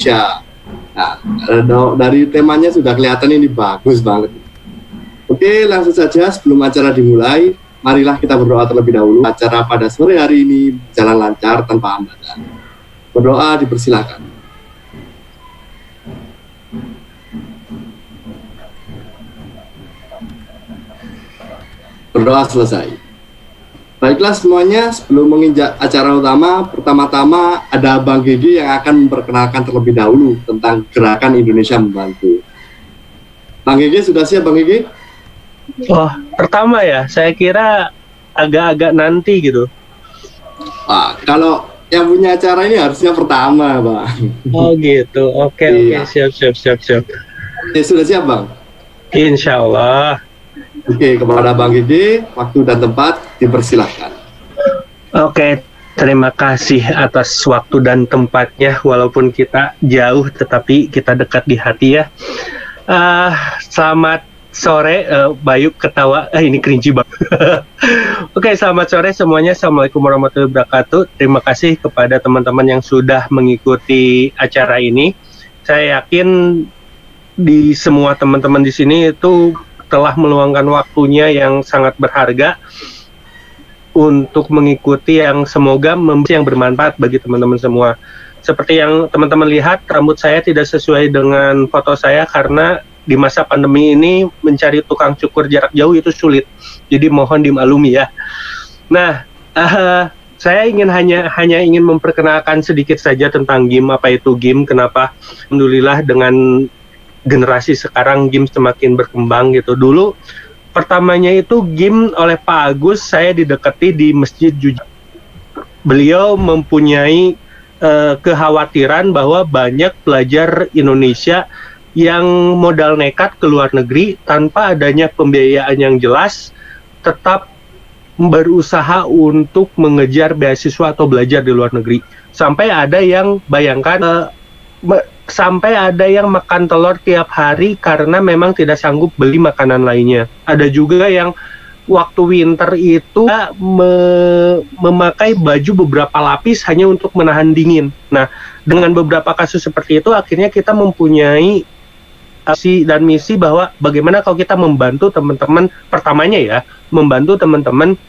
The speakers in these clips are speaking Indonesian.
Indonesia. Nah, dari temanya sudah kelihatan ini bagus banget. Oke, langsung saja sebelum acara dimulai, marilah kita berdoa terlebih dahulu. Acara pada sore hari ini berjalan lancar tanpa hambatan. Berdoa dipersilakan. Berdoa selesai. Baiklah semuanya, sebelum menginjak acara utama, pertama-tama ada Bang Gigi yang akan memperkenalkan terlebih dahulu tentang Gerakan Indonesia Membantu. Bang Gigi, sudah siap Bang Gigi? Oh, pertama ya, saya kira agak-agak nanti gitu. Kalau yang punya acara ini harusnya pertama, Bang. Oh gitu, oke, Iya. siap. Sudah siap Bang? Insya Allah. Oke, kepada Bang Gigi, waktu dan tempat dipersilahkan. Oke, terima kasih atas waktu dan tempatnya. Walaupun kita jauh, tetapi kita dekat di hati ya. Selamat sore, Bayu ketawa. Ini cringy banget. Oke, selamat sore semuanya. Assalamualaikum warahmatullahi wabarakatuh. Terima kasih kepada teman-teman yang sudah mengikuti acara ini. Saya yakin di semua teman-teman di sini itu telah meluangkan waktunya yang sangat berharga untuk mengikuti yang semoga yang bermanfaat bagi teman-teman semua. Seperti yang teman-teman lihat, rambut saya tidak sesuai dengan foto saya karena di masa pandemi ini mencari tukang cukur jarak jauh itu sulit. Jadi mohon dimaklumi ya. Nah, saya hanya ingin memperkenalkan sedikit saja tentang game. Apa itu game? Kenapa? Alhamdulillah dengan generasi sekarang game semakin berkembang gitu. Dulu pertamanya itu game oleh Pak Agus, saya didekati di Masjid Juja. Beliau mempunyai kekhawatiran bahwa banyak pelajar Indonesia yang modal nekat ke luar negeri tanpa adanya pembiayaan yang jelas tetap berusaha untuk mengejar beasiswa atau belajar di luar negeri. Sampai ada yang bayangkan sampai ada yang makan telur tiap hari karena memang tidak sanggup beli makanan lainnya. Ada juga yang waktu winter itu memakai baju beberapa lapis hanya untuk menahan dingin. Nah, dengan beberapa kasus seperti itu, akhirnya kita mempunyai misi bahwa bagaimana kalau kita membantu teman-teman, pertamanya ya, membantu teman-teman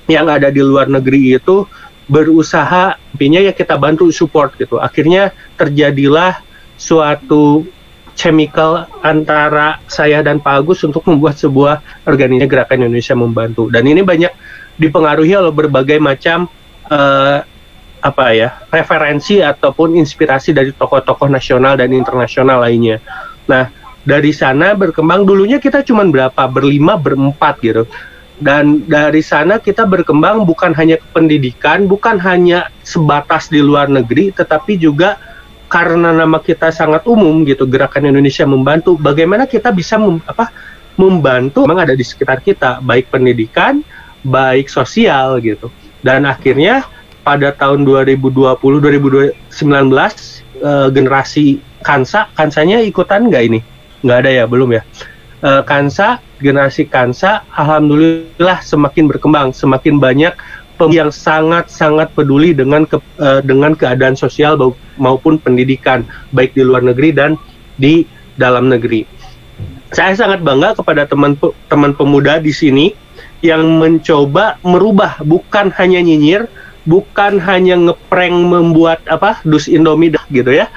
yang ada di luar negeri itu berusaha, intinya ya kita bantu support gitu. Akhirnya terjadilah suatu chemical antara saya dan Pak Agus untuk membuat sebuah organisasi Gerakan Indonesia Membantu. Dan ini banyak dipengaruhi oleh berbagai macam referensi ataupun inspirasi dari tokoh-tokoh nasional dan internasional lainnya. Nah, dari sana berkembang, dulunya kita cuma berlima, berempat gitu. Dan dari sana kita berkembang bukan hanya ke pendidikan, bukan hanya sebatas di luar negeri, tetapi juga karena nama kita sangat umum gitu, Gerakan Indonesia Membantu, bagaimana kita bisa membantu memang ada di sekitar kita, baik pendidikan, baik sosial gitu. Dan akhirnya pada tahun 2020-2019 generasi Kansanya ikutan nggak ini? Nggak ada ya, belum ya. Generasi Kansa alhamdulillah semakin berkembang, semakin banyak yang sangat peduli dengan keadaan sosial maupun pendidikan, baik di luar negeri dan di dalam negeri. Saya sangat bangga kepada teman pemuda di sini yang mencoba merubah, bukan hanya nyinyir, bukan hanya ngeprank membuat dus Indomie gitu ya,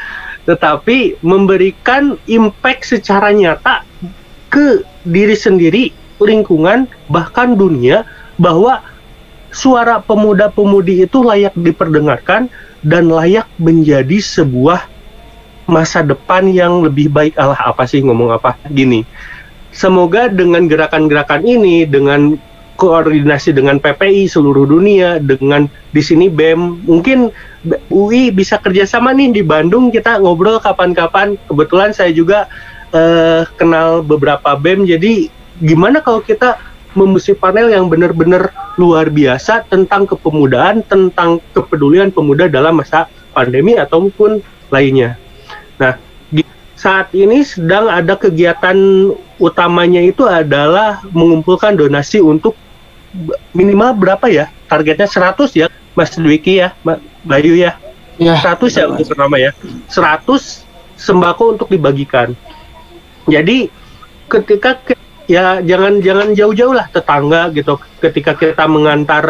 tetapi memberikan impact secara nyata ke diri sendiri, lingkungan, bahkan dunia, bahwa suara pemuda-pemudi itu layak diperdengarkan dan layak menjadi sebuah masa depan yang lebih baik. Gini, semoga dengan gerakan-gerakan ini, dengan koordinasi dengan PPI seluruh dunia, dengan di sini BEM, mungkin UI bisa kerjasama nih di Bandung, kita ngobrol kapan-kapan. Kebetulan saya juga kenal beberapa BEM, jadi gimana kalau kita membuat panel yang benar-benar luar biasa tentang kepemudaan, tentang kepedulian pemuda dalam masa pandemi ataupun lainnya. Nah, saat ini sedang ada kegiatan utamanya itu adalah mengumpulkan donasi untuk minimal berapa ya? Targetnya 100 ya, Mas Dwiki ya, Mbak Bayu ya. Ya. 100 ya untuk pertama ya. 100 sembako untuk dibagikan. Jadi ketika ya jangan jauh-jauh lah tetangga gitu. Ketika kita mengantar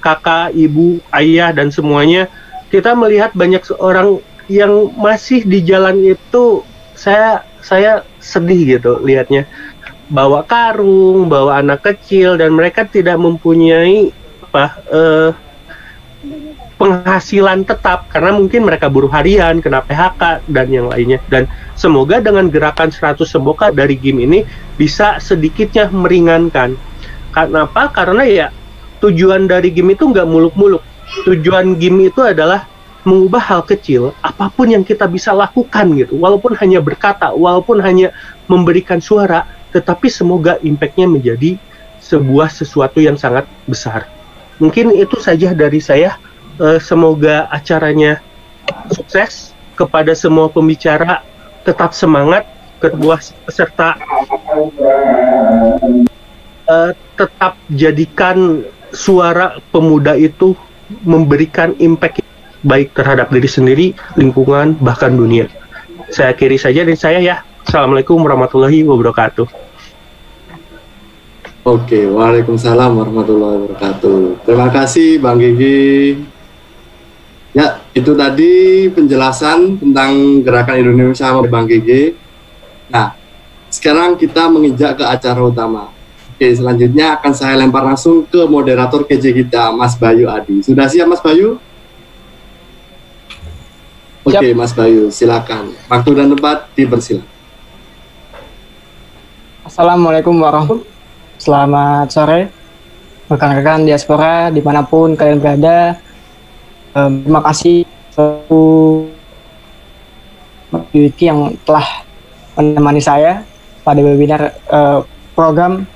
kakak, ibu, ayah dan semuanya, kita melihat banyak orang yang masih di jalan itu, saya sedih gitu lihatnya. Bawa karung, bawa anak kecil, dan mereka tidak mempunyai penghasilan tetap karena mungkin mereka buruh harian, kena PHK dan yang lainnya. Dan semoga dengan gerakan 100 sembako dari game ini bisa sedikitnya meringankan. Kenapa? Karena ya tujuan dari game itu nggak muluk-muluk. Tujuan game itu adalah mengubah hal kecil, apapun yang kita bisa lakukan gitu, walaupun hanya berkata, walaupun hanya memberikan suara, tetapi semoga impact-nya menjadi sebuah sesuatu yang sangat besar. Mungkin itu saja dari saya. Semoga acaranya sukses. Kepada semua pembicara, tetap semangat. Kedua peserta, tetap jadikan suara pemuda itu memberikan impact baik terhadap diri sendiri, lingkungan, bahkan dunia. Saya akhiri saja dari saya ya. Assalamualaikum warahmatullahi wabarakatuh. Oke, waalaikumsalam warahmatullahi wabarakatuh. Terima kasih Bang Gigi. Ya, itu tadi penjelasan tentang Gerakan Indonesia sama Bang Gigi. Nah, sekarang kita menginjak ke acara utama. Oke, selanjutnya akan saya lempar langsung ke moderator KJ kita, Mas Bayu Adi. Sudah siap Mas Bayu? Oke, Mas Bayu, silakan. Waktu dan tempat dipersilakan. Assalamualaikum warahmatullahi wabarakatuh. Selamat sore, rekan-rekan diaspora dimanapun kalian berada. Terima kasih Mbak Wiki yang telah menemani saya pada webinar program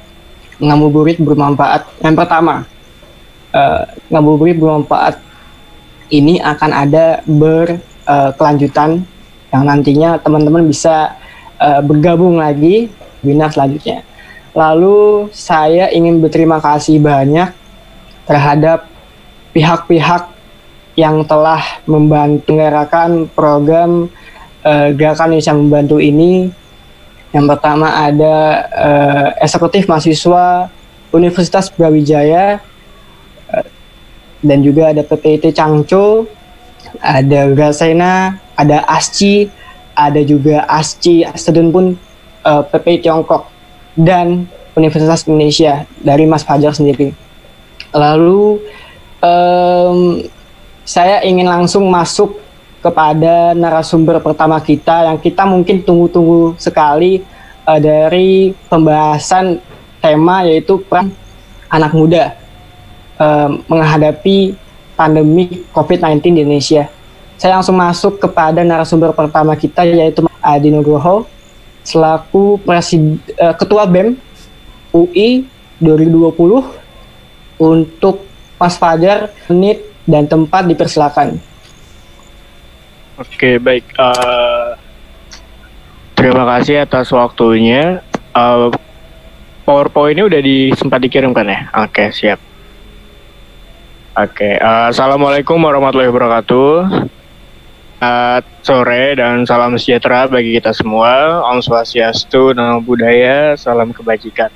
Ngabuburit Bermanfaat. Yang pertama, Ngabuburit Bermanfaat ini akan ada berkelanjutan yang nantinya teman-teman bisa bergabung lagi webinar selanjutnya. Lalu saya ingin berterima kasih banyak terhadap pihak-pihak yang telah membantu menggerakan program Gerakan Indonesia Membantu ini. Yang pertama ada Eksekutif Mahasiswa Universitas Brawijaya, dan juga ada PPIT Changco, ada Grasena, ada ASCI, ada juga ASCI, student pun PPI Tiongkok, dan Universitas Indonesia dari Mas Fajar sendiri. Lalu saya ingin langsung masuk kepada narasumber pertama kita yang kita mungkin tunggu-tunggu sekali dari pembahasan tema, yaitu peran anak muda menghadapi pandemi COVID-19 di Indonesia. Saya langsung masuk kepada narasumber pertama kita, yaitu Adi Nugroho selaku Ketua BEM UI 2020. Untuk Mas Fajar, menit dan tempat dipersilakan. Oke, baik. Terima kasih atas waktunya. PowerPoint ini udah sempat dikirimkan ya? Oke, siap. Oke, Assalamualaikum warahmatullahi wabarakatuh. Sore dan salam sejahtera bagi kita semua. Om Swastiastu, Namo Buddhaya, salam kebajikan.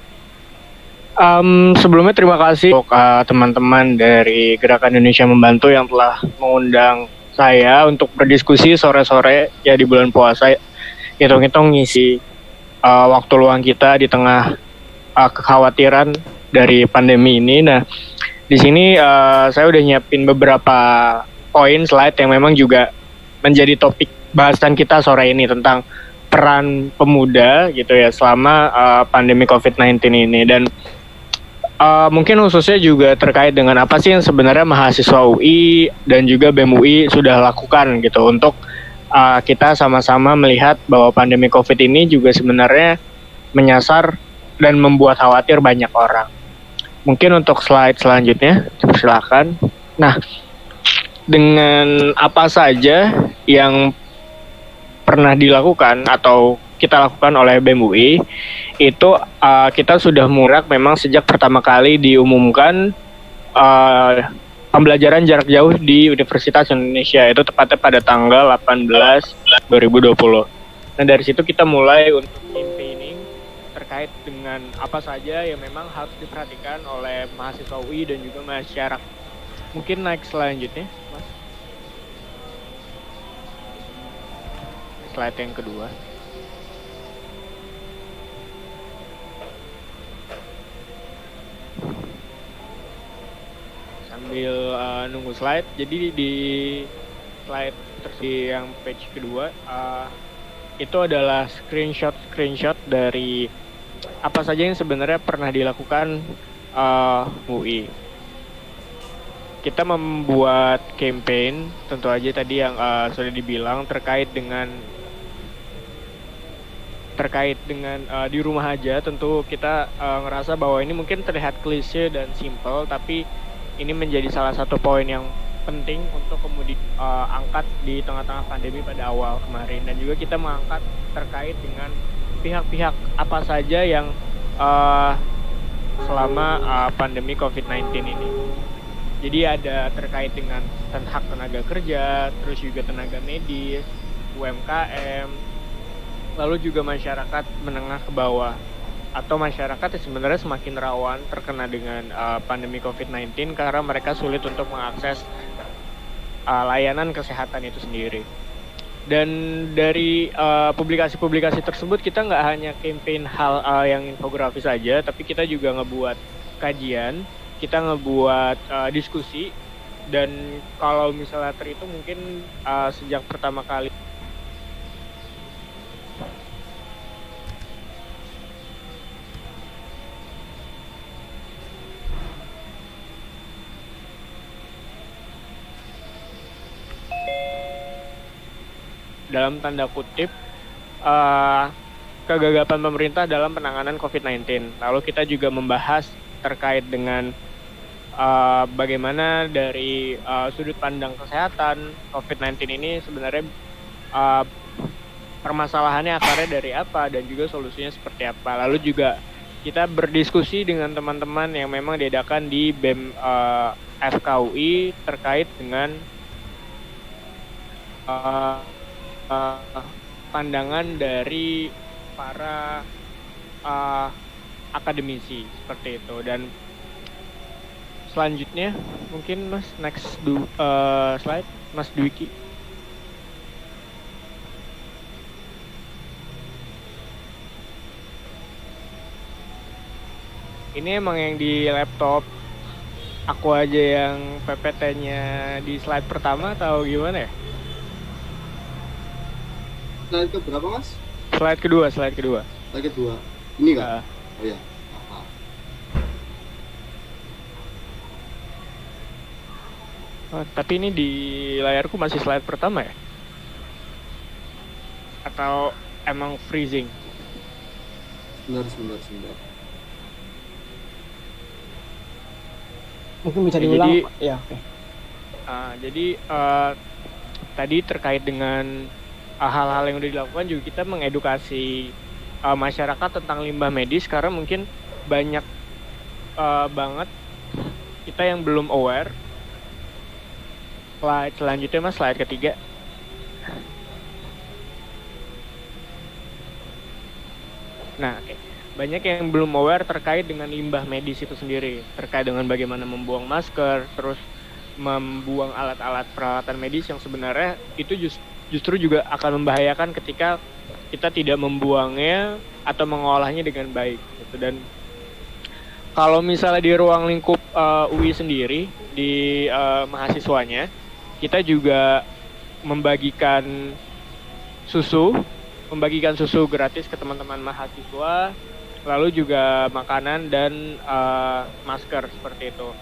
Sebelumnya terima kasih untuk teman-teman dari Gerakan Indonesia Membantu yang telah mengundang saya untuk berdiskusi sore-sore ya di bulan puasa. Hitung-hitung ngisi waktu luang kita di tengah kekhawatiran dari pandemi ini. Nah, di sini saya udah nyiapin beberapa poin slide yang memang juga menjadi topik bahasan kita sore ini tentang peran pemuda gitu ya selama pandemi COVID-19 ini. Dan mungkin khususnya juga terkait dengan apa sih yang sebenarnya mahasiswa UI dan juga BEM UI sudah lakukan gitu untuk kita sama-sama melihat bahwa pandemi COVID ini juga sebenarnya menyasar dan membuat khawatir banyak orang. Mungkin untuk slide selanjutnya, silakan. Nah, dengan apa saja yang pernah dilakukan atau kita lakukan oleh BEM UI, itu kita sudah murak memang sejak pertama kali diumumkan pembelajaran jarak jauh di Universitas Indonesia. Itu tepatnya pada tanggal 18/2020. Nah, dari situ kita mulai untuk campaigning terkait dengan apa saja yang memang harus diperhatikan oleh mahasiswa UI dan juga masyarakat. Mungkin next selanjutnya, Mas. Slide yang kedua. Sambil nunggu slide, jadi di slide yang page kedua itu adalah screenshot dari apa saja yang sebenarnya pernah dilakukan UI. Kita membuat campaign, tentu aja tadi yang sudah dibilang terkait dengan di rumah aja. Tentu kita ngerasa bahwa ini mungkin terlihat klise dan simple, tapi ini menjadi salah satu poin yang penting untuk kemudian angkat di tengah-tengah pandemi pada awal kemarin. Dan juga kita mengangkat terkait dengan pihak-pihak apa saja yang selama pandemi COVID-19 ini. Jadi ada terkait dengan hak tenaga kerja, terus juga tenaga medis, UMKM, lalu juga masyarakat menengah ke bawah, atau masyarakat yang sebenarnya semakin rawan terkena dengan pandemi COVID-19 karena mereka sulit untuk mengakses layanan kesehatan itu sendiri. Dan dari publikasi-publikasi tersebut kita nggak hanya campaign hal yang infografis saja, tapi kita juga ngebuat kajian, kita ngebuat diskusi, dan kalau misalnya terhitung mungkin sejak pertama kali dalam tanda kutip kegagapan pemerintah dalam penanganan COVID-19. Lalu kita juga membahas terkait dengan bagaimana dari sudut pandang kesehatan COVID-19 ini sebenarnya permasalahannya akarnya dari apa dan juga solusinya seperti apa. Lalu juga kita berdiskusi dengan teman-teman yang memang diadakan di BEM FKUI terkait dengan pandangan dari para akademisi seperti itu. Dan selanjutnya mungkin Mas next slide Mas Dwiki. Ini emang yang di laptop aku aja yang PPT-nya di slide pertama atau gimana ya? Slide ke berapa, Mas? Slide kedua. Slide kedua. Ini kan? Oh ya. Tapi ini di layarku masih slide pertama ya? Atau emang freezing? Sebentar. Mungkin bisa diulang. Jadi, ya, oke. Jadi tadi terkait dengan hal-hal yang udah dilakukan juga kita mengedukasi masyarakat tentang limbah medis karena mungkin banyak banget kita yang belum aware. Slide selanjutnya Mas, slide ketiga. Nah, oke. Banyak yang belum aware terkait dengan limbah medis itu sendiri, terkait dengan bagaimana membuang masker, terus membuang alat-alat peralatan medis yang sebenarnya itu justru juga akan membahayakan ketika kita tidak membuangnya atau mengolahnya dengan baik gitu. Dan kalau misalnya di ruang lingkup UI sendiri di mahasiswanya, kita juga membagikan susu gratis ke teman-teman mahasiswa, lalu juga makanan dan masker seperti itu.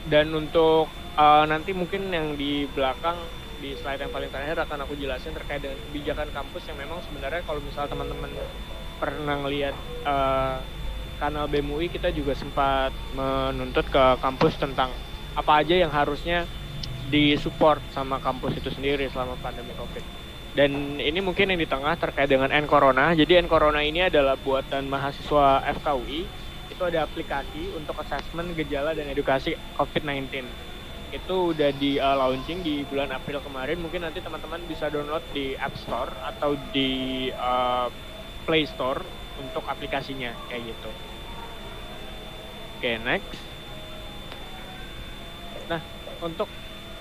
Dan untuk nanti mungkin yang di belakang di slide yang paling terakhir akan aku jelasin terkait dengan kebijakan kampus yang memang sebenarnya kalau misalnya teman-teman pernah ngelihat kanal BEM UI, kita juga sempat menuntut ke kampus tentang apa aja yang harusnya disupport sama kampus itu sendiri selama pandemi COVID. Dan ini mungkin yang di tengah terkait dengan N-Corona. Jadi N-Corona ini adalah buatan mahasiswa FKUI itu ada aplikasi untuk assessment gejala dan edukasi COVID-19. Itu udah di launching di bulan April kemarin. Mungkin nanti teman-teman bisa download di App Store atau di Play Store untuk aplikasinya kayak gitu. Oke, next. Nah, untuk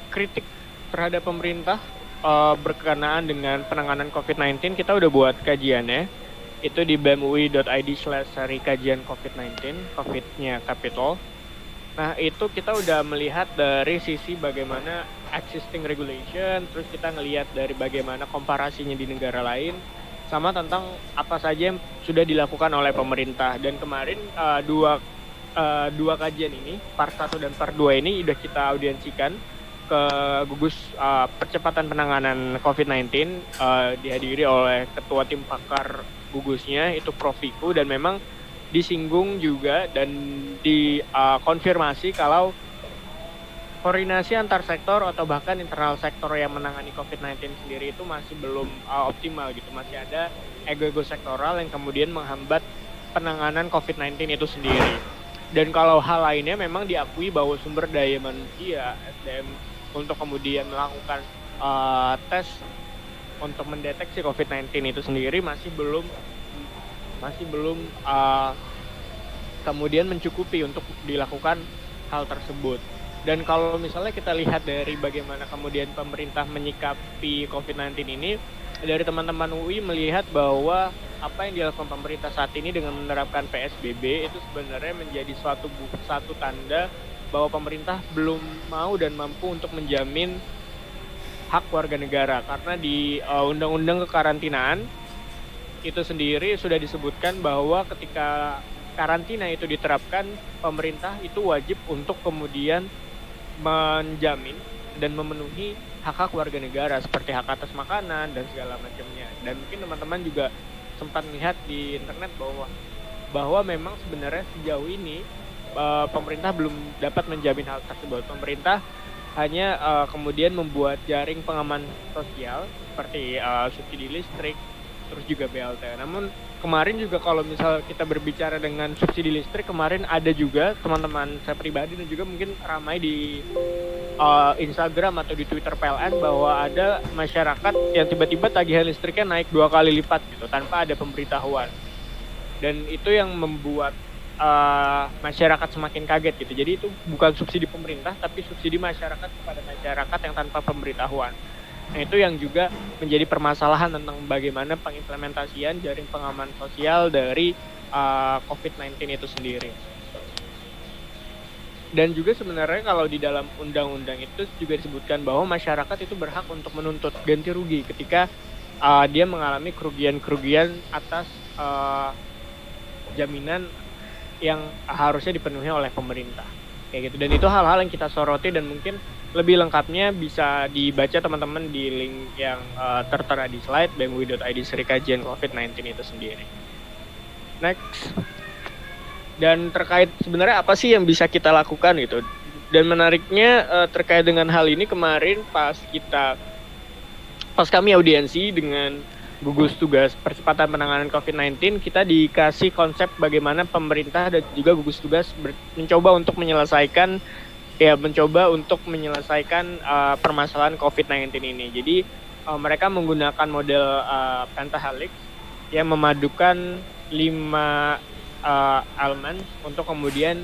kritik terhadap pemerintah berkenaan dengan penanganan COVID-19, kita udah buat kajiannya. Itu di bemui.id/kajian COVID-19, COVID-nya capital. Nah, itu kita udah melihat dari sisi bagaimana existing regulation, terus kita ngelihat dari bagaimana komparasinya di negara lain, sama tentang apa saja yang sudah dilakukan oleh pemerintah. Dan kemarin dua kajian ini, part 1 dan part 2 ini udah kita audiensikan ke gugus percepatan penanganan COVID-19, dihadiri oleh ketua tim pakar gugusnya, itu Prof. Viku, dan memang disinggung juga dan dikonfirmasi kalau koordinasi antar sektor atau bahkan internal sektor yang menangani COVID-19 sendiri itu masih belum optimal gitu. Masih ada ego-ego sektoral yang kemudian menghambat penanganan COVID-19 itu sendiri. Dan kalau hal lainnya memang diakui bahwa sumber daya manusia, SDM, untuk kemudian melakukan tes untuk mendeteksi COVID-19 itu sendiri masih belum kemudian mencukupi untuk dilakukan hal tersebut. Dan kalau misalnya kita lihat dari bagaimana kemudian pemerintah menyikapi COVID-19 ini, dari teman-teman UI melihat bahwa apa yang dilakukan pemerintah saat ini dengan menerapkan PSBB itu sebenarnya menjadi satu tanda bahwa pemerintah belum mau dan mampu untuk menjamin hak warga negara. Karena di Undang-Undang Kekarantinaan itu sendiri sudah disebutkan bahwa ketika karantina itu diterapkan, pemerintah itu wajib untuk kemudian menjamin dan memenuhi hak-hak warga negara seperti hak atas makanan dan segala macamnya. Dan mungkin teman-teman juga sempat melihat di internet bahwa memang sebenarnya sejauh ini pemerintah belum dapat menjamin hal tersebut. Pemerintah hanya kemudian membuat jaring pengaman sosial seperti subsidi listrik, terus juga BLT. Namun kemarin juga kalau misal kita berbicara dengan subsidi listrik, kemarin ada juga teman-teman saya pribadi dan juga mungkin ramai di Instagram atau di Twitter PLN bahwa ada masyarakat yang tiba-tiba tagihan listriknya naik 2 kali lipat gitu tanpa ada pemberitahuan. Dan itu yang membuat masyarakat semakin kaget gitu. Jadi itu bukan subsidi pemerintah tapi subsidi masyarakat kepada masyarakat yang tanpa pemberitahuan. Nah, itu yang juga menjadi permasalahan tentang bagaimana pengimplementasian jaring pengaman sosial dari COVID-19 itu sendiri. Dan juga sebenarnya kalau di dalam undang-undang itu juga disebutkan bahwa masyarakat itu berhak untuk menuntut ganti rugi ketika dia mengalami kerugian-kerugian atas jaminan yang harusnya dipenuhi oleh pemerintah. Kayak gitu. Dan itu hal-hal yang kita soroti dan mungkin lebih lengkapnya bisa dibaca teman-teman di link yang tertera di slide bemui.id/kajian COVID-19 itu sendiri. Next. Dan terkait sebenarnya apa sih yang bisa kita lakukan gitu. Dan menariknya terkait dengan hal ini kemarin pas kami audiensi dengan gugus tugas percepatan penanganan COVID-19, kita dikasih konsep bagaimana pemerintah dan juga gugus tugas mencoba untuk menyelesaikan permasalahan COVID-19 ini. Jadi mereka menggunakan model pentahelix yang memadukan 5 elemen untuk kemudian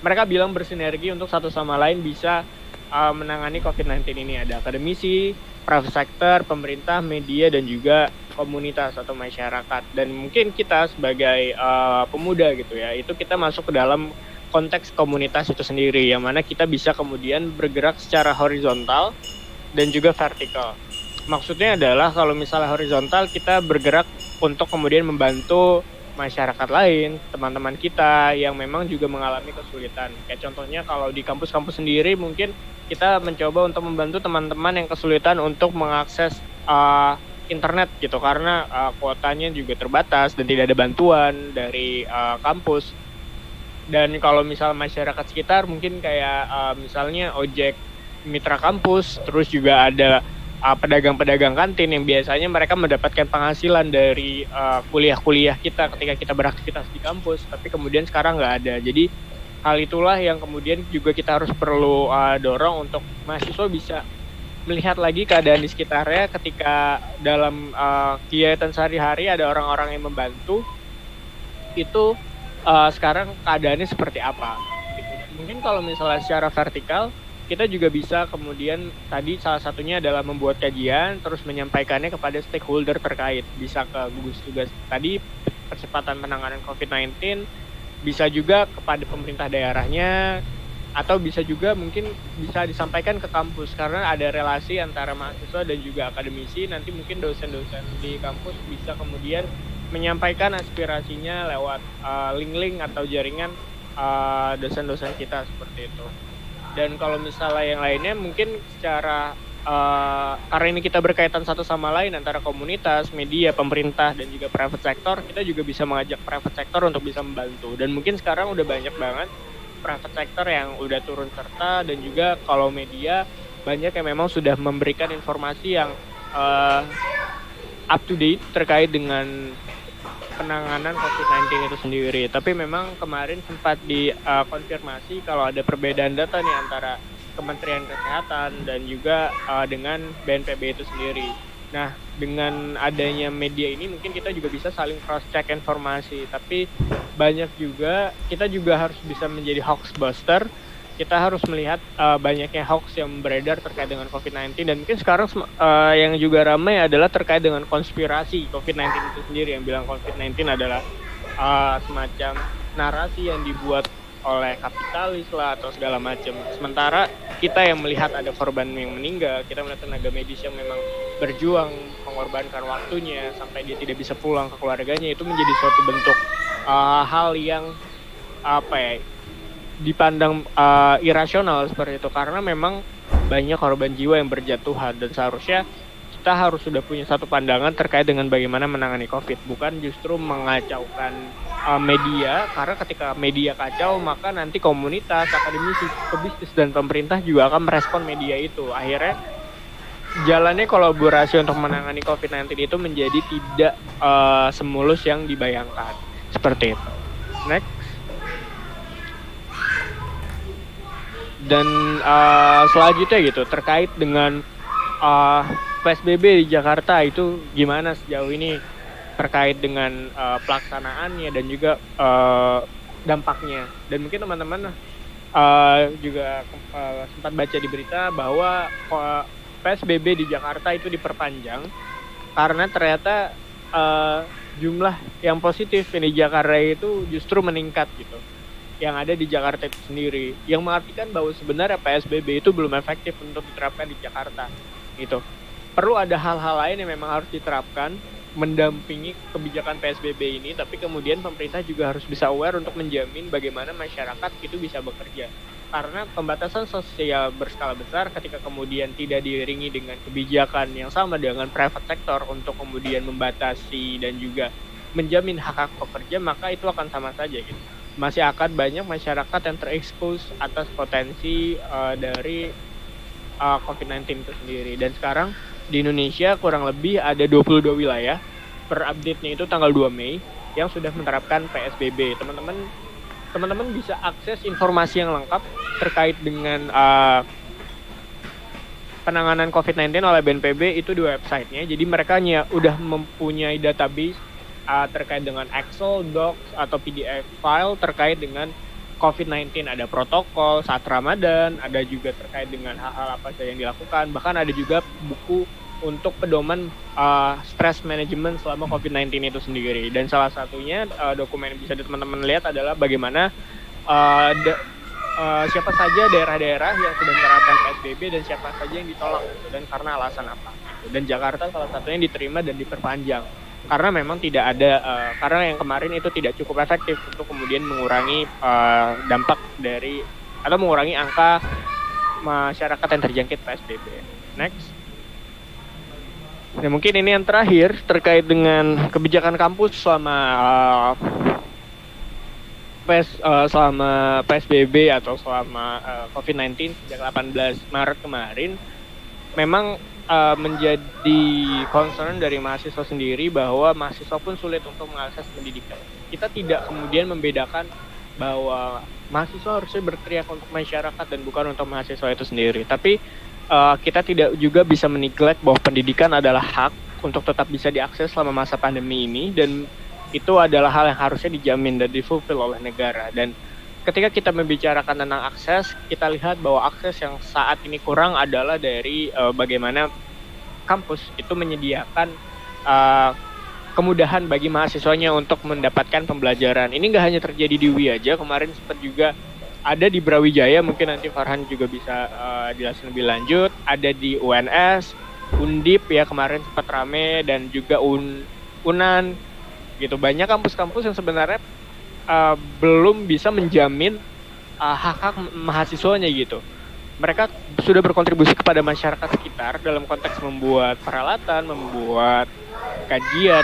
mereka bilang bersinergi untuk satu sama lain bisa menangani COVID-19 ini. Ada akademisi, private sector, pemerintah, media, dan juga komunitas atau masyarakat. Dan mungkin kita sebagai pemuda gitu ya, itu kita masuk ke dalam konteks komunitas itu sendiri, yang mana kita bisa kemudian bergerak secara horizontal dan juga vertikal. Maksudnya adalah kalau misalnya horizontal, kita bergerak untuk kemudian membantu masyarakat lain, teman-teman kita yang memang juga mengalami kesulitan. Kayak contohnya kalau di kampus-kampus sendiri mungkin kita mencoba untuk membantu teman-teman yang kesulitan untuk mengakses internet gitu, karena kuotanya juga terbatas dan tidak ada bantuan dari kampus. Dan kalau misal masyarakat sekitar mungkin kayak misalnya ojek mitra kampus, terus juga ada pedagang-pedagang kantin yang biasanya mereka mendapatkan penghasilan dari kuliah-kuliah kita ketika kita beraktivitas di kampus, tapi kemudian sekarang nggak ada. Jadi hal itulah yang kemudian juga kita harus perlu dorong untuk mahasiswa bisa melihat lagi keadaan di sekitarnya ketika dalam kegiatan sehari-hari ada orang-orang yang membantu, itu sekarang keadaannya seperti apa gitu. Mungkin kalau misalnya secara vertikal kita juga bisa kemudian tadi salah satunya adalah membuat kajian terus menyampaikannya kepada stakeholder terkait, bisa ke gugus tugas tadi percepatan penanganan COVID-19, bisa juga kepada pemerintah daerahnya, atau bisa juga mungkin bisa disampaikan ke kampus karena ada relasi antara mahasiswa dan juga akademisi. Nanti mungkin dosen-dosen di kampus bisa kemudian menyampaikan aspirasinya lewat link-link atau jaringan dosen-dosen kita seperti itu. Dan kalau misalnya yang lainnya mungkin secara karena ini kita berkaitan satu sama lain antara komunitas, media, pemerintah dan juga private sector, kita juga bisa mengajak private sector untuk bisa membantu. Dan mungkin sekarang udah banyak banget private sector yang udah turun serta, dan juga kalau media banyak yang memang sudah memberikan informasi yang up to date terkait dengan penanganan COVID-19 itu sendiri. Tapi memang kemarin sempat dikonfirmasi kalau ada perbedaan data nih antara Kementerian Kesehatan dan juga dengan BNPB itu sendiri. Nah, dengan adanya media ini mungkin kita juga bisa saling cross-check informasi. Tapi banyak juga, kita juga harus bisa menjadi hoax buster. Kita harus melihat banyaknya hoax yang beredar terkait dengan COVID-19. Dan mungkin sekarang yang juga ramai adalah terkait dengan konspirasi COVID-19 itu sendiri, yang bilang COVID-19 adalah semacam narasi yang dibuat oleh kapitalis lah atau segala macam. Sementara kita yang melihat ada korban yang meninggal, kita melihat tenaga medis yang memang berjuang mengorbankan waktunya sampai dia tidak bisa pulang ke keluarganya, itu menjadi suatu bentuk hal yang dipandang irasional seperti itu, karena memang banyak korban jiwa yang berjatuhan. Dan seharusnya kita harus sudah punya satu pandangan terkait dengan bagaimana menangani COVID, bukan justru mengacaukan media, karena ketika media kacau maka nanti komunitas, akademisi, pebisnis dan pemerintah juga akan merespon media itu. Akhirnya jalannya kolaborasi untuk menangani COVID-19 itu menjadi tidak semulus yang dibayangkan seperti itu. Next. Dan selanjutnya gitu terkait dengan PSBB di Jakarta itu gimana sejauh ini terkait dengan pelaksanaannya dan juga dampaknya. Dan mungkin teman-teman juga sempat baca di berita bahwa PSBB di Jakarta itu diperpanjang karena ternyata jumlah yang positif di Jakarta itu justru meningkat gitu, yang ada di Jakarta itu sendiri, yang mengartikan bahwa sebenarnya PSBB itu belum efektif untuk diterapkan di Jakarta gitu. Perlu ada hal-hal lain yang memang harus diterapkan mendampingi kebijakan PSBB ini, tapi kemudian pemerintah juga harus bisa aware untuk menjamin bagaimana masyarakat itu bisa bekerja. Karena pembatasan sosial berskala besar ketika kemudian tidak diiringi dengan kebijakan yang sama dengan private sector untuk kemudian membatasi dan juga menjamin hak-hak pekerja, maka itu akan sama saja gitu. Masih akan banyak masyarakat yang terekspos atas potensi dari COVID-19 itu sendiri. Dan sekarang di Indonesia kurang lebih ada 22 wilayah, per update-nya itu tanggal 2 Mei, yang sudah menerapkan PSBB. Teman-teman bisa akses informasi yang lengkap terkait dengan penanganan COVID-19 oleh BNPB itu di websitenya. Jadi mereka udah mempunyai database terkait dengan Excel, Docs, atau PDF file terkait dengan COVID-19. Ada protokol saat Ramadan, ada juga terkait dengan hal-hal apa saja yang dilakukan. Bahkan ada juga buku untuk pedoman stress management selama COVID-19 itu sendiri. Dan salah satunya dokumen yang bisa teman-teman lihat adalah bagaimana siapa saja daerah-daerah yang sudah menerapkan PSBB dan siapa saja yang ditolak gitu, dan karena alasan apa gitu. Dan Jakarta salah satunya yang diterima dan diperpanjang karena memang tidak ada karena yang kemarin itu tidak cukup efektif untuk kemudian mengurangi dampak dari atau mengurangi angka masyarakat yang terjangkit PSBB. Next. Nah, mungkin ini yang terakhir terkait dengan kebijakan kampus selama PSBB atau selama COVID-19 sejak 18 Maret kemarin. Memang menjadi concern dari mahasiswa sendiri bahwa mahasiswa pun sulit untuk mengakses pendidikan. Kita tidak kemudian membedakan bahwa mahasiswa harusnya berteriak untuk masyarakat dan bukan untuk mahasiswa itu sendiri. Tapi kita tidak juga bisa meneglect bahwa pendidikan adalah hak untuk tetap bisa diakses selama masa pandemi ini, dan itu adalah hal yang harusnya dijamin dan difulfill oleh negara. Dan ketika kita membicarakan tentang akses, kita lihat bahwa akses yang saat ini kurang adalah dari bagaimana kampus itu menyediakan kemudahan bagi mahasiswanya untuk mendapatkan pembelajaran. Ini nggak hanya terjadi di UI aja, kemarin sempat juga ada di Brawijaya, mungkin nanti Farhan juga bisa jelasin lebih lanjut, ada di UNS, Undip ya kemarin sempat rame, dan juga Unan gitu. Banyak kampus-kampus yang sebenarnya belum bisa menjamin hak-hak mahasiswanya gitu. Mereka sudah berkontribusi kepada masyarakat sekitar dalam konteks membuat peralatan, membuat kajian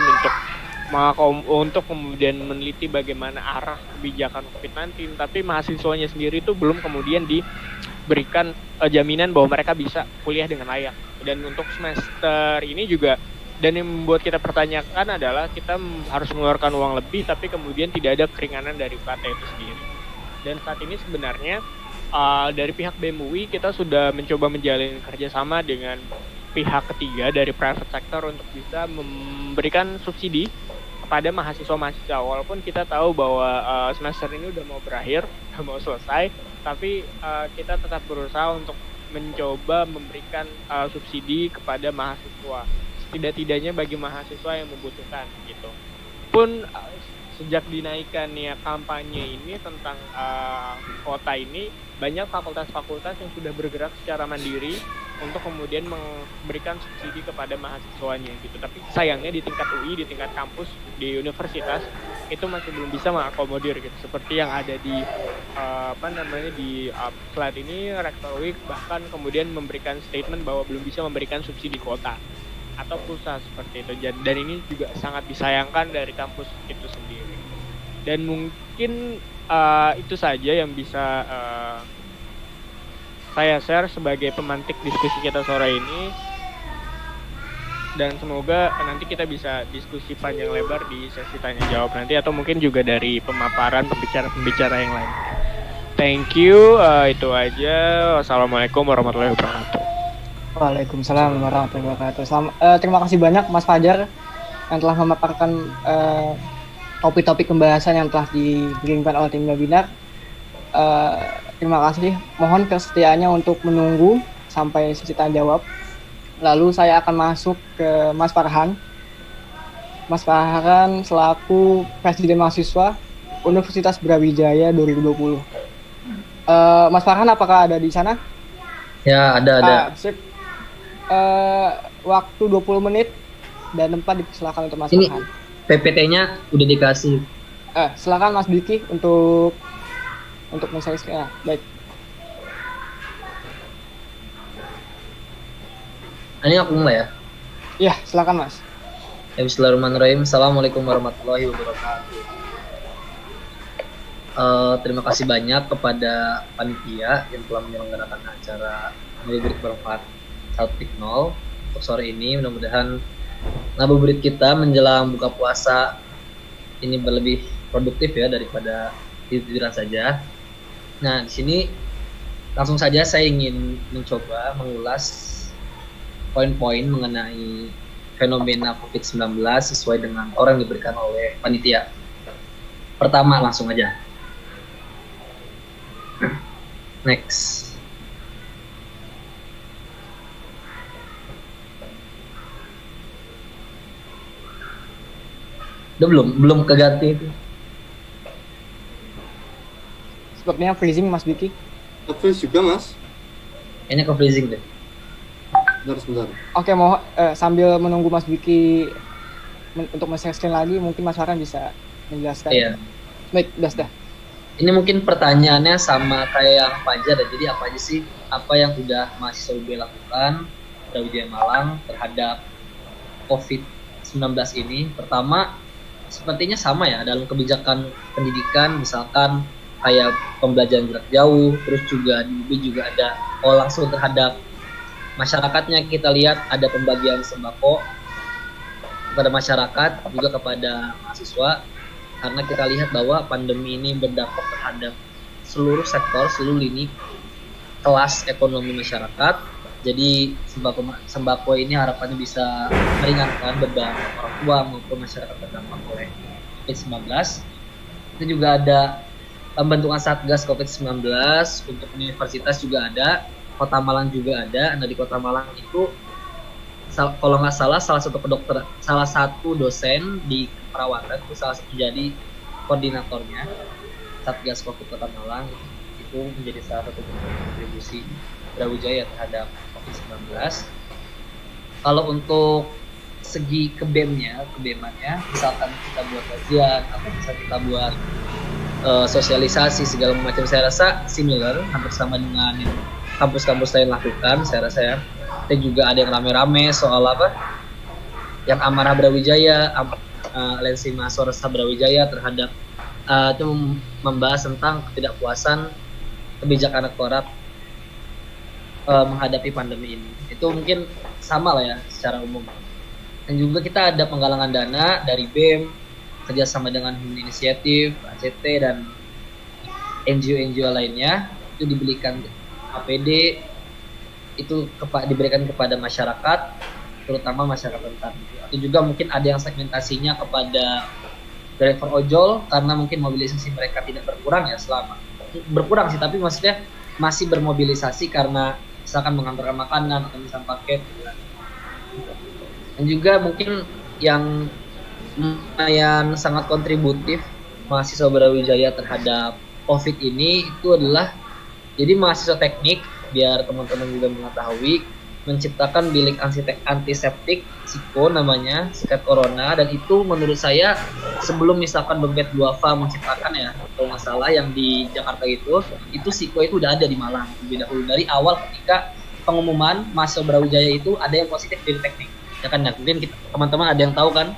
untuk kemudian meneliti bagaimana arah kebijakan COVID-19, tapi mahasiswanya sendiri itu belum kemudian diberikan jaminan bahwa mereka bisa kuliah dengan layak. Dan untuk semester ini juga, dan yang membuat kita pertanyakan adalah kita harus mengeluarkan uang lebih, tapi kemudian tidak ada keringanan dari UKT itu sendiri. Dan saat ini sebenarnya dari pihak BEM UI kita sudah mencoba menjalin kerjasama dengan pihak ketiga dari private sector untuk bisa memberikan subsidi kepada mahasiswa-mahasiswa. Walaupun kita tahu bahwa semester ini udah mau berakhir, udah mau selesai, tapi kita tetap berusaha untuk mencoba memberikan subsidi kepada mahasiswa, tidak-tidaknya bagi mahasiswa yang membutuhkan gitu. Pun sejak dinaikannya kampanye ini tentang kota ini, banyak fakultas-fakultas yang sudah bergerak secara mandiri untuk kemudian memberikan subsidi kepada mahasiswanya gitu. Tapi sayangnya di tingkat UI, di tingkat kampus, di universitas itu masih belum bisa mengakomodir gitu. Seperti yang ada di di slide ini, Rektor UI bahkan kemudian memberikan statement bahwa belum bisa memberikan subsidi kuota atau pulsa seperti itu. Dan ini juga sangat disayangkan dari kampus itu sendiri. Dan mungkin itu saja yang bisa saya share sebagai pemantik diskusi kita sore ini, dan semoga nanti kita bisa diskusi panjang lebar di sesi tanya jawab nanti, atau mungkin juga dari pemaparan pembicara-pembicara yang lain. Thank you, itu aja. Wassalamualaikum warahmatullahi wabarakatuh. Waalaikumsalam warahmatullahi wabarakatuh. Terima kasih banyak Mas Fajar yang telah memaparkan topik-topik pembahasan yang telah diberikan oleh tim webinar. Terima kasih. Mohon kesetiaannya untuk menunggu sampai sesi tanya jawab. Lalu saya akan masuk ke Mas Farhan. Mas Farhan selaku Presiden Mahasiswa Universitas Brawijaya 2020. Mas Farhan, apakah ada di sana? Ya, ada. Sip. Waktu 20 menit dan tempat dipersilakan untuk Mas Farhan. PPT-nya udah dikasih. Silakan Mas Diki untuk men-share. Ya, baik. Ini aku mulai ya? Iya, silakan Mas. Bismillahirrahmanirrahim. Assalamualaikum warahmatullahi wabarakatuh. Terima kasih banyak kepada panitia yang telah menyelenggarakan acara ngabuburit bermanfaat 1.0 untuk sore ini. Mudah-mudahan ngabuburit kita menjelang buka puasa ini lebih produktif ya daripada tiduran saja. Nah, di sini langsung saja saya ingin mencoba mengulas poin-poin mengenai fenomena COVID-19 sesuai dengan orang yang diberikan oleh panitia. Pertama, langsung aja. Next. Udah belum keganti itu. Sepertinya freezing Mas Diki. Freeze juga Mas. Ini ke freezing deh. Sebentar. Oke, mau sambil menunggu Mas Diki untuk men-share screen lagi, mungkin Mas Farhan bisa menjelaskan. Iya. Baik, sudah. Ini mungkin pertanyaannya sama kayak yang Fajar ya. Jadi apa aja sih yang sudah mahasiswa UB lakukan Brawijaya Malang terhadap COVID-19 ini? Pertama, sepertinya sama ya dalam kebijakan pendidikan, misalkan kayak pembelajaran jarak jauh, terus juga di UB juga ada langsung terhadap masyarakatnya kita lihat ada pembagian sembako kepada masyarakat, juga kepada mahasiswa, karena kita lihat bahwa pandemi ini berdampak terhadap seluruh sektor, seluruh lini kelas ekonomi masyarakat. Jadi sembako ini harapannya bisa meringankan beban orang tua maupun masyarakat terdampak oleh COVID-19. Itu juga ada pembentukan Satgas COVID-19 untuk universitas juga ada, Kota Malang juga ada. Nah di Kota Malang itu kalau nggak salah salah satu dosen di perawatan itu salah satu jadi koordinatornya Satgas COVID Kota Malang, itu menjadi salah satu kontribusi Brawijaya terhadap COVID-19. Kalau untuk segi kebemannya, misalkan kita buat kajian atau bisa kita buat sosialisasi segala macam, saya rasa similar, hampir sama dengan yang kampus-kampus lain lakukan. Saya rasa ya, dan juga ada yang rame-rame soal apa, yang amarah Brawijaya, Lensi Mahasiswa Brawijaya terhadap itu membahas tentang ketidakpuasan kebijakan rektorat menghadapi pandemi ini. Itu mungkin sama lah ya secara umum. Dan juga kita ada penggalangan dana dari BEM kerjasama dengan Human Initiative, ACT, dan NGO-NGO lainnya. Itu diberikan APD, itu diberikan kepada masyarakat, terutama masyarakat rentan. Atau juga mungkin ada yang segmentasinya kepada driver ojol, karena mungkin mobilisasi mereka tidak berkurang ya berkurang sih, tapi maksudnya masih bermobilisasi karena misalkan mengantarkan makanan atau misalkan paket gitu. Dan juga mungkin yang lumayan sangat kontributif mahasiswa Brawijaya terhadap COVID ini itu adalah jadi mahasiswa teknik, biar teman-teman juga mengetahui, menciptakan bilik antiseptik Siko namanya, Sikat Corona. Dan itu menurut saya sebelum misalkan Bebet Duafa menciptakan ya, kalau nggak salah yang di Jakarta itu Siko itu udah ada di Malang lebih dahulu, dari awal ketika pengumuman mahasiswa Brawijaya itu ada yang positif dari teknik ya kan. Nah, mungkin teman-teman ada yang tahu kan,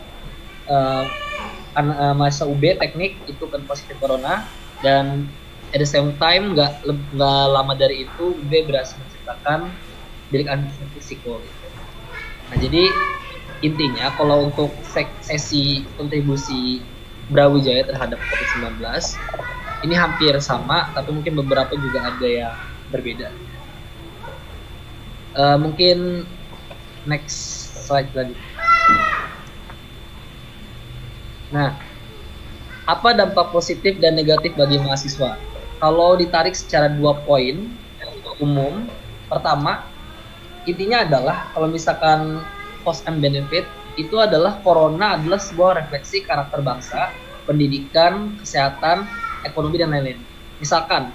mahasiswa UB teknik itu kan positif corona, dan at the same time nggak lama dari itu UB berhasil menciptakan bilik antiseptik Siko gitu. Nah jadi intinya kalau untuk sesi kontribusi Brawijaya terhadap COVID-19 ini hampir sama, tapi mungkin beberapa juga ada yang berbeda. Mungkin next slide lagi. Nah, apa dampak positif dan negatif bagi mahasiswa? Kalau ditarik secara 2 poin umum, pertama, intinya adalah kalau misalkan cost and benefit, itu adalah corona adalah sebuah refleksi karakter bangsa, pendidikan, kesehatan, ekonomi, dan lain-lain. Misalkan,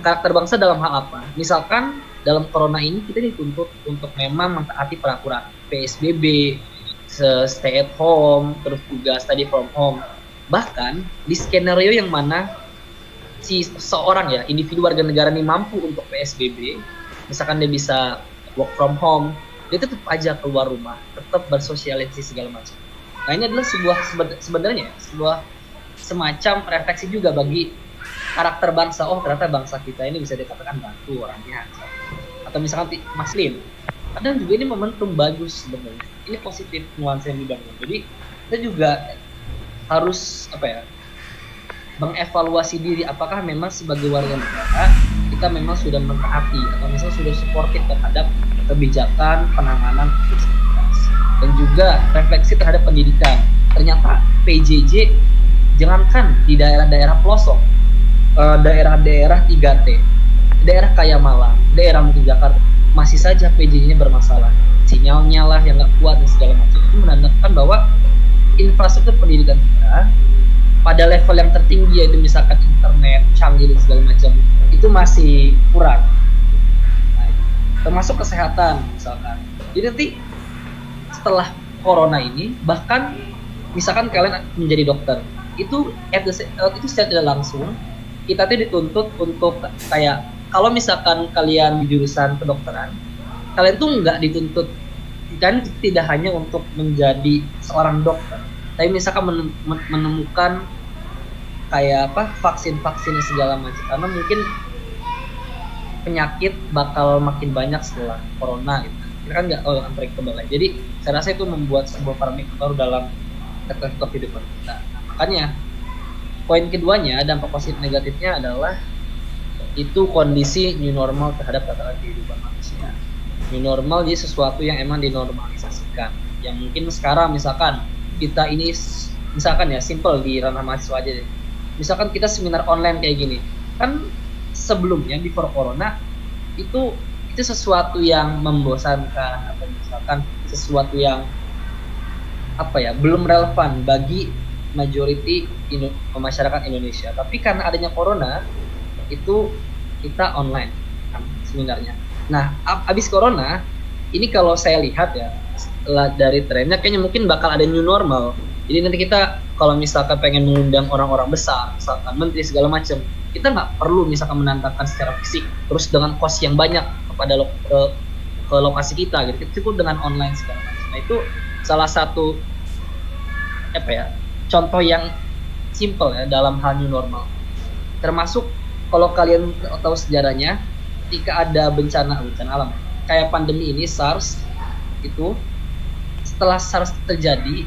karakter bangsa dalam hal apa? Misalkan, dalam corona ini kita dituntut untuk memang mentaati peraturan PSBB, stay at home, terus juga study from home. Bahkan di skenario yang mana si seorang ya individu warga negara ini mampu untuk PSBB, misalkan dia bisa work from home, dia tetap aja keluar rumah, tetap bersosialisasi segala macam. Nah ini adalah sebenarnya sebuah semacam refleksi juga bagi karakter bangsa. Oh ternyata bangsa kita ini bisa dikatakan bantu orangnya. Atau misalkan Mas Lim, kadang juga ini momentum bagus sebenarnya. Ini positif nuansa yang dibangun. Jadi kita juga harus mengevaluasi diri, apakah memang sebagai warga negara kita memang sudah mentaati atau misalnya sudah suportif terhadap kebijakan penanganan COVID-19. Dan juga refleksi terhadap pendidikan. Ternyata PJJ jangankan di daerah-daerah pelosok, daerah-daerah 3T, daerah kayak Malang, daerah mungkin Jakarta, masih saja PJJ-nya bermasalah, sinyalnya lah yang nggak kuat dan segala macam. Itu menandakan bahwa infrastruktur pendidikan kita pada level yang tertinggi, yaitu misalkan internet, canggih dan segala macam, itu masih kurang. Nah, termasuk kesehatan misalkan. Jadi nanti setelah corona ini, bahkan misalkan kalian menjadi dokter, itu secara tidak langsung kita tuh dituntut untuk kayak, kalau misalkan kalian di jurusan kedokteran, kalian tuh nggak dituntut, kan tidak hanya untuk menjadi seorang dokter, tapi misalkan menemukan kayak vaksin-vaksin segala macam, karena mungkin penyakit bakal makin banyak setelah corona gitu. kita kan nggak tahu unpredictable ya. Jadi saya rasa itu membuat sebuah paradigma baru dalam kehidupan kita. Nah, makanya poin keduanya, dampak positif negatifnya adalah itu kondisi new normal terhadap tatanan kehidupan manusia. New normal jadi sesuatu yang emang dinormalisasikan. Yang mungkin sekarang misalkan kita ini misalkan ya simple di ranah mahasiswa aja deh. Misalkan kita seminar online kayak gini. Kan sebelumnya before corona itu sesuatu yang membosankan atau misalkan sesuatu yang belum relevan bagi majority masyarakat Indonesia. Tapi karena adanya corona itu kita online kan seminarnya. Nah, abis corona ini kalau saya lihat ya setelah dari trennya kayaknya mungkin bakal ada new normal. Jadi nanti kita kalau misalkan pengen mengundang orang-orang besar, misalkan menteri segala macam, kita nggak perlu misalkan menantangkan secara fisik terus dengan cost yang banyak kepada ke lokasi kita gitu. Kita cukup dengan online segala macam. Nah, itu salah satu contoh yang simple ya dalam hal new normal. Termasuk kalau kalian tahu sejarahnya, ketika ada bencana alam kayak pandemi ini SARS itu, setelah SARS terjadi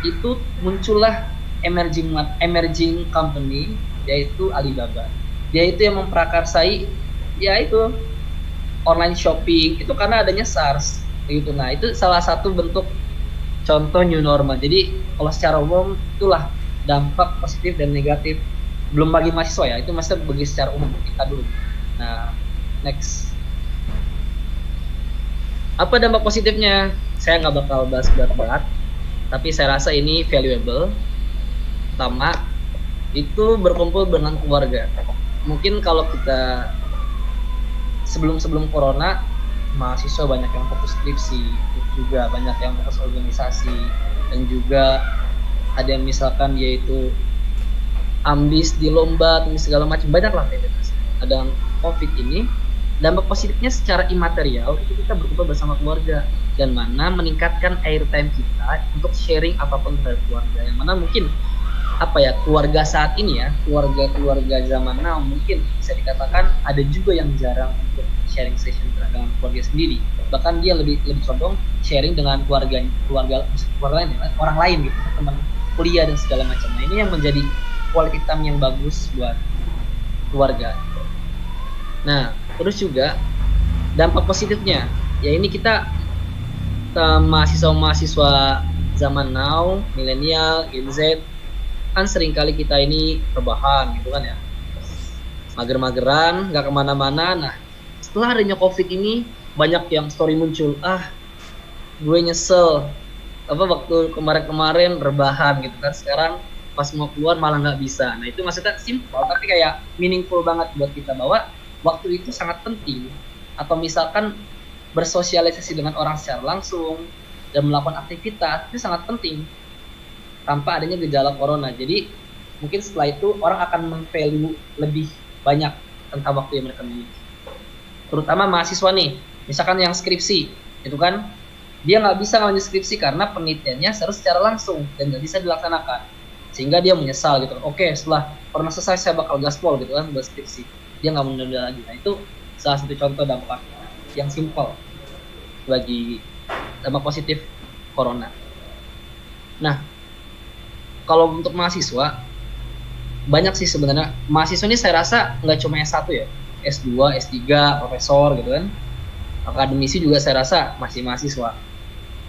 itu muncullah emerging company yaitu Alibaba. Dia itu yang memprakarsai yaitu online shopping itu karena adanya SARS gitu. Nah, itu salah satu bentuk contoh new normal. Jadi kalau secara umum itulah dampak positif dan negatif, belum bagi mahasiswa ya, itu masih bagi secara umum kita dulu. Nah, next, apa dampak positifnya? Saya nggak bakal bahas berat-berat, tapi saya rasa ini valuable. Pertama, itu berkumpul dengan keluarga. Mungkin kalau kita sebelum corona, mahasiswa banyak yang fokus skripsi, juga banyak yang fokus organisasi, dan juga ada yang misalkan yaitu ambis di lomba atau segala macam, banyak lah aktivitas. Ada COVID ini, dampak positifnya secara imaterial itu kita berkumpul bersama keluarga, dan mana meningkatkan airtime kita untuk sharing apapun terhadap keluarga. Yang mana mungkin keluarga saat ini ya, keluarga zaman now mungkin bisa dikatakan ada juga yang jarang untuk sharing session dengan keluarga sendiri. Bahkan dia lebih condong sharing dengan keluarga lain, orang lain gitu, teman kuliah dan segala macam. Nah, ini yang menjadi quality time yang bagus buat keluarga. Nah, terus juga dampak positifnya ya ini kita mahasiswa zaman now, milenial, Gen Z, kan seringkali kita ini rebahan gitu kan ya, mager-mageran, nggak kemana-mana. Nah, setelah adanya COVID ini banyak yang story muncul, gue nyesel waktu kemarin rebahan gitu kan, sekarang pas mau keluar malah nggak bisa. Nah, itu maksudnya simple tapi kayak meaningful banget buat kita, bahwa waktu itu sangat penting. Atau misalkan bersosialisasi dengan orang secara langsung dan melakukan aktivitas itu sangat penting tanpa adanya gejala corona. Jadi mungkin setelah itu orang akan men-value lebih banyak tentang waktu yang mereka miliki. Terutama mahasiswa nih, misalkan yang skripsi itu kan dia nggak bisa ngambil skripsi karena penelitiannya harus secara langsung dan nggak bisa dilaksanakan, sehingga dia menyesal gitu. Oke, setelah pernah selesai saya bakal gaspol gitu kan buat skripsi, dia nggak menunda lagi. Nah, itu salah satu contoh dampak yang simpel bagi dampak positif corona. Nah, kalau untuk mahasiswa banyak sih sebenarnya. Mahasiswa ini saya rasa nggak cuma S1 ya, S2, S3, profesor gitu kan, akademisi juga saya rasa masih mahasiswa.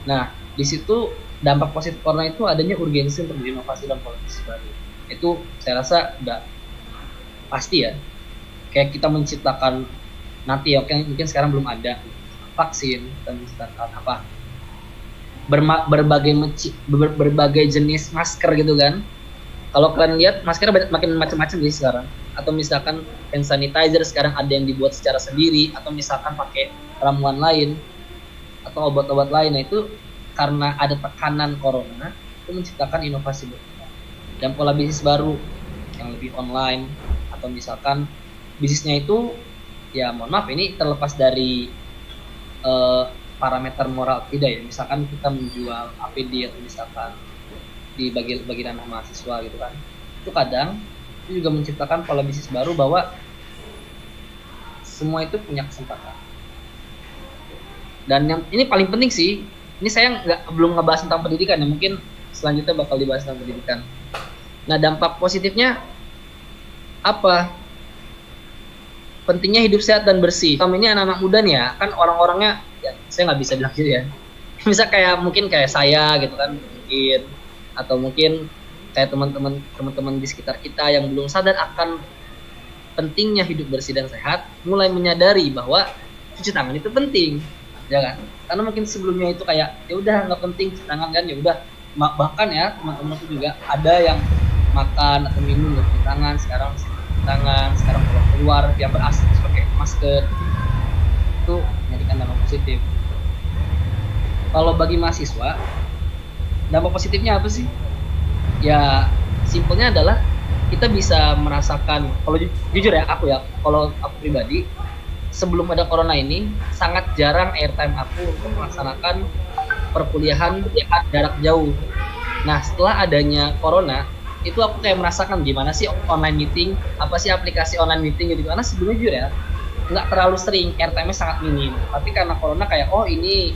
Nah, di situ dampak positif corona itu adanya urgensi untuk berinovasi dan politis baru. Itu saya rasa udah pasti ya. Kayak kita menciptakan nanti ya, mungkin sekarang belum ada vaksin dan misalkan berbagai jenis masker gitu kan. Kalau kalian lihat masker makin macam-macam sih sekarang. Atau misalkan hand sanitizer sekarang ada yang dibuat secara sendiri, atau misalkan pakai ramuan lain atau obat-obat lain. Nah, itu karena ada tekanan corona itu menciptakan inovasi baru dan pola bisnis baru yang lebih online. Atau misalkan bisnisnya itu ya mohon maaf ini terlepas dari parameter moral tidak ya. Misalkan kita menjual APD atau misalkan di bagi ranah mahasiswa gitu kan, itu kadang itu juga menciptakan pola bisnis baru bahwa semua itu punya kesempatan. Dan yang ini paling penting sih, ini saya belum ngebahas tentang pendidikan ya, mungkin selanjutnya bakal dibahas tentang pendidikan. Nah, dampak positifnya apa? Pentingnya hidup sehat dan bersih. Kami ini anak-anak muda nih ya, kan orang-orangnya, ya saya nggak bisa bilang gitu ya. Bisa mungkin kayak saya gitu kan, mungkin, atau mungkin kayak teman-teman di sekitar kita yang belum sadar akan pentingnya hidup bersih dan sehat, mulai menyadari bahwa cuci tangan itu penting, ya kan? Karena mungkin sebelumnya itu kayak ya udah nggak penting cuci tangan kan, ya udah. Bahkan ya teman-temanku juga ada yang makan atau minum nggak cuci tangan, sekarang tangan, sekarang kalau keluar dia berasap pakai masker, itu menjadikan dampak positif. Kalau bagi mahasiswa, dampak positifnya apa sih? Ya simpelnya adalah kita bisa merasakan, kalau jujur ya kalau aku pribadi, sebelum ada corona ini sangat jarang airtime aku untuk melaksanakan perkuliahan jarak jauh. Nah, setelah adanya corona, itu aku kayak merasakan gimana sih online meeting, apa sih aplikasi online meeting gitu. Karena sebelumnya jujur ya, nggak terlalu sering, airtime-nya sangat minim. Tapi karena corona kayak, oh ini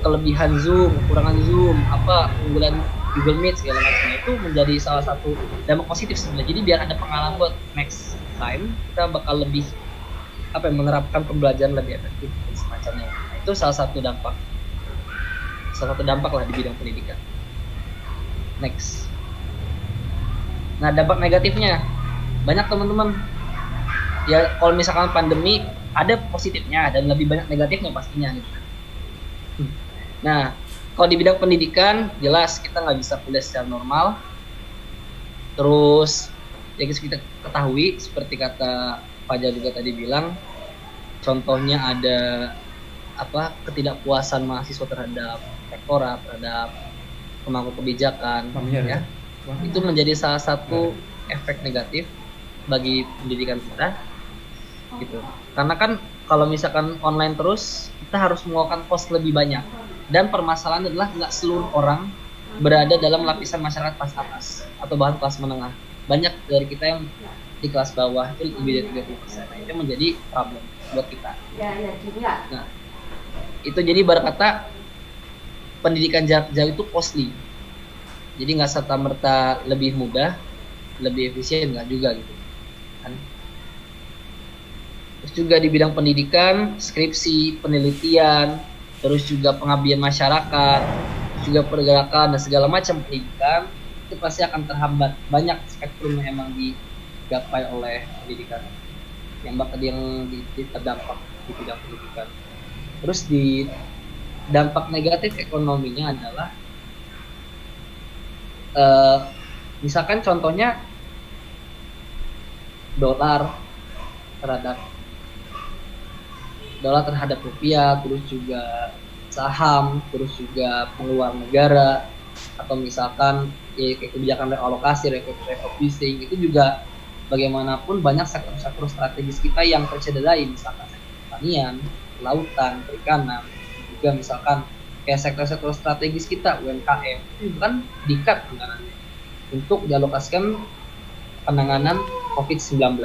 kelebihan Zoom, kekurangan Zoom, keunggulan Google Meet segala macam, itu menjadi salah satu dampak positif sebenarnya. Jadi biar ada pengalaman buat next time, kita bakal lebih menerapkan pembelajaran lebih efektif dan semacamnya. Nah, itu salah satu dampak lah di bidang pendidikan. Next. Nah, dampak negatifnya banyak teman-teman. Ya kalau misalkan pandemi ada positifnya dan lebih banyak negatifnya pastinya gitu. Nah, kalau di bidang pendidikan jelas kita nggak bisa kuliah secara normal. Terus ya kita ketahui seperti kata Fajar juga tadi bilang, contohnya ada ketidakpuasan mahasiswa terhadap rektorat, terhadap pemangku kebijakan, ya. Itu menjadi salah satu efek negatif bagi pendidikan kita, gitu. Karena kan kalau misalkan online terus, kita harus mengeluarkan cost lebih banyak. Dan permasalahan adalah nggak seluruh orang berada dalam lapisan masyarakat kelas atas atau bahkan kelas menengah. Banyak dari kita yang di kelas bawah itu lebih dari 30%. Nah, itu menjadi problem buat kita. Nah, itu jadi berkata pendidikan jarak jauh itu costly. Jadi nggak serta-merta lebih mudah, lebih efisien, nggak juga gitu kan. Terus juga di bidang pendidikan, skripsi, penelitian, terus juga pengabdian masyarakat, juga pergerakan dan segala macam pendidikan, itu pasti akan terhambat. Banyak spektrum yang emang digapai oleh pendidikan yang terdampak di bidang pendidikan. Terus di dampak negatif ekonominya adalah misalkan contohnya dolar terhadap rupiah, terus juga saham, terus juga pengeluar negara, atau misalkan kayak kebijakan realokasi, refocusing, itu juga bagaimanapun banyak sektor-sektor strategis kita yang tercederai, misalkan sektor pertanian, kelautan, perikanan, juga misalkan kayak sektor-sektor strategis kita, UMKM, itu kan di-cut anggarannya untuk dialokasikan penanganan COVID-19.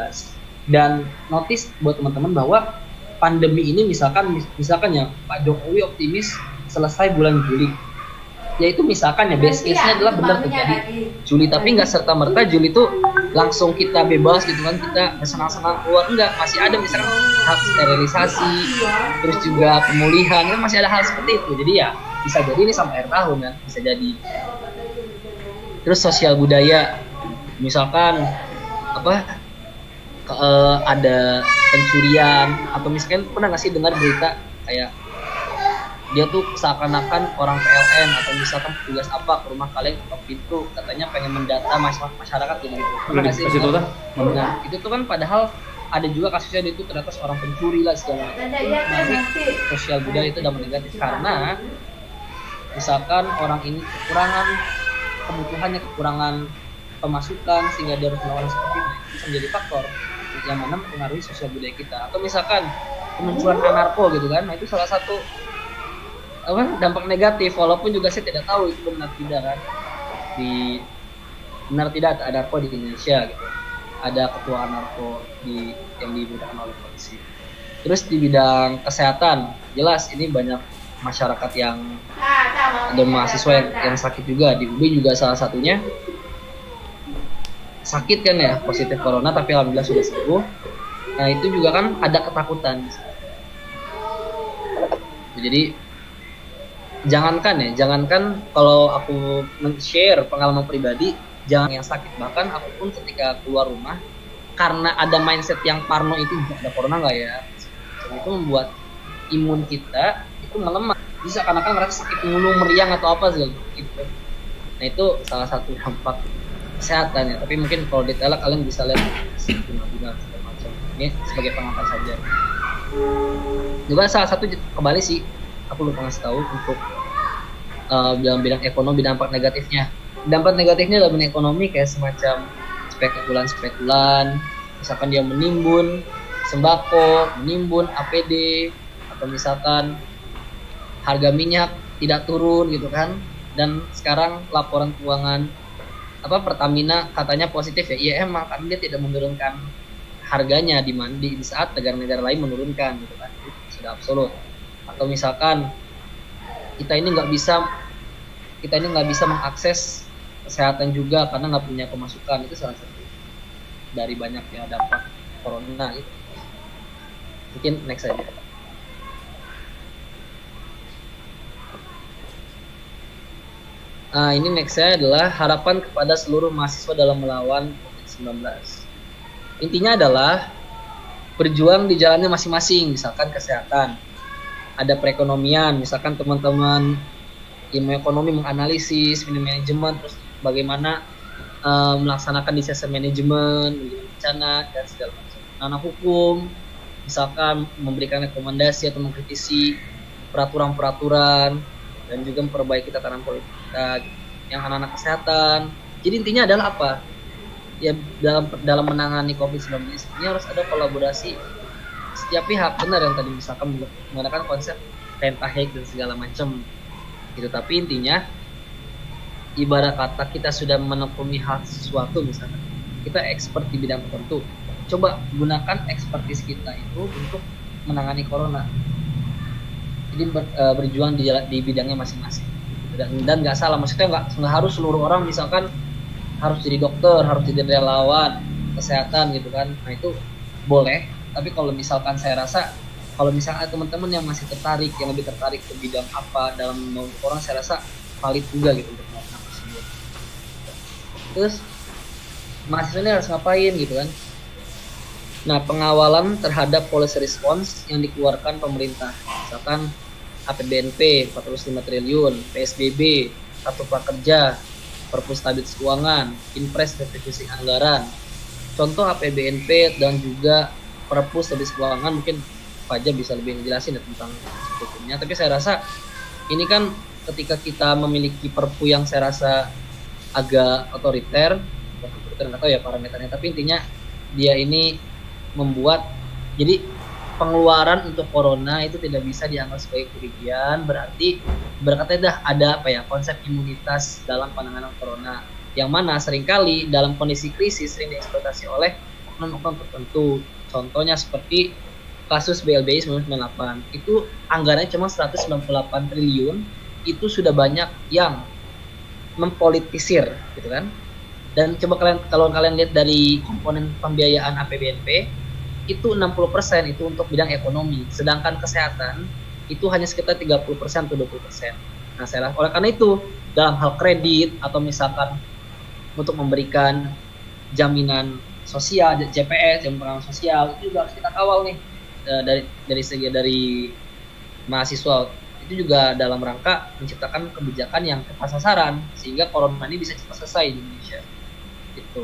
Dan notice buat teman-teman bahwa pandemi ini misalkan ya Pak Jokowi optimis selesai bulan Juli. Yaitu misalkan ya best case-nya adalah benar terjadi Juli, tapi nggak serta-merta Juli itu langsung kita bebas gitu kan, kita senang-senang keluar, enggak, masih ada misalkan hal sterilisasi, terus juga pemulihan, kan masih ada hal seperti itu. Jadi ya bisa jadi ini sampai akhir tahun kan, bisa jadi. Terus sosial budaya, misalkan ada pencurian, atau misalkan pernah nggak sih dengar berita kayak dia tuh seakan-akan orang PLN atau misalkan petugas ke rumah kalian, ketok pintu, katanya pengen mendata masyarakat gitu. Pernah nggak sih? Nah, itu tuh kan padahal ada juga kasusnya dia itu ternyata seorang pencuri lah segala macam. Nah, sosial budaya itu dampak negatif karena misalkan orang ini kekurangan kebutuhannya, kekurangan pemasukan sehingga dia harus melakukan seperti itu, bisa menjadi faktor yang mana mempengaruhi sosial budaya kita. Atau misalkan kemunculan anarko gitu kan, nah itu salah satu dampak negatif, walaupun juga saya tidak tahu itu benar tidak kan, benar tidak ada anarko di Indonesia gitu, ada ketua anarko yang diberikan oleh polisi. Terus di bidang kesehatan, jelas ini banyak masyarakat yang ada mahasiswa yang sakit juga. Di UB juga salah satunya sakit kan ya, positif corona, tapi alhamdulillah sudah sembuh. Nah itu juga kan ada ketakutan. Jadi jangankan kalau aku men-share pengalaman pribadi, jangan yang sakit, bahkan aku pun ketika keluar rumah karena ada mindset yang parno itu, ada corona nggak ya, itu membuat imun kita itu melemah, bisa karena kan merasa sakit mulu, meriang atau apa gitu. Nah itu salah satu dampak kesehatan ya, tapi mungkin kalau detail kalian bisa lihat guna macam ini sebagai pengantar saja. Juga salah satu kembali sih, aku lupa ngasih tahu untuk dalam bidang ekonomi dampak negatifnya. Dampak negatifnya dalam bidang ekonomi kayak semacam spekulan, misalkan dia menimbun sembako, menimbun APD, atau misalkan harga minyak tidak turun gitu kan. Dan sekarang laporan keuangan Pertamina katanya positif ya, iya emang karena dia tidak menurunkan harganya di saat negara-negara lain menurunkan gitu kan, itu sudah absolut. Atau misalkan kita ini nggak bisa mengakses kesehatan juga karena nggak punya pemasukan, itu salah satu dari banyak ya dampak corona gitu. Mungkin next aja. Nah, ini next-nya adalah harapan kepada seluruh mahasiswa dalam melawan COVID-19. Intinya adalah berjuang di jalannya masing-masing, misalkan kesehatan, ada perekonomian, misalkan teman-teman ilmu ekonomi menganalisis, manajemen, terus bagaimana melaksanakan disaster management, bencana, dan segala macam. Anak hukum, misalkan memberikan rekomendasi atau mengkritisi peraturan-peraturan, dan juga memperbaiki tatanan politik kita. Yang anak-anak kesehatan. Jadi intinya adalah apa? Ya dalam menangani COVID-19 ini harus ada kolaborasi setiap pihak, benar yang tadi misalkan menggunakan konsep pentahead dan segala macam gitu. Tapi intinya ibarat kata kita sudah menekuni hal sesuatu, misalkan kita expert di bidang tertentu, coba gunakan expertise kita itu untuk menangani corona. Jadi berjuang di bidangnya masing-masing dan nggak salah, maksudnya nggak harus seluruh orang misalkan harus jadi dokter, harus jadi relawan kesehatan gitu kan. Nah itu boleh, tapi kalau misalkan saya rasa kalau misalkan teman-teman yang masih tertarik, yang lebih tertarik ke bidang apa dalam membantu orang, saya rasa valid juga gitu untuk melakukan tersebut. Terus mahasiswa ini harus ngapain gitu kan? Nah, pengawalan terhadap policy response yang dikeluarkan pemerintah, misalkan APBNP 45 triliun, PSBB, Kartu Prakerja, Perpus Stabilitas Keuangan, Impres revisi anggaran. Contoh APBNP dan juga Perpus Stabilitas Keuangan mungkin Fajar bisa lebih menjelasin tentang hukumnya. Tapi saya rasa ini kan ketika kita memiliki Perpu yang saya rasa agak otoriter nggak tahu ya parameternya, tapi intinya dia ini membuat jadi pengeluaran untuk corona itu tidak bisa dianggap sebagai kerugian, berarti berkata ada konsep imunitas dalam penanganan corona, yang mana seringkali dalam kondisi krisis sering dieksploitasi oleh oknum-oknum tertentu. Contohnya seperti kasus BLBI 1998, itu anggarannya cuma 198 triliun, itu sudah banyak yang mempolitisir gitu kan. Dan coba kalau kalian lihat dari komponen pembiayaan APBNP itu 60% itu untuk bidang ekonomi, sedangkan kesehatan itu hanya sekitar 30% atau 20%. Nah, oleh karena itu dalam hal kredit atau misalkan untuk memberikan jaminan sosial, JPS, jaminan sosial, itu juga harus kita kawal nih dari mahasiswa. Itu juga dalam rangka menciptakan kebijakan yang tepat sasaran sehingga corona ini bisa cepat selesai di Indonesia. Gitu.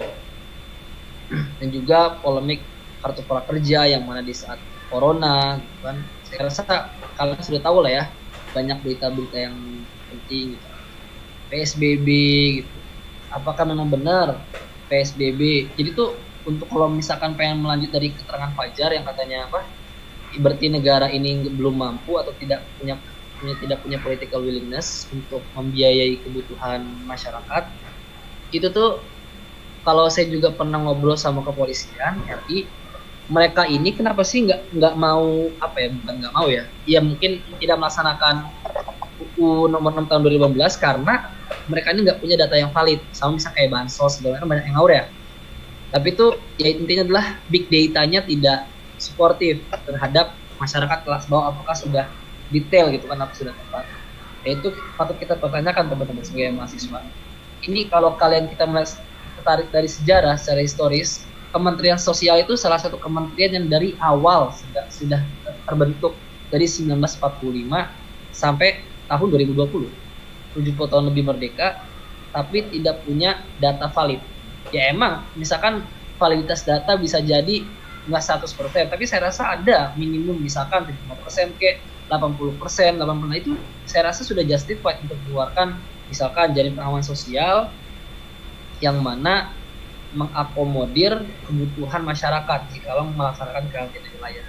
Dan juga polemik Kartu Prakerja yang mana di saat corona gitu kan, saya rasa kalian sudah tahu lah ya, banyak berita-berita yang penting gitu. PSBB gitu, apakah memang benar PSBB? Jadi tuh untuk kalau misalkan pengen melanjut dari keterangan Fajar yang katanya berarti negara ini belum mampu atau tidak punya political willingness untuk membiayai kebutuhan masyarakat, itu tuh kalau saya juga pernah ngobrol sama kepolisian RI, mereka ini kenapa sih nggak mau apa ya, bukan nggak mau ya, ya mungkin tidak melaksanakan UU nomor 6 tahun 2015 karena mereka ini nggak punya data yang valid, sama bisa kayak bansos segala macam banyak yang ngawur ya. Tapi itu ya intinya adalah big data-nya tidak suportif terhadap masyarakat kelas bawah, apakah sudah detail gitu kan, apa sudah tepat. Ya itu patut kita pertanyakan teman-teman sebagai mahasiswa. Ini kalau kalian kita tertarik dari sejarah secara historis, Kementerian Sosial itu salah satu kementerian yang dari awal sudah terbentuk dari 1945 sampai tahun 2020. 70 tahun lebih merdeka, tapi tidak punya data valid. Ya emang, misalkan validitas data bisa jadi nggak 100%, tapi saya rasa ada minimum misalkan 75% ke 80%, 80%, itu saya rasa sudah justified untuk mengeluarkan misalkan jaring pengaman sosial yang mana mengakomodir kebutuhan masyarakat jika melaksanakan karantina wilayah.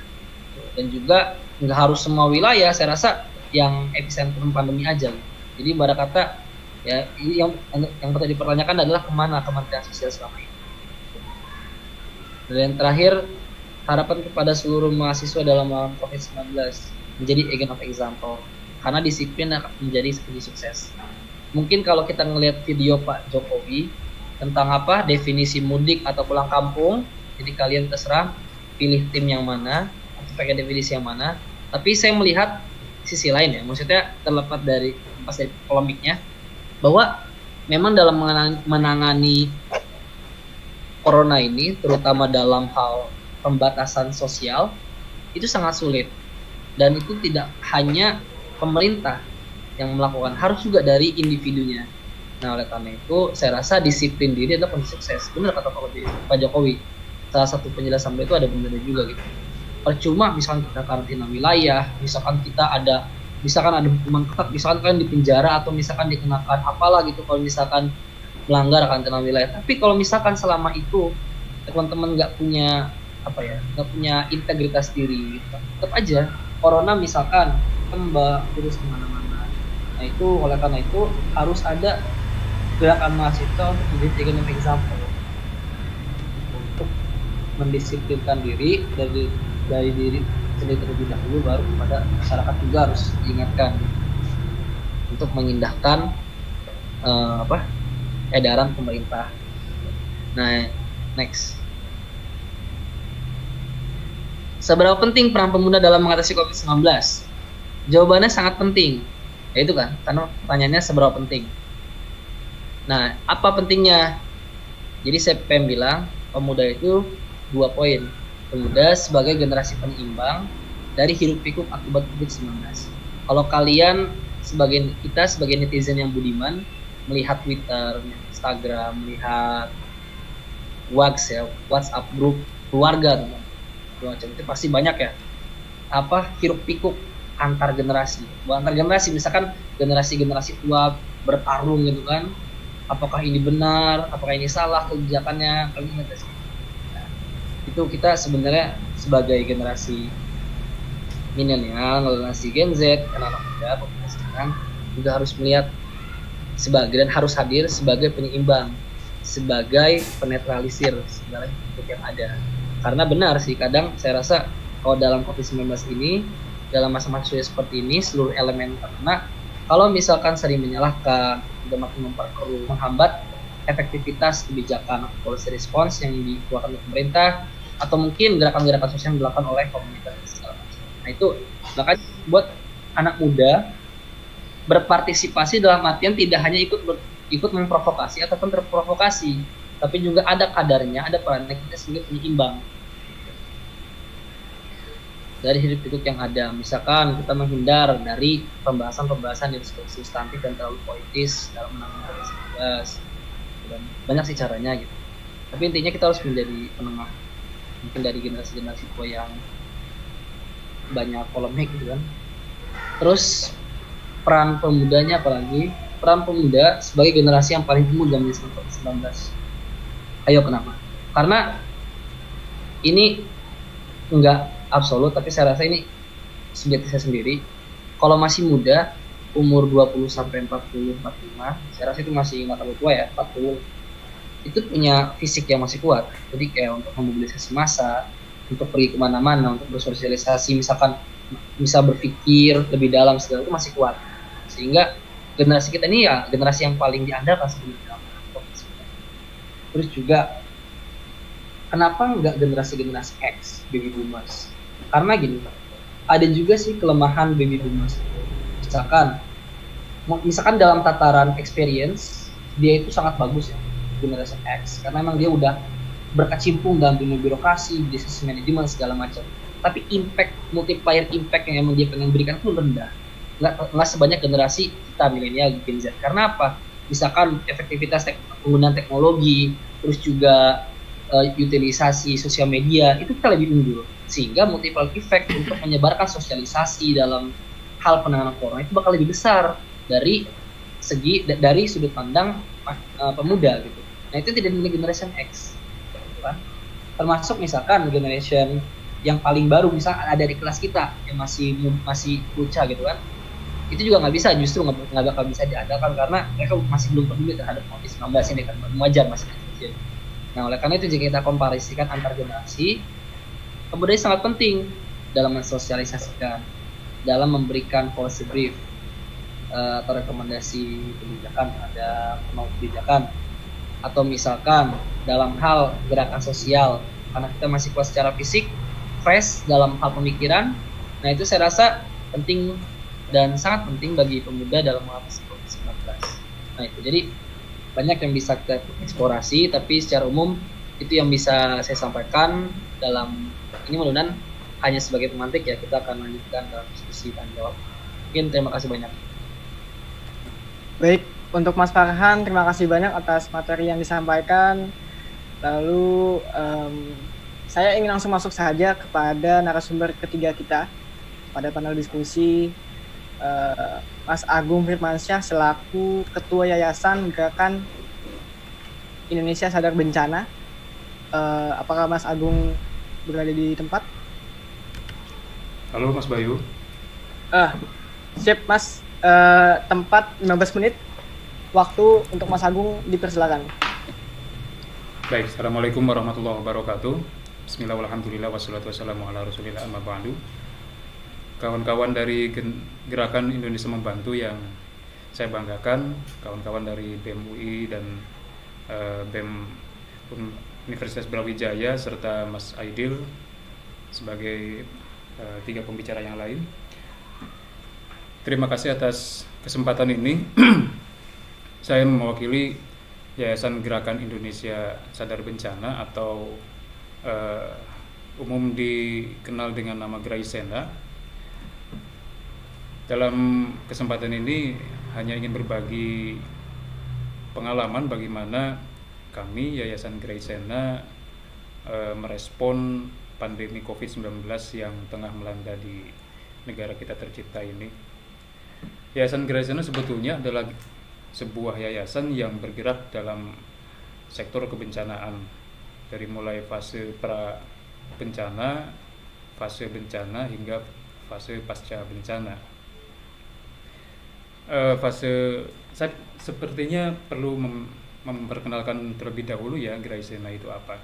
Dan juga nggak harus semua wilayah, saya rasa yang epicentrum pandemi aja. Jadi ibarat kata ya yang perlu dipertanyakan adalah kemana Kementerian Sosial selama ini. Dan terakhir, harapan kepada seluruh mahasiswa dalam melawan COVID-19 menjadi agent of example, karena disiplin akan menjadi kunci sukses. Mungkin kalau kita ngelihat video Pak Jokowi tentang apa definisi mudik atau pulang kampung, jadi kalian terserah pilih tim yang mana atau pakai definisi yang mana. Tapi saya melihat sisi lain ya, maksudnya terlepas dari polemiknya, bahwa memang dalam menangani corona ini, terutama dalam hal pembatasan sosial, itu sangat sulit. Dan itu tidak hanya pemerintah yang melakukan, harus juga dari individunya. Nah, oleh karena itu, saya rasa disiplin diri adalah kunci sukses. Benar kata Pak Jokowi. Salah satu penjelasan beliau itu ada benar juga gitu. Percuma misalkan kita karantina wilayah, misalkan ada hukuman ketat, misalkan kalian di penjara atau misalkan dikenakan apalah gitu kalau misalkan melanggar karantina wilayah. Tapi kalau misalkan selama itu teman-teman nggak punya integritas diri, tetap aja corona misalkan kan virus kemana-mana. Nah itu oleh karena itu harus ada gerakan mahasiswa untuk menjadi example untuk mendisiplinkan diri dari diri sendiri terlebih dahulu, baru kepada masyarakat juga harus diingatkan untuk mengindahkan edaran pemerintah. Nah, next. Seberapa penting peran pemuda dalam mengatasi COVID-19? Jawabannya sangat penting. Ya itu kan, karena pertanyaannya seberapa penting. Nah, apa pentingnya? Jadi saya pengen bilang, pemuda itu 2 poin. Pemuda sebagai generasi penyeimbang dari hiruk pikuk akibat COVID-19. Kalau kalian kita sebagai netizen yang budiman melihat Twitter, Instagram, melihat WhatsApp grup keluarga, macam itu pasti banyak ya hiruk pikuk antar generasi. Antar generasi, misalkan generasi tua bertarung gitu kan. Apakah ini benar? Apakah ini salah kebijakannya? Itu kita sebenarnya sebagai generasi milenial, generasi Gen Z, anak-anak muda, populasi sekarang juga harus melihat dan harus hadir sebagai penyeimbang, sebagai penetralisir segala bentuk yang ada. Karena benar sih, kadang saya rasa kalau dalam COVID-19 ini, dalam masa-masa seperti ini, seluruh elemen terkena. Kalau misalkan sering menyalahkan, sudah makin memperkeruh, menghambat efektivitas kebijakan policy response yang dikeluarkan oleh pemerintah, atau mungkin gerakan-gerakan sosial yang dilakukan oleh komunitas. Nah itu makanya buat anak muda berpartisipasi dalam artian tidak hanya ikut memprovokasi ataupun terprovokasi, tapi juga ada kadarnya, ada perannya kita sebagai penyeimbang dari hidup pikuk yang ada. Misalkan kita menghindar dari pembahasan yang substantif dan terlalu politis dalam menangani COVID-19. Banyak sih caranya gitu. Tapi intinya kita harus menjadi penengah. Mungkin dari generasi tua yang banyak polemik gitu kan. Terus peran pemudanya apalagi? Peran pemuda sebagai generasi yang paling gemuk zaman COVID-19. Ayo kenapa? Karena ini enggak absolut, tapi saya rasa ini subjektif saya sendiri. Kalau masih muda, umur 20 sampai 40, 45, saya rasa itu masih nggak terlalu tua ya, 40. Itu punya fisik yang masih kuat. Jadi kayak untuk memobilisasi massa, untuk pergi kemana-mana, untuk bersosialisasi, misalkan bisa berpikir lebih dalam segala itu masih kuat. Sehingga generasi kita ini ya generasi yang paling diandalkan sebenarnya. Terus juga kenapa nggak generasi X, baby boomers? Karena gini, ada juga sih kelemahan baby boomers. Misalkan dalam tataran experience dia itu sangat bagus ya, generasi X, karena memang dia udah berkecimpung dalam dunia birokrasi, business management segala macam. Tapi multiplier impact yang emang dia pengen berikan itu rendah. Nggak sebanyak generasi kita milenial Gen Z. Karena apa? Misalkan efektivitas penggunaan teknologi, terus juga utilisasi sosial media itu kita lebih unggul, sehingga multiplier effect untuk menyebarkan sosialisasi dalam hal penanganan corona itu bakal lebih besar dari sudut pandang pemuda gitu. Nah itu tidak di generation X, gitu kan? Termasuk misalkan generation yang paling baru, misalkan ada di kelas kita yang masih bocah gitu kan, itu juga nggak bakal bisa diandalkan karena mereka masih belum peduli terhadap COVID-19 ini kan, wajar masih kecil. Nah oleh karena itu jika kita komparasikan antar generasi, kemudian sangat penting dalam mensosialisasikan, dalam memberikan policy brief atau rekomendasi kebijakan terhadap pemangku kebijakan, atau misalkan dalam hal gerakan sosial karena kita masih kuat secara fisik, fresh dalam hal pemikiran. Nah itu saya rasa penting dan sangat penting bagi pemuda dalam mengatasi COVID-19. Nah itu jadi banyak yang bisa kita eksplorasi, tapi secara umum itu yang bisa saya sampaikan dalam ini. Mudah-mudahan hanya sebagai pemantik ya, kita akan lanjutkan dalam diskusi dan jawab. Mungkin terima kasih banyak. Baik, untuk Mas Farhan, terima kasih banyak atas materi yang disampaikan. Lalu saya ingin langsung masuk saja kepada narasumber ketiga kita pada panel diskusi, Mas Agung Firmansyah selaku Ketua Yayasan Gerakan Indonesia Sadar Bencana. Apakah Mas Agung berada di tempat? Halo Mas Bayu. Siap Mas, tempat 15 menit. Waktu untuk Mas Agung dipersilakan. Baik, Assalamualaikum warahmatullahi wabarakatuh. Bismillahirrahmanirrahim. Wassalatu wassalamu ala rasulillah amma ba'du. Kawan-kawan dari Gerakan Indonesia Membantu yang saya banggakan, kawan-kawan dari BEM UI dan BEM Universitas Brawijaya serta Mas Aidil sebagai tiga pembicara yang lain. Terima kasih atas kesempatan ini. Saya mewakili Yayasan Gerakan Indonesia Sadar Bencana atau umum dikenal dengan nama Graisena. Dalam kesempatan ini hanya ingin berbagi pengalaman bagaimana kami Yayasan Graisena merespon pandemi COVID-19 yang tengah melanda di negara kita tercipta ini. Yayasan Graisena sebetulnya adalah sebuah yayasan yang bergerak dalam sektor kebencanaan, dari mulai fase pra bencana, fase bencana hingga fase pasca bencana. Saya sepertinya perlu memperkenalkan terlebih dahulu ya Graisena itu apa.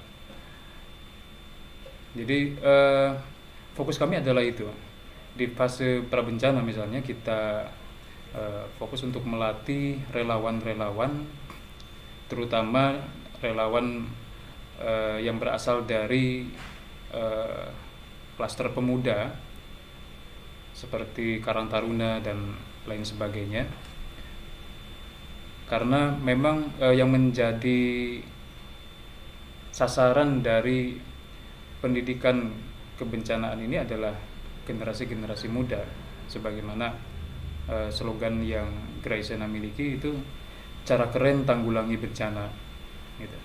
Jadi fokus kami adalah itu. Di fase prabencana misalnya kita fokus untuk melatih relawan-relawan, terutama relawan yang berasal dari klaster pemuda seperti Karang Taruna dan lain sebagainya, karena memang yang menjadi sasaran dari pendidikan kebencanaan ini adalah generasi-generasi muda, sebagaimana slogan yang Graisena miliki itu cara keren tanggulangi bencana gitu.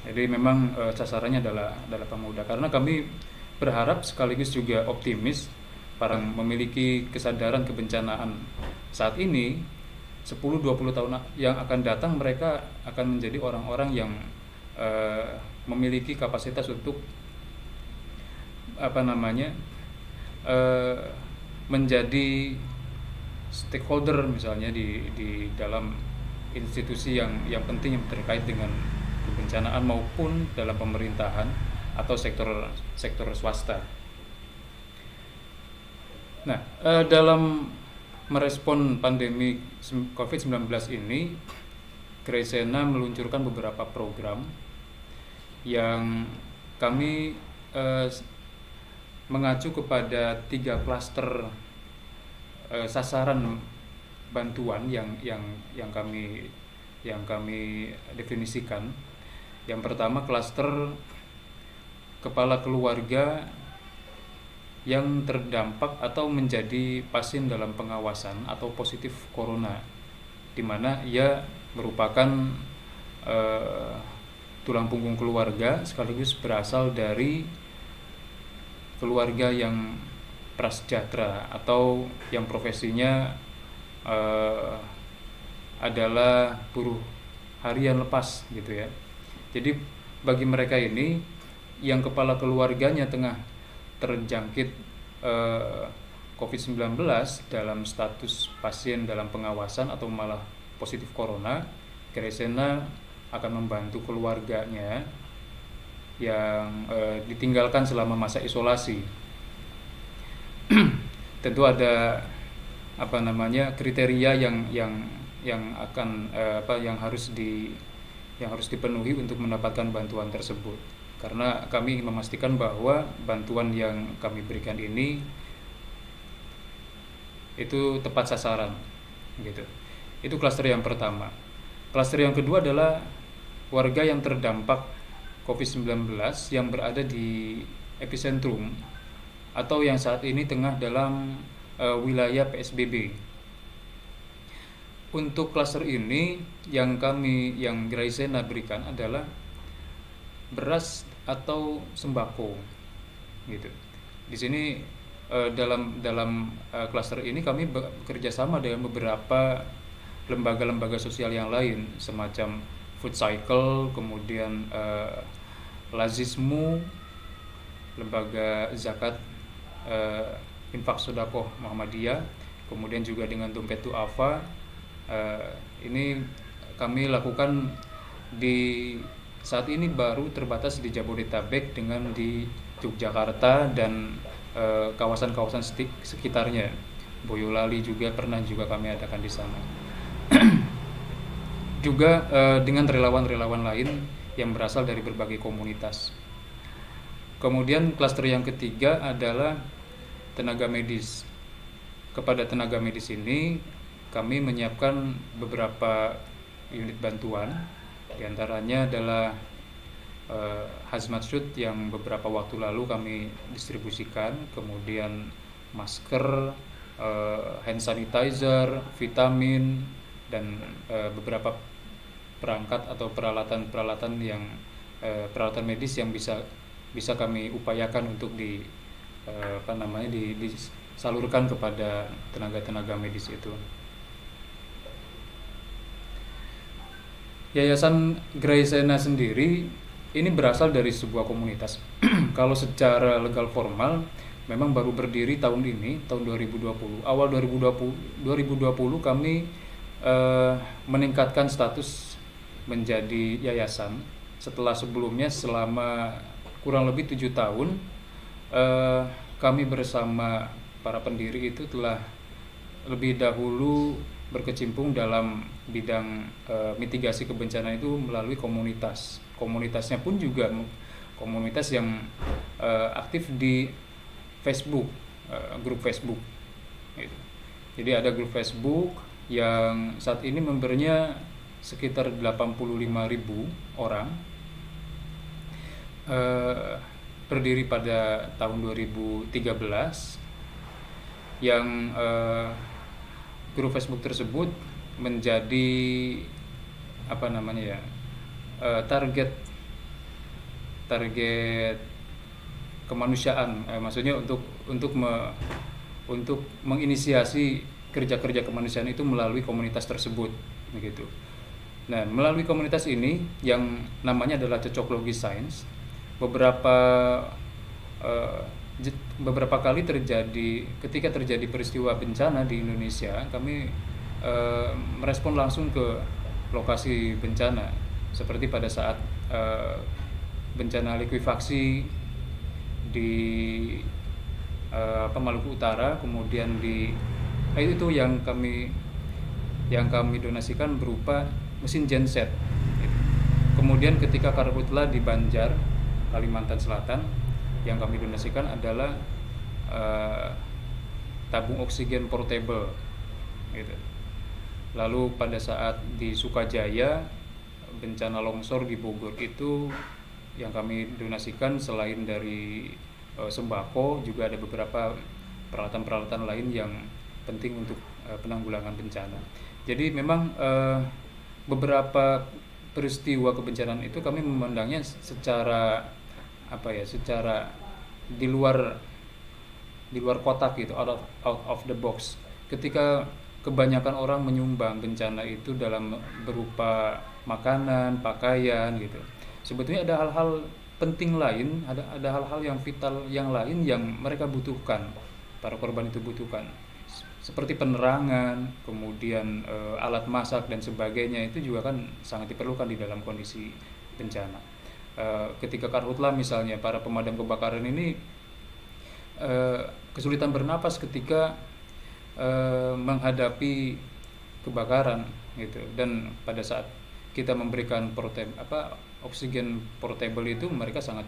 Jadi memang sasarannya adalah pemuda, karena kami berharap sekaligus juga optimis para memiliki kesadaran kebencanaan saat ini 10-20 tahun yang akan datang mereka akan menjadi orang-orang yang memiliki kapasitas untuk menjadi stakeholder misalnya di dalam institusi yang penting yang terkait dengan kebencanaan maupun dalam pemerintahan atau sektor swasta. Nah, dalam merespon pandemi COVID-19 ini, Graisena meluncurkan beberapa program yang kami mengacu kepada 3 klaster sasaran bantuan yang kami definisikan. Yang pertama, klaster kepala keluarga yang terdampak atau menjadi pasien dalam pengawasan atau positif corona, di mana ia merupakan tulang punggung keluarga sekaligus berasal dari keluarga yang prasejahtera atau yang profesinya adalah buruh harian lepas gitu ya. Jadi bagi mereka ini yang kepala keluarganya tengah terjangkit COVID-19 dalam status pasien dalam pengawasan atau malah positif corona, Graisena akan membantu keluarganya yang ditinggalkan selama masa isolasi. Tentu ada kriteria yang harus dipenuhi untuk mendapatkan bantuan tersebut. Karena kami memastikan bahwa bantuan yang kami berikan ini itu tepat sasaran, gitu. Itu klaster yang pertama. Klaster yang kedua adalah warga yang terdampak COVID-19 yang berada di epicentrum atau yang saat ini tengah dalam wilayah PSBB. Untuk klaster ini yang Graisena berikan adalah beras atau sembako, gitu. Di sini dalam klaster ini kami bekerja sama dengan beberapa lembaga-lembaga sosial yang lain semacam Food Cycle, kemudian Lazismu, lembaga zakat Infak Sodakoh Muhammadiyah, kemudian juga dengan Dompet Du'afa. Ini kami lakukan saat ini baru terbatas di Jabodetabek dengan di Yogyakarta dan kawasan-kawasan sekitarnya. Boyolali juga kami adakan di sana. Juga dengan relawan-relawan lain yang berasal dari berbagai komunitas. Kemudian klaster yang ketiga adalah tenaga medis. Kepada tenaga medis ini kami menyiapkan beberapa unit bantuan. Di antaranya adalah hazmat suit yang beberapa waktu lalu kami distribusikan, kemudian masker, hand sanitizer, vitamin, dan beberapa perangkat atau peralatan medis yang bisa kami upayakan untuk disalurkan kepada tenaga medis itu. Yayasan Graisena sendiri ini berasal dari sebuah komunitas. Kalau secara legal formal memang baru berdiri tahun 2020. Awal 2020 kami meningkatkan status menjadi yayasan setelah sebelumnya selama kurang lebih 7 tahun kami bersama para pendiri itu telah lebih dahulu berkecimpung dalam bidang mitigasi kebencanaan itu melalui komunitas. Komunitasnya pun juga komunitas yang aktif di Facebook, grup Facebook. Gitu. Jadi ada grup Facebook yang saat ini membernya sekitar 85.000 orang. Berdiri pada tahun 2013 yang grup Facebook tersebut menjadi target kemanusiaan, maksudnya untuk menginisiasi kerja-kerja kemanusiaan itu melalui komunitas tersebut, begitu. Nah, melalui komunitas ini yang namanya adalah Cocok Logi Sains, beberapa kali ketika terjadi peristiwa bencana di Indonesia, kami merespon langsung ke lokasi bencana, seperti pada saat bencana likuifaksi di Maluku Utara, kemudian itu yang kami donasikan berupa mesin genset. Kemudian ketika karhutla di Banjar, Kalimantan Selatan, yang kami donasikan adalah tabung oksigen portable gitu. Lalu pada saat di Sukajaya, bencana longsor di Bogor itu yang kami donasikan selain dari sembako, juga ada beberapa peralatan-peralatan lain yang penting untuk penanggulangan bencana. Jadi memang beberapa peristiwa kebencanaan itu kami memandangnya secara secara di luar kotak gitu, out of the box. Ketika kebanyakan orang menyumbang bencana itu dalam berupa makanan, pakaian gitu, sebetulnya ada hal-hal penting lain, ada hal-hal yang vital yang lain yang mereka butuhkan, para korban itu butuhkan, seperti penerangan, kemudian alat masak dan sebagainya, itu juga kan sangat diperlukan di dalam kondisi bencana. Ketika karhutla misalnya, para pemadam kebakaran ini kesulitan bernapas ketika menghadapi kebakaran gitu, dan pada saat kita memberikan oksigen portable itu, mereka sangat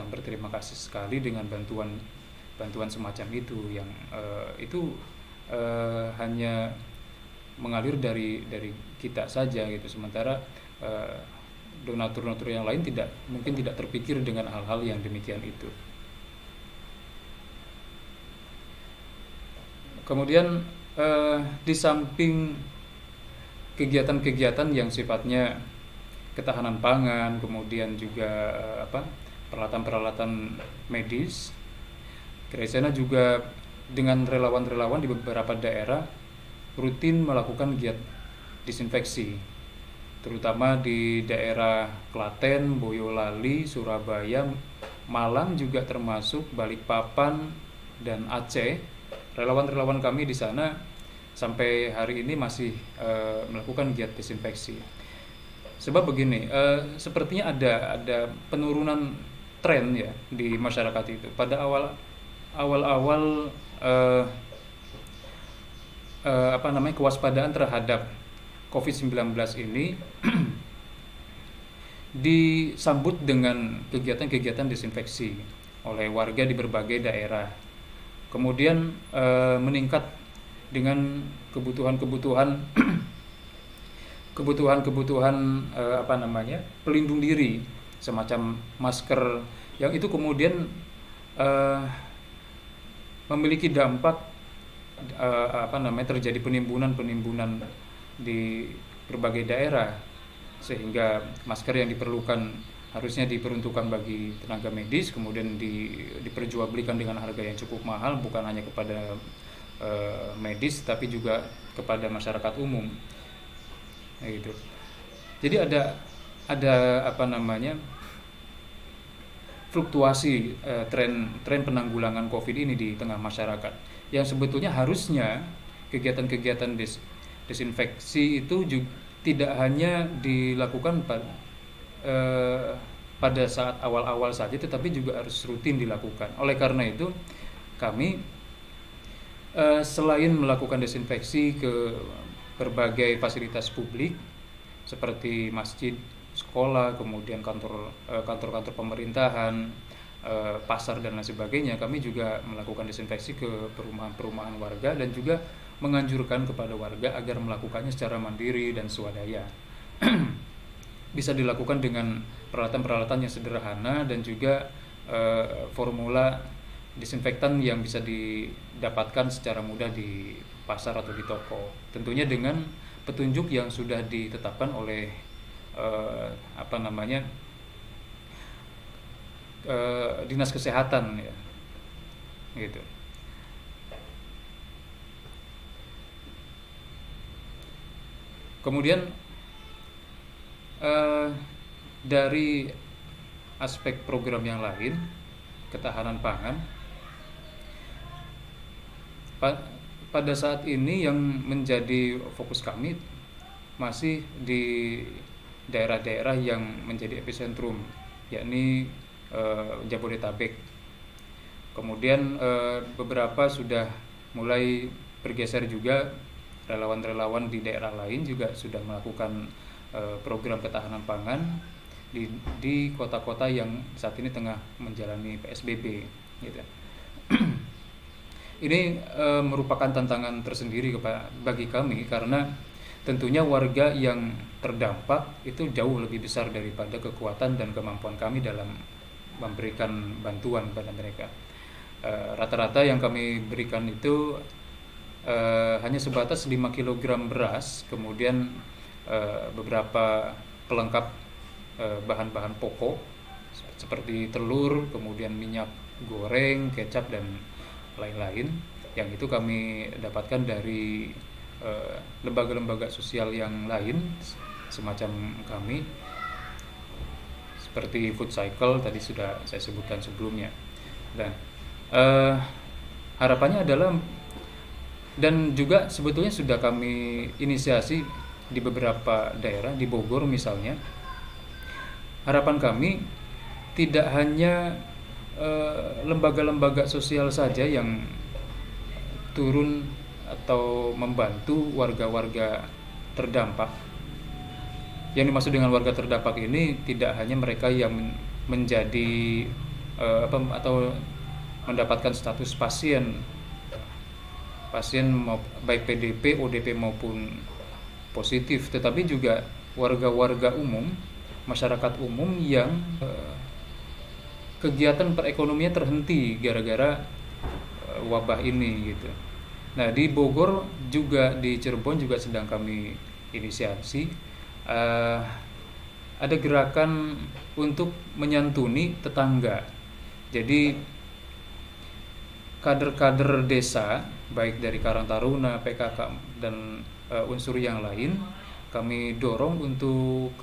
berterima kasih sekali dengan bantuan semacam itu, yang itu hanya mengalir dari kita saja gitu, sementara donatur-donatur yang lain mungkin tidak terpikir dengan hal-hal yang demikian itu. Kemudian di samping kegiatan-kegiatan yang sifatnya ketahanan pangan, kemudian juga peralatan-peralatan medis, Graisena juga dengan relawan-relawan di beberapa daerah rutin melakukan giat disinfeksi, terutama di daerah Klaten, Boyolali, Surabaya, Malang juga termasuk, Balikpapan dan Aceh. Relawan-relawan kami di sana sampai hari ini masih melakukan giat disinfeksi. Sebab begini, sepertinya ada penurunan tren ya di masyarakat itu. Pada awal kewaspadaan terhadap COVID-19 ini disambut dengan kegiatan-kegiatan disinfeksi oleh warga di berbagai daerah. Kemudian meningkat dengan kebutuhan pelindung diri, semacam masker, yang itu kemudian memiliki dampak terjadi penimbunan di berbagai daerah, sehingga masker yang diperlukan harusnya diperuntukkan bagi tenaga medis, kemudian diperjualbelikan dengan harga yang cukup mahal, bukan hanya kepada medis tapi juga kepada masyarakat umum. Gitu. Jadi ada fluktuasi tren penanggulangan COVID ini di tengah masyarakat, yang sebetulnya harusnya kegiatan-kegiatan disinfeksi itu juga tidak hanya dilakukan pada saat awal-awal saja, tetapi juga harus rutin dilakukan. Oleh karena itu, kami selain melakukan disinfeksi ke berbagai fasilitas publik seperti masjid, sekolah, kemudian kantor-kantor pemerintahan, pasar dan lain sebagainya, kami juga melakukan disinfeksi ke perumahan-perumahan warga, dan juga menganjurkan kepada warga agar melakukannya secara mandiri dan swadaya. Bisa dilakukan dengan peralatan-peralatan yang sederhana, dan juga formula disinfektan yang bisa didapatkan secara mudah di pasar atau di toko, tentunya dengan petunjuk yang sudah ditetapkan oleh dinas kesehatan ya, gitu. Kemudian dari aspek program yang lain, ketahanan pangan, pada saat ini yang menjadi fokus kami masih di daerah-daerah yang menjadi epicentrum yakni Jabodetabek. Kemudian beberapa sudah mulai bergeser juga, relawan-relawan di daerah lain juga sudah melakukan program ketahanan pangan di kota-kota yang saat ini tengah menjalani PSBB gitu. Ini merupakan tantangan tersendiri bagi kami, karena tentunya warga yang terdampak itu jauh lebih besar daripada kekuatan dan kemampuan kami dalam memberikan bantuan pada mereka. Rata-rata yang kami berikan itu hanya sebatas 5 kg beras, kemudian beberapa pelengkap bahan-bahan pokok seperti telur, kemudian minyak goreng, kecap, dan lain-lain, yang itu kami dapatkan dari lembaga-lembaga sosial yang lain semacam kami, seperti Food Cycle tadi sudah saya sebutkan sebelumnya. Dan harapannya adalah, dan juga sebetulnya sudah kami inisiasi di beberapa daerah, di Bogor misalnya. Harapan kami tidak hanya lembaga-lembaga sosial saja yang turun atau membantu warga-warga terdampak. Yang dimaksud dengan warga terdampak ini tidak hanya mereka yang menjadi atau mendapatkan status pasien baik PDP, ODP maupun positif, tetapi juga warga-warga umum, masyarakat umum yang kegiatan perekonomian terhenti gara-gara wabah ini gitu. Nah, di Bogor juga, di Cirebon juga sedang kami inisiasi. Ada gerakan untuk menyantuni tetangga. Jadi kader-kader desa baik dari Karang Taruna, PKK, dan unsur yang lain kami dorong untuk,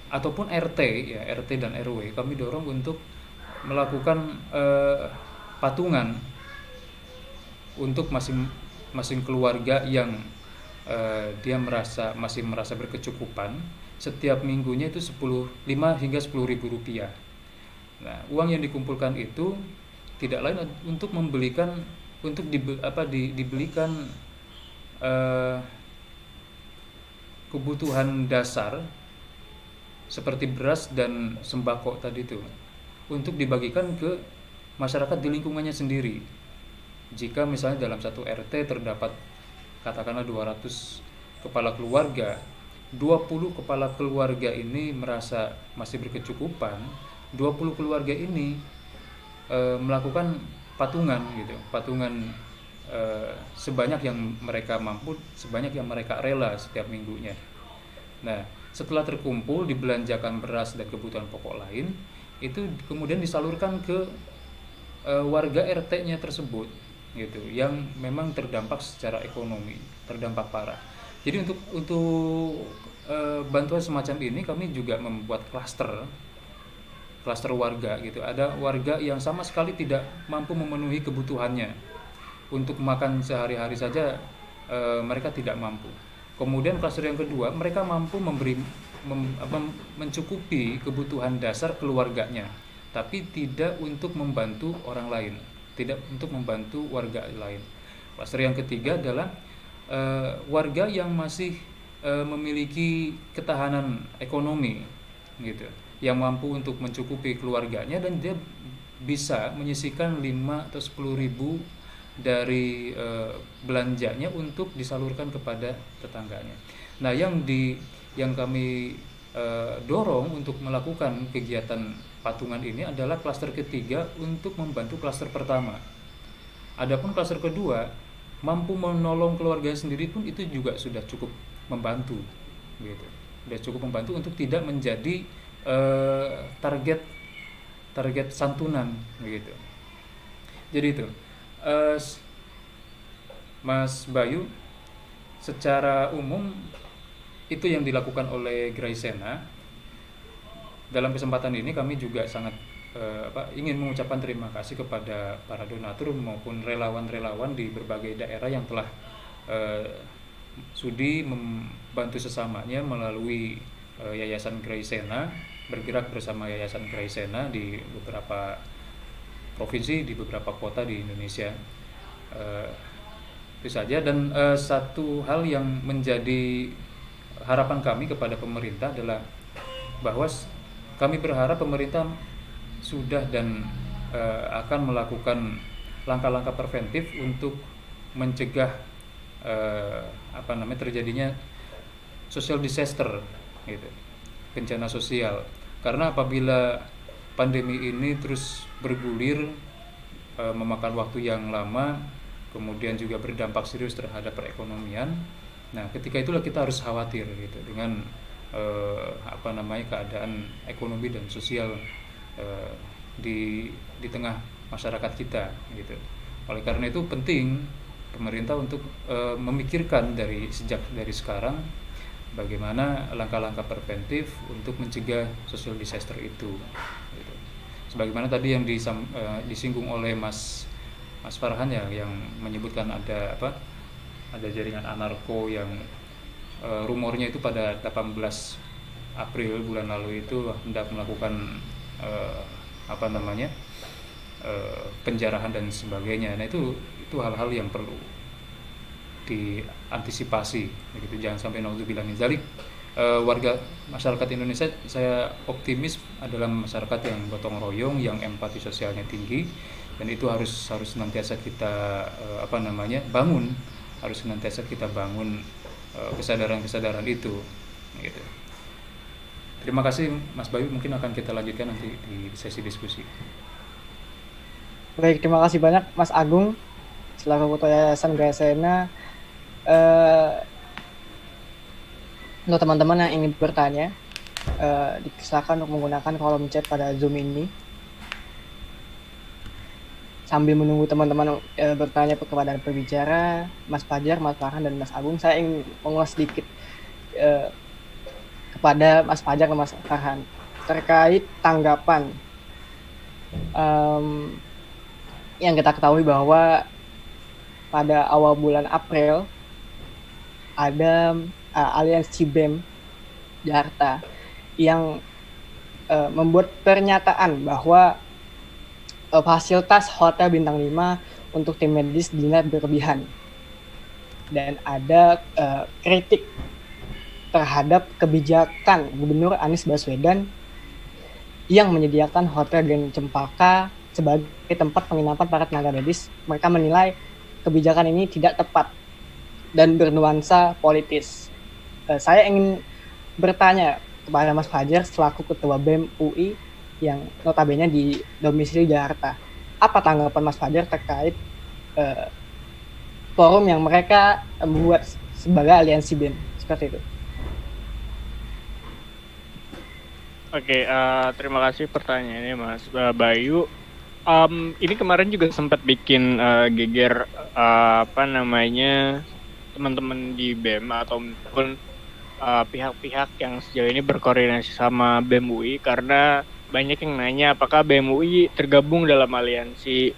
ataupun RT ya, RT dan RW kami dorong untuk melakukan patungan untuk masing-masing keluarga yang dia masih merasa berkecukupan. Setiap minggunya itu 5 hingga 10 ribu rupiah. Nah, uang yang dikumpulkan itu tidak lain untuk membelikan, untuk dibelikan kebutuhan dasar seperti beras dan sembako tadi itu, untuk dibagikan ke masyarakat di lingkungannya sendiri. Jika misalnya dalam satu RT terdapat katakanlah 200 kepala keluarga, 20 kepala keluarga ini merasa masih berkecukupan, 20 keluarga ini melakukan patungan gitu, patungan sebanyak yang mereka mampu, sebanyak yang mereka rela setiap minggunya. Nah, setelah terkumpul dibelanjakan beras dan kebutuhan pokok lain, itu kemudian disalurkan ke warga RT-nya tersebut gitu, yang memang terdampak secara ekonomi, terdampak parah. Jadi untuk bantuan semacam ini kami juga membuat klaster warga gitu. Ada warga yang sama sekali tidak mampu memenuhi kebutuhannya. Untuk makan sehari-hari saja mereka tidak mampu. Kemudian klaster yang kedua, mereka mampu mencukupi kebutuhan dasar keluarganya, tapi tidak untuk membantu orang lain, tidak untuk membantu warga lain. Klaster yang ketiga adalah warga yang masih memiliki ketahanan ekonomi gitu, yang mampu untuk mencukupi keluarganya, dan dia bisa menyisihkan 5 atau 10 ribu dari belanjanya untuk disalurkan kepada tetangganya. Nah, yang kami dorong untuk melakukan kegiatan patungan ini adalah klaster ketiga untuk membantu klaster pertama. Adapun klaster kedua, mampu menolong keluarga sendiri pun itu juga sudah cukup membantu gitu. Sudah cukup membantu untuk tidak menjadi target santunan begitu. Jadi itu Mas Bayu, secara umum itu yang dilakukan oleh Graisena. Dalam kesempatan ini kami juga sangat ingin mengucapkan terima kasih kepada para donatur maupun relawan-relawan di berbagai daerah yang telah sudi membantu sesamanya melalui Yayasan Graisena, bergerak bersama Yayasan Graisena di beberapa provinsi, di beberapa kota di Indonesia. Itu saja. Dan satu hal yang menjadi harapan kami kepada pemerintah adalah bahwa kami berharap pemerintah sudah dan akan melakukan langkah-langkah preventif untuk mencegah terjadinya social disaster, gitu, bencana sosial. Karena apabila pandemi ini terus bergulir, memakan waktu yang lama, kemudian juga berdampak serius terhadap perekonomian. Nah, ketika itulah kita harus khawatir, gitu, dengan keadaan ekonomi dan sosial di tengah masyarakat kita, gitu. Oleh karena itu penting pemerintah untuk memikirkan dari sekarang bagaimana langkah-langkah preventif untuk mencegah social disaster itu, gitu. Sebagaimana tadi yang disinggung oleh Mas Farhan ya, yang menyebutkan ada jaringan anarko yang rumornya itu pada 18 April bulan lalu itu hendak melakukan penjarahan dan sebagainya. Nah, itu hal-hal yang perlu diantisipasi, begitu. Jangan sampai naudzubillah min dzalik. Warga masyarakat Indonesia, saya optimis, adalah masyarakat yang gotong royong, yang empati sosialnya tinggi, dan itu harus senantiasa kita bangun, kesadaran itu, gitu. Terima kasih Mas Bayu, mungkin akan kita lanjutkan nanti di sesi diskusi. Baik, terima kasih banyak Mas Agung selaku Ketua Yayasan Graisena. Untuk teman-teman yang ingin bertanya, disilakan untuk menggunakan kolom chat pada Zoom ini. Sambil menunggu teman-teman bertanya kepada pembicara, Mas Fajar, Mas Farhan, dan Mas Agung, saya ingin mengulas sedikit kepada Mas Fajar dan Mas Farhan terkait tanggapan yang kita ketahui bahwa pada awal bulan April ada aliansi BEM Jakarta yang membuat pernyataan bahwa fasilitas hotel bintang 5 untuk tim medis dinilai berlebihan, dan ada kritik terhadap kebijakan Gubernur Anies Baswedan yang menyediakan hotel Grand Cempaka sebagai tempat penginapan para tenaga medis. Mereka menilai kebijakan ini tidak tepat dan bernuansa politis. Saya ingin bertanya kepada Mas Fajar selaku Ketua BEM UI yang notabene di domisili Jakarta. Apa tanggapan Mas Fajar terkait forum yang mereka membuat sebagai aliansi BEM seperti itu? Oke, terima kasih pertanyaannya Mas Bayu. Ini kemarin juga sempat bikin geger teman-teman di BEM ataupun pihak-pihak yang sejauh ini berkoordinasi sama BEM UI, karena banyak yang nanya apakah BEM UI tergabung dalam aliansi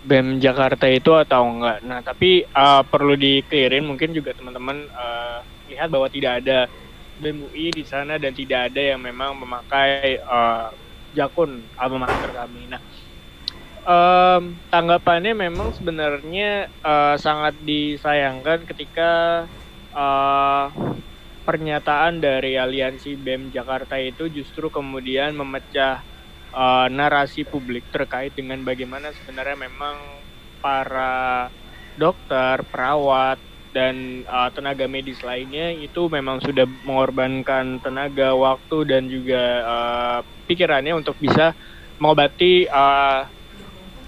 BEM Jakarta itu atau enggak. Nah, tapi perlu di-clearin, mungkin juga teman-teman lihat bahwa tidak ada BEM UI di sana dan tidak ada yang memang memakai jakun alma mater kami. Nah, tanggapannya memang sebenarnya sangat disayangkan ketika pernyataan dari aliansi BEM Jakarta itu justru kemudian memecah narasi publik terkait dengan bagaimana sebenarnya memang para dokter, perawat, dan tenaga medis lainnya itu memang sudah mengorbankan tenaga, waktu, dan juga pikirannya untuk bisa mengobati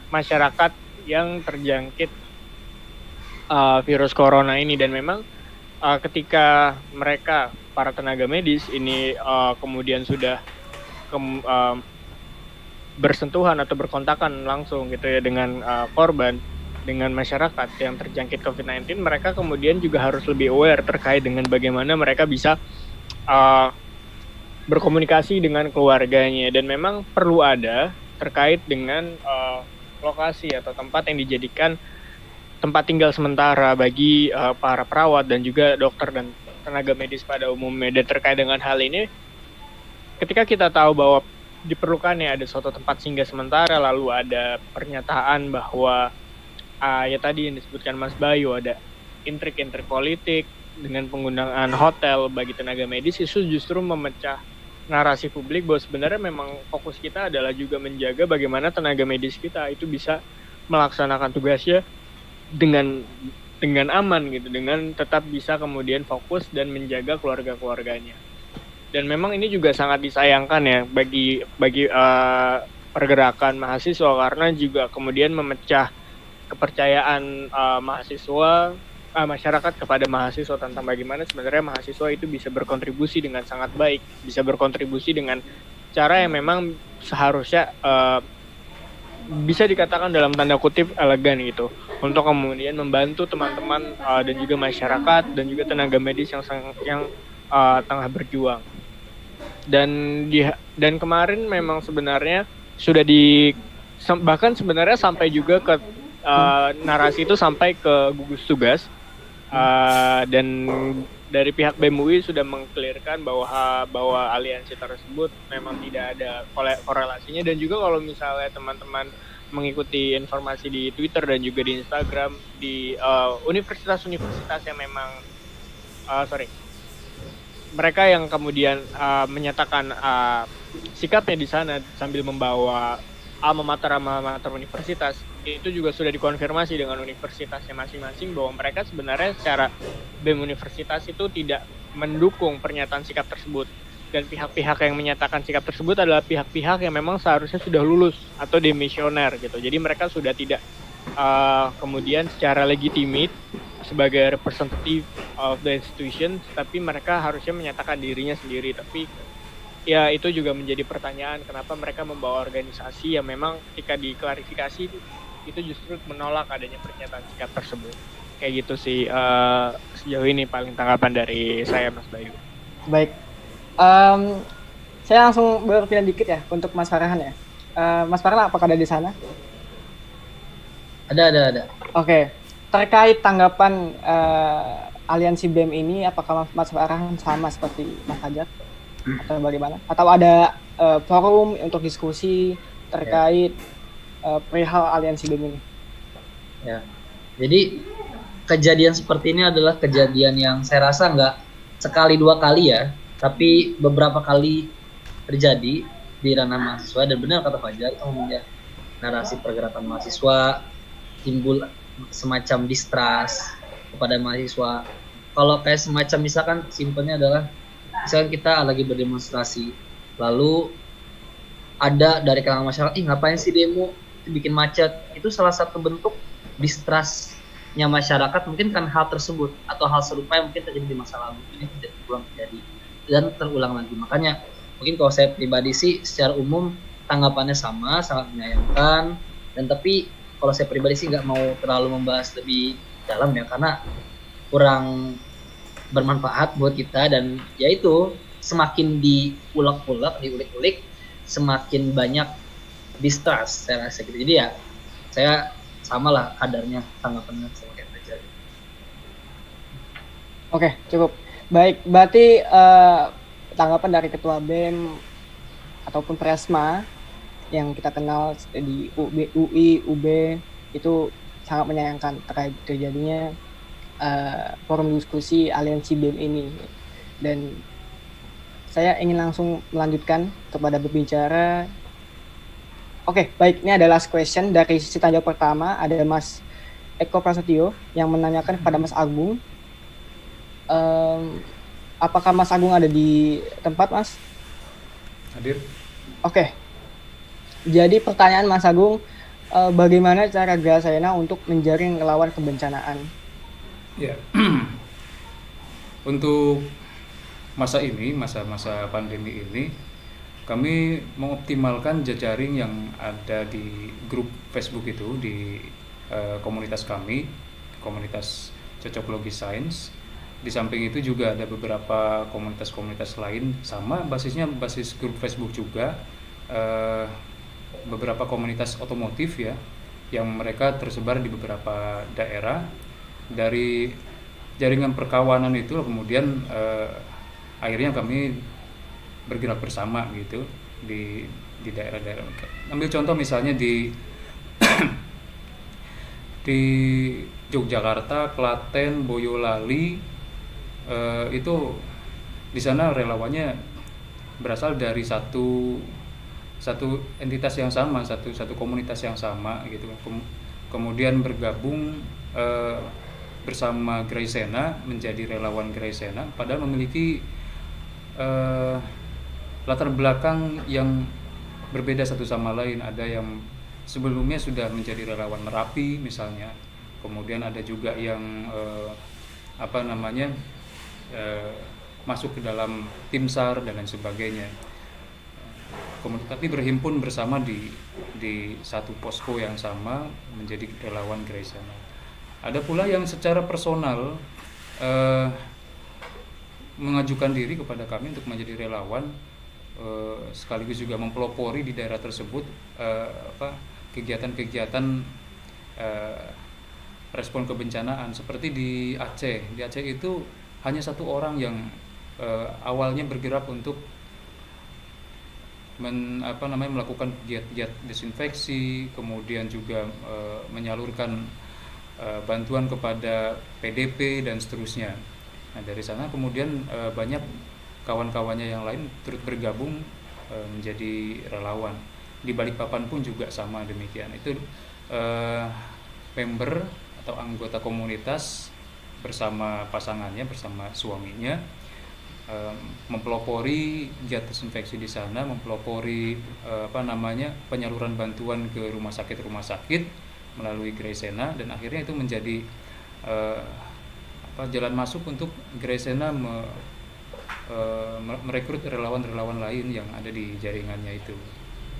masyarakat yang terjangkit virus corona ini. Dan memang ketika mereka, para tenaga medis ini kemudian sudah bersentuhan atau berkontakan langsung gitu ya dengan korban, dengan masyarakat yang terjangkit COVID-19, mereka kemudian juga harus lebih aware terkait dengan bagaimana mereka bisa berkomunikasi dengan keluarganya. Dan memang perlu ada terkait dengan lokasi atau tempat yang dijadikan tempat tinggal sementara bagi para perawat dan juga dokter dan tenaga medis pada umumnya. Dan terkait dengan hal ini, ketika kita tahu bahwa diperlukannya ada suatu tempat singgah sementara, lalu ada pernyataan bahwa ya tadi yang disebutkan Mas Bayu, ada intrik-intrik politik dengan penggunaan hotel bagi tenaga medis, itu justru memecah narasi publik bahwa sebenarnya memang fokus kita adalah juga menjaga bagaimana tenaga medis kita itu bisa melaksanakan tugasnya dengan aman gitu, dengan tetap bisa kemudian fokus dan menjaga keluarga-keluarganya. Dan memang ini juga sangat disayangkan ya bagi pergerakan mahasiswa, karena juga kemudian memecah kepercayaan masyarakat kepada mahasiswa tentang bagaimana sebenarnya mahasiswa itu bisa berkontribusi dengan sangat baik, bisa berkontribusi dengan cara yang memang seharusnya bisa dikatakan dalam tanda kutip elegan gitu, untuk kemudian membantu teman-teman dan juga masyarakat dan juga tenaga medis yang tengah berjuang. Dan kemarin memang sebenarnya sudah bahkan sebenarnya sampai juga ke narasi itu sampai ke gugus tugas, dan dari pihak BEM UI sudah mengklirkan bahwa aliansi tersebut memang tidak ada korelasinya. Dan juga kalau misalnya teman-teman mengikuti informasi di Twitter dan juga di Instagram di universitas-universitas yang memang mereka yang kemudian menyatakan sikapnya di sana sambil membawa alma mater universitas, itu juga sudah dikonfirmasi dengan universitasnya masing-masing bahwa mereka sebenarnya secara BEM universitas itu tidak mendukung pernyataan sikap tersebut. Dan pihak-pihak yang menyatakan sikap tersebut adalah pihak-pihak yang memang seharusnya sudah lulus atau demisioner gitu. Jadi mereka sudah tidak kemudian secara legitimate sebagai representative of the institution, tapi mereka harusnya menyatakan dirinya sendiri. Tapi ya itu juga menjadi pertanyaan, kenapa mereka membawa organisasi yang memang ketika diklarifikasi itu justru menolak adanya pernyataan sikap tersebut. Kayak gitu sih sejauh ini paling tanggapan dari saya, Mas Bayu. Baik, saya langsung berpindah dikit ya untuk Mas Farhan ya. Mas Farhan apakah ada di sana? Ada. Oke, terkait tanggapan aliansi BEM ini, apakah Mas Farhan sama seperti Mas Fajar atau bagaimana? Atau ada forum untuk diskusi terkait perihal aliansi BEM ini? Ya, jadi kejadian seperti ini adalah kejadian yang saya rasa nggak sekali dua kali ya, tapi beberapa kali terjadi di ranah mahasiswa. Dan benar kata Fajar, itu mempunyai narasi pergerakan mahasiswa, timbul semacam distrust kepada mahasiswa. Kalau kayak semacam misalkan simpelnya adalah misalkan kita lagi berdemonstrasi, lalu ada dari kalangan masyarakat, ngapain sih demo, bikin macet. Itu salah satu bentuk distrustnya masyarakat mungkin kan hal tersebut atau hal serupa yang mungkin terjadi di masa lalu ini tidak terulang lagi. Makanya mungkin kalau saya pribadi sih secara umum tanggapannya sama, sangat menyayangkan. Dan tapi kalau saya pribadi sih nggak mau terlalu membahas lebih dalam ya, karena kurang bermanfaat buat kita. Dan yaitu semakin diulik-ulik, semakin banyak distrust saya rasa gitu. Jadi ya saya samalah kadarnya tanggapannya sama kayak Fajar. Oke, cukup. Baik, berarti tanggapan dari Ketua BEM ataupun Presma yang kita kenal di UI, UB itu sangat menyayangkan terkait terjadinya forum diskusi aliansi BEM ini. Dan saya ingin langsung melanjutkan kepada berbicara. Oke, baik, ini adalah last question dari sesi tanya jawab pertama. Ada Mas Eko Prasetyo yang menanyakan kepada Mas Agung. Apakah Mas Agung ada di tempat, Mas? Hadir. Oke. Jadi pertanyaan Mas Agung, bagaimana cara Grasena untuk menjaring relawan kebencanaan? Ya, untuk masa ini, masa pandemi ini, kami mengoptimalkan jejaring yang ada di grup Facebook itu, di komunitas kami, komunitas Cocokologi Sains. Di samping itu juga ada beberapa komunitas-komunitas lain, sama basisnya basis grup Facebook juga, beberapa komunitas otomotif ya, yang mereka tersebar di beberapa daerah. Dari jaringan perkawanan itu kemudian akhirnya kami bergerak bersama gitu di daerah-daerah. Ambil contoh misalnya di di Yogyakarta, Klaten, Boyolali, itu di sana relawannya berasal dari satu entitas yang sama, satu komunitas yang sama gitu. Kemudian bergabung bersama Graisena menjadi relawan Graisena, padahal memiliki latar belakang yang berbeda satu sama lain. Ada yang sebelumnya sudah menjadi relawan Merapi misalnya, kemudian ada juga yang masuk ke dalam tim SAR dan lain sebagainya. Tapi berhimpun bersama di satu posko yang sama menjadi relawan Graisena. Ada pula yang secara personal mengajukan diri kepada kami untuk menjadi relawan, sekaligus juga mempelopori di daerah tersebut kegiatan-kegiatan respon kebencanaan. Seperti di Aceh. Di Aceh itu hanya satu orang yang awalnya bergerak untuk melakukan giat-giat desinfeksi, kemudian juga menyalurkan bantuan kepada PDP dan seterusnya. Nah, dari sana kemudian banyak kawan-kawannya yang lain turut bergabung menjadi relawan. Di Balikpapan pun juga sama demikian. Itu member atau anggota komunitas bersama pasangannya, bersama suaminya, mempelopori giat desinfeksi di sana, mempelopori penyaluran bantuan ke rumah sakit melalui Graisena, dan akhirnya itu menjadi jalan masuk untuk Graisena merekrut relawan-relawan lain yang ada di jaringannya itu.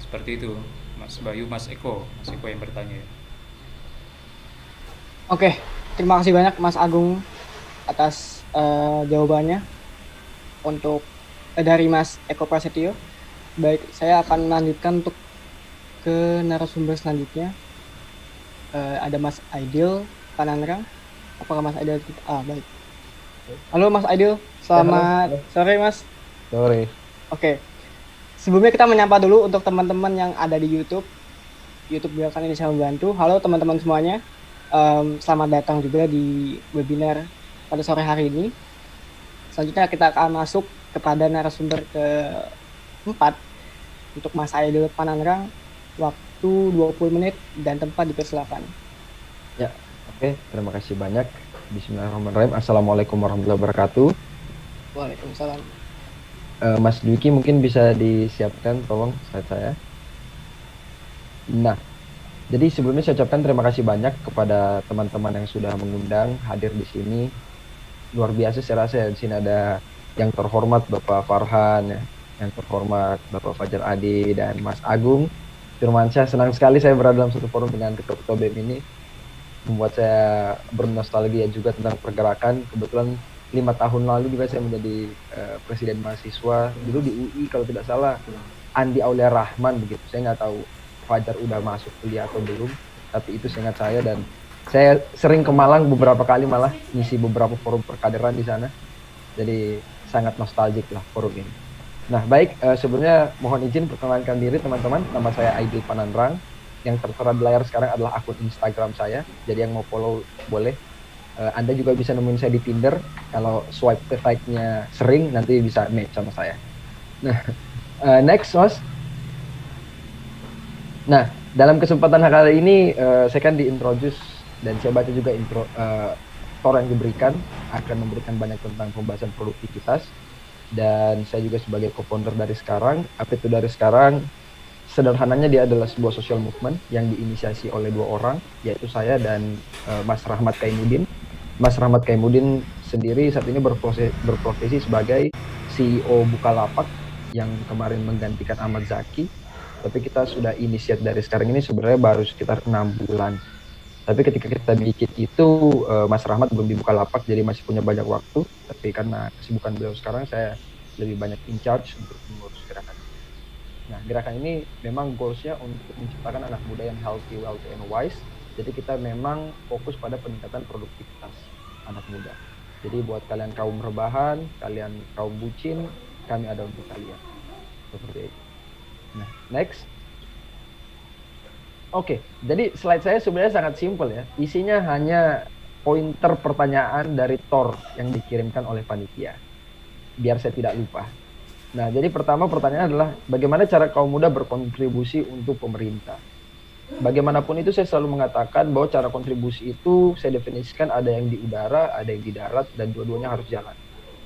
Seperti itu, Mas Bayu, Mas Eko yang bertanya. Oke, terima kasih banyak Mas Agung atas jawabannya. Untuk dari Mas Eko Prasetyo. Baik, saya akan melanjutkan untuk ke narasumber selanjutnya. Ada Mas Aidil Pananrang. Apakah Mas Aidil? Baik. Halo Mas Aidil, selamat sore Mas. Sore. Oke. Sebelumnya kita menyapa dulu untuk teman-teman yang ada di YouTube Gerakan Indonesia Membantu. Halo teman-teman semuanya. Selamat datang juga di webinar pada sore hari ini. Selanjutnya kita akan masuk kepada narasumber keempat untuk Mas Aidil Pananrang. Waktu 20 menit dan tempat dipersilakan. Ya, oke. Terima kasih banyak. Bismillahirrahmanirrahim. Assalamualaikum warahmatullahi wabarakatuh. Waalaikumsalam. Mas Dwiki mungkin bisa disiapkan, tolong slide saya. Nah, jadi sebelumnya saya ucapkan terima kasih banyak kepada teman-teman yang sudah mengundang hadir di sini. Luar biasa saya rasa di sini ada yang terhormat Bapak Farhan, yang terhormat Bapak Fajar Adi dan Mas Agung Firmansyah. Senang sekali saya berada dalam satu forum dengan ketua BEM ini. Membuat saya bernostalgia juga tentang pergerakan. Kebetulan 5 tahun lalu juga saya menjadi presiden mahasiswa dulu di UI kalau tidak salah, Andi Aulia Rahman begitu. Saya nggak tahu Fajar udah masuk kuliah atau belum, tapi itu seingat saya, dan saya sering ke Malang beberapa kali malah ngisi beberapa forum perkaderan di sana. Jadi sangat nostalgic lah forum ini. Nah baik, sebelumnya mohon izin perkenalkan diri teman-teman. Nama saya Aidil Pananrang. Yang tertera di layar sekarang adalah akun Instagram saya. Jadi yang mau follow boleh. Anda juga bisa nemuin saya di Tinder. Kalau swipe ke right-nya sering, nanti bisa match sama saya. Nah, next Mas. Nah, dalam kesempatan kali ini saya kan diintroduce dan saya baca juga intro talk yang diberikan akan memberikan banyak tentang pembahasan produktivitas, dan saya juga sebagai co-founder dari Sekarang. Apa itu dari Sekarang? Sederhananya dia adalah sebuah social movement yang diinisiasi oleh 2 orang, yaitu saya dan Mas Rahmat Kaimuddin. Mas Rahmat Kaimuddin sendiri saat ini berprofesi sebagai CEO Bukalapak yang kemarin menggantikan Ahmad Zaki. Tapi kita sudah inisiat dari Sekarang ini sebenarnya baru sekitar 6 bulan. Tapi ketika kita bikin itu, Mas Rahmat belum dibuka lapak, jadi masih punya banyak waktu. Tapi karena kesibukan beliau sekarang, saya lebih banyak in charge untuk mengurus gerakan. Nah, gerakan ini memang goalsnya untuk menciptakan anak muda yang healthy, wealthy, and wise. Jadi kita memang fokus pada peningkatan produktivitas anak muda. Jadi buat kalian kaum rebahan, kalian kaum bucin, kami ada untuk kalian. Seperti itu. Nah, next. Oke, jadi slide saya sebenarnya sangat simpel ya. Isinya hanya pointer pertanyaan dari Thor yang dikirimkan oleh panitia. Biar saya tidak lupa. Nah, jadi pertama pertanyaan adalah bagaimana cara kaum muda berkontribusi untuk pemerintah? Bagaimanapun itu saya selalu mengatakan bahwa cara kontribusi itu saya definisikan ada yang di udara, ada yang di darat, dan dua-duanya harus jalan.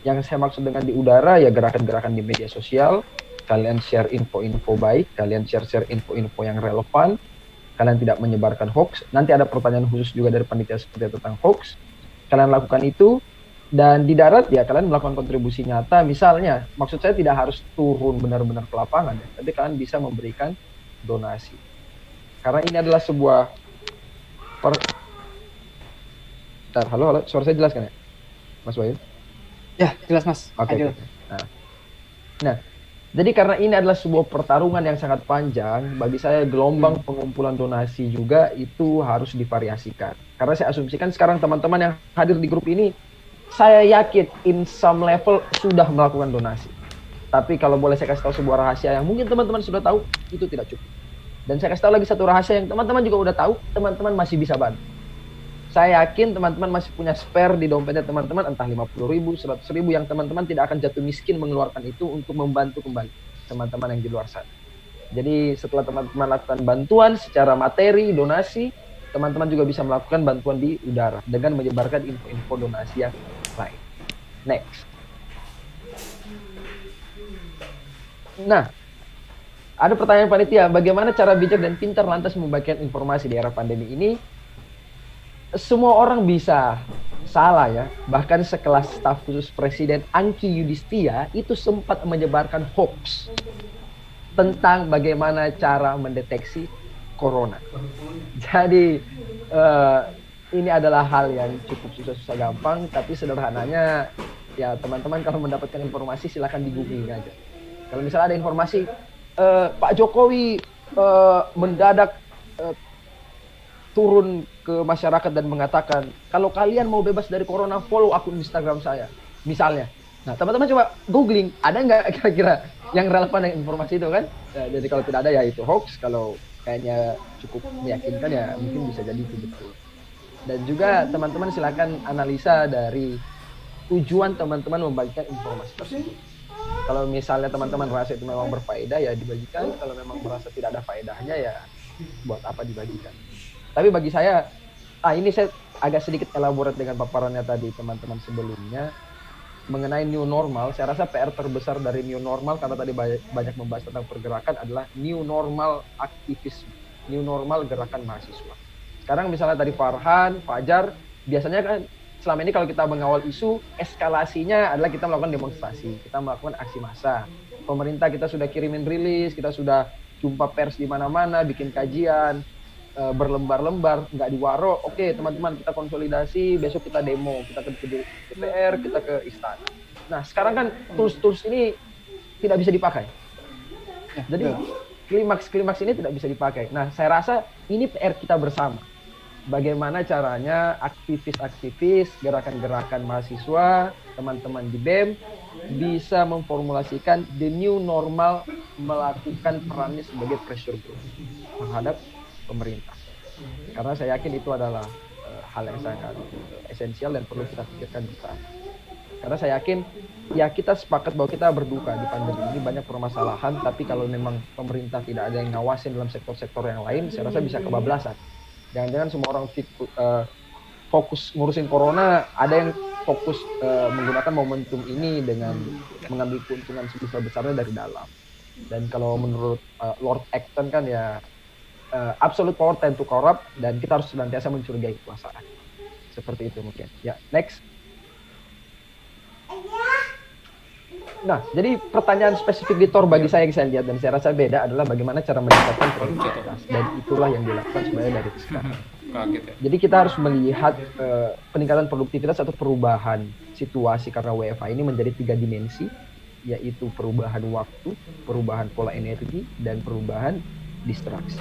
Yang saya maksud dengan di udara ya gerakan-gerakan di media sosial, kalian share info-info baik, kalian share info-info yang relevan, kalian tidak menyebarkan hoax. Nanti ada pertanyaan khusus juga dari panitia seperti tentang hoax. Kalian lakukan itu. Dan di darat ya kalian melakukan kontribusi nyata. Misalnya, maksud saya tidak harus turun benar-benar ke lapangan ya, tapi kalian bisa memberikan donasi. Karena ini adalah sebuah halo, suara saya jelas kan ya, Mas Bayu? Ya, jelas Mas. Oke. Nah, jadi karena ini adalah sebuah pertarungan yang sangat panjang, bagi saya gelombang pengumpulan donasi juga itu harus divariasikan. Karena saya asumsikan sekarang teman-teman yang hadir di grup ini, saya yakin in some level sudah melakukan donasi. Tapi kalau boleh saya kasih tahu sebuah rahasia yang mungkin teman-teman sudah tahu, itu tidak cukup. Dan saya kasih tahu lagi satu rahasia yang teman-teman juga udah tahu, teman-teman masih bisa bantu. Saya yakin teman-teman masih punya spare di dompetnya teman-teman, entah 50.000, 100.000 yang teman-teman tidak akan jatuh miskin mengeluarkan itu untuk membantu kembali teman-teman yang di luar sana. Jadi setelah teman-teman lakukan bantuan secara materi, donasi, teman-teman juga bisa melakukan bantuan di udara dengan menyebarkan info-info donasi yang lain. Next. Nah, ada pertanyaan panitia, bagaimana cara bijak dan pintar lantas membagikan informasi di era pandemi ini? Semua orang bisa salah ya, bahkan sekelas staf khusus Presiden Angki Yudhistia itu sempat menyebarkan hoax tentang bagaimana cara mendeteksi corona. Jadi ini adalah hal yang cukup susah-susah gampang, tapi sederhananya ya teman-teman kalau mendapatkan informasi silahkan di-googling aja. Kalau misalnya ada informasi Pak Jokowi mendadak turun ke masyarakat dan mengatakan kalau kalian mau bebas dari corona follow akun Instagram saya misalnya. Nah teman-teman coba googling, ada nggak kira-kira yang relevan dengan informasi itu kan? Nah, jadi kalau tidak ada ya itu hoax, kalau kayaknya cukup meyakinkan ya mungkin bisa jadi itu betul. Dan juga teman-teman silakan analisa dari tujuan teman-teman membagikan informasi tersebut. Kalau misalnya teman-teman merasa itu memang berfaedah ya dibagikan, kalau memang merasa tidak ada faedahnya ya buat apa dibagikan. Tapi bagi saya, ini saya agak sedikit elaborate dengan paparannya tadi teman-teman sebelumnya mengenai new normal. Saya rasa PR terbesar dari new normal, karena tadi banyak membahas tentang pergerakan, adalah new normal aktivisme, new normal gerakan mahasiswa. Sekarang misalnya tadi Farhan, Fajar, biasanya kan selama ini kalau kita mengawal isu, eskalasinya adalah kita melakukan demonstrasi, kita melakukan aksi massa. Pemerintah kita sudah kirimin rilis, kita sudah jumpa pers di mana-mana, bikin kajian, berlembar-lembar, nggak diwaro. Oke, teman-teman, kita konsolidasi, besok kita demo, kita ke DPR, kita ke istana. Nah, sekarang kan tools-tools ini tidak bisa dipakai. Jadi klimaks ini tidak bisa dipakai. Nah, saya rasa ini PR kita bersama. Bagaimana caranya aktivis-aktivis, gerakan-gerakan mahasiswa, teman-teman di BEM bisa memformulasikan the new normal, melakukan perannya sebagai pressure group terhadap pemerintah. Karena saya yakin itu adalah hal yang sangat esensial dan perlu kita pikirkan bersama. Karena saya yakin ya kita sepakat bahwa kita berduka di pandemi ini, banyak permasalahan, tapi kalau memang pemerintah tidak ada yang ngawasin dalam sektor-sektor yang lain, saya rasa bisa kebablasan. Jangan-jangan semua orang fokus ngurusin corona, ada yang fokus menggunakan momentum ini dengan mengambil keuntungan sebesar-besarnya dari dalam. Dan kalau menurut Lord Acton kan ya absolute power tend to corrupt, dan kita harus senantiasa mencurigai kekuasaan. Seperti itu mungkin. Ya, next. Nah, jadi pertanyaan spesifik di Thor bagi saya yang saya lihat dan saya rasa beda adalah bagaimana cara meningkatkan produktivitas, dan itulah yang dilakukan sebenarnya dari sekarang. Jadi kita harus melihat peningkatan produktivitas atau perubahan situasi karena WFH ini menjadi 3 dimensi, yaitu perubahan waktu, perubahan pola energi, dan perubahan distraksi.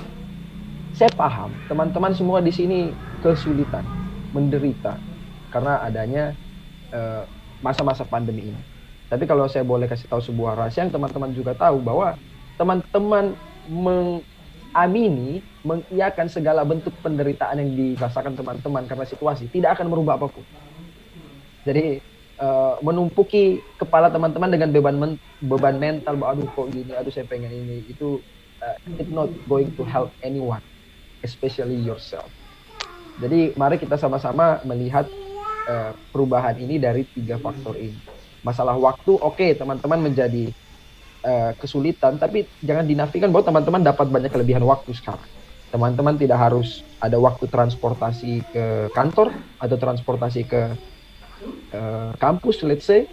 Saya paham teman-teman semua di sini kesulitan, menderita karena adanya masa-masa pandemi ini. Tapi kalau saya boleh kasih tahu sebuah rahasia yang teman-teman juga tahu, bahwa teman-teman mengamini, mengiyakan segala bentuk penderitaan yang dirasakan teman-teman karena situasi, tidak akan merubah apapun. Jadi menumpuki kepala teman-teman dengan beban mental, bahwa aduh kok gini, aduh saya pengen ini, itu it's not going to help anyone, especially yourself. Jadi mari kita sama-sama melihat perubahan ini dari 3 faktor ini. Masalah waktu, oke, teman-teman menjadi kesulitan, tapi jangan dinafikan bahwa teman-teman dapat banyak kelebihan waktu sekarang. Teman-teman tidak harus ada waktu transportasi ke kantor atau transportasi ke kampus, let's say.